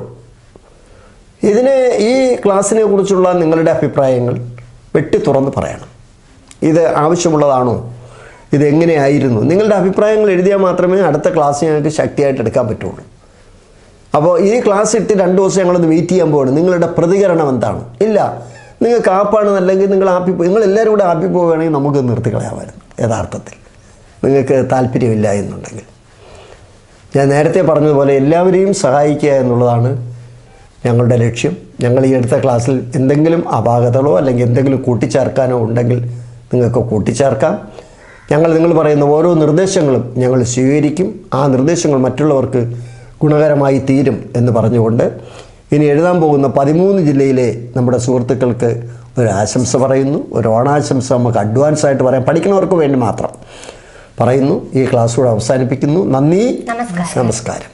ഈ ക്ലാസ്സിനെ കുറിച്ചുള്ള നിങ്ങളുടെ അഭിപ്രായങ്ങൾ വെട്ടി തുറന്ന് പറയണം. ഇത് ആവശ്യമുള്ളതാണോ? ഇത് എങ്ങനെയായിരുന്നു? നിങ്ങളുടെ അഭിപ്രായങ്ങൾ എഴുതിയാൽ മാത്രമേ അടുത്ത ക്ലാസ് ഞങ്ങൾക്ക് ശക്തിയായിട്ട് എടുക്കാൻ പറ്റുള്ളൂ. അപ്പോൾ ഈ ക്ലാസ് ഇട്ട് 2 ദിവസം ഞങ്ങളൊന്ന് വെയിറ്റ് ചെയ്യാൻ പോവാണ്. നിങ്ങളുടെ പ്രതികരണം എന്താണ്? ഇല്ല, നിങ്ങൾക്ക് ആപ്പാണെന്നല്ലെങ്കിൽ നിങ്ങൾ എല്ലാവരും കൂടെ ആപ്പി പോവുകയാണെങ്കിൽ നമുക്ക് നിർത്തിക്കളയാമായിരുന്നു. യഥാർത്ഥത്തിൽ നിങ്ങൾക്ക് താല്പര്യമില്ല എന്നുണ്ടെങ്കിൽ, ഞാൻ നേരത്തെ പറഞ്ഞതുപോലെ എല്ലാവരെയും സഹായിക്കുക എന്നുള്ളതാണ് ഞങ്ങളുടെ ലക്ഷ്യം. ഞങ്ങൾ ഈ അടുത്ത ക്ലാസ്സിൽ എന്തെങ്കിലും അപാകതകളോ അല്ലെങ്കിൽ എന്തെങ്കിലും കൂട്ടിച്ചേർക്കാനോ ഉണ്ടെങ്കിൽ നിങ്ങൾക്ക് കൂട്ടിച്ചേർക്കാം. നിങ്ങൾ പറയുന്ന ഓരോ നിർദ്ദേശങ്ങളും ഞങ്ങൾ സ്വീകരിക്കും. ആ നിർദ്ദേശങ്ങൾ മറ്റുള്ളവർക്ക് ഗുണകരമായി തീരും എന്ന് പറഞ്ഞുകൊണ്ട് ഇനി എഴുതാൻ പോകുന്ന 13 ജില്ലയിലെ നമ്മുടെ സുഹൃത്തുക്കൾക്ക് ഒരു ആശംസ പറയുന്നു. ഒരു ഓണാശംസ നമുക്ക് അഡ്വാൻസ് ആയിട്ട് പറയാം. പഠിക്കുന്നവർക്ക് വേണ്ടി മാത്രം പറയുന്നു. ഈ ക്ലാസ് കൂടെ അവസാനിപ്പിക്കുന്നു. നന്ദി, നമസ്കാരം.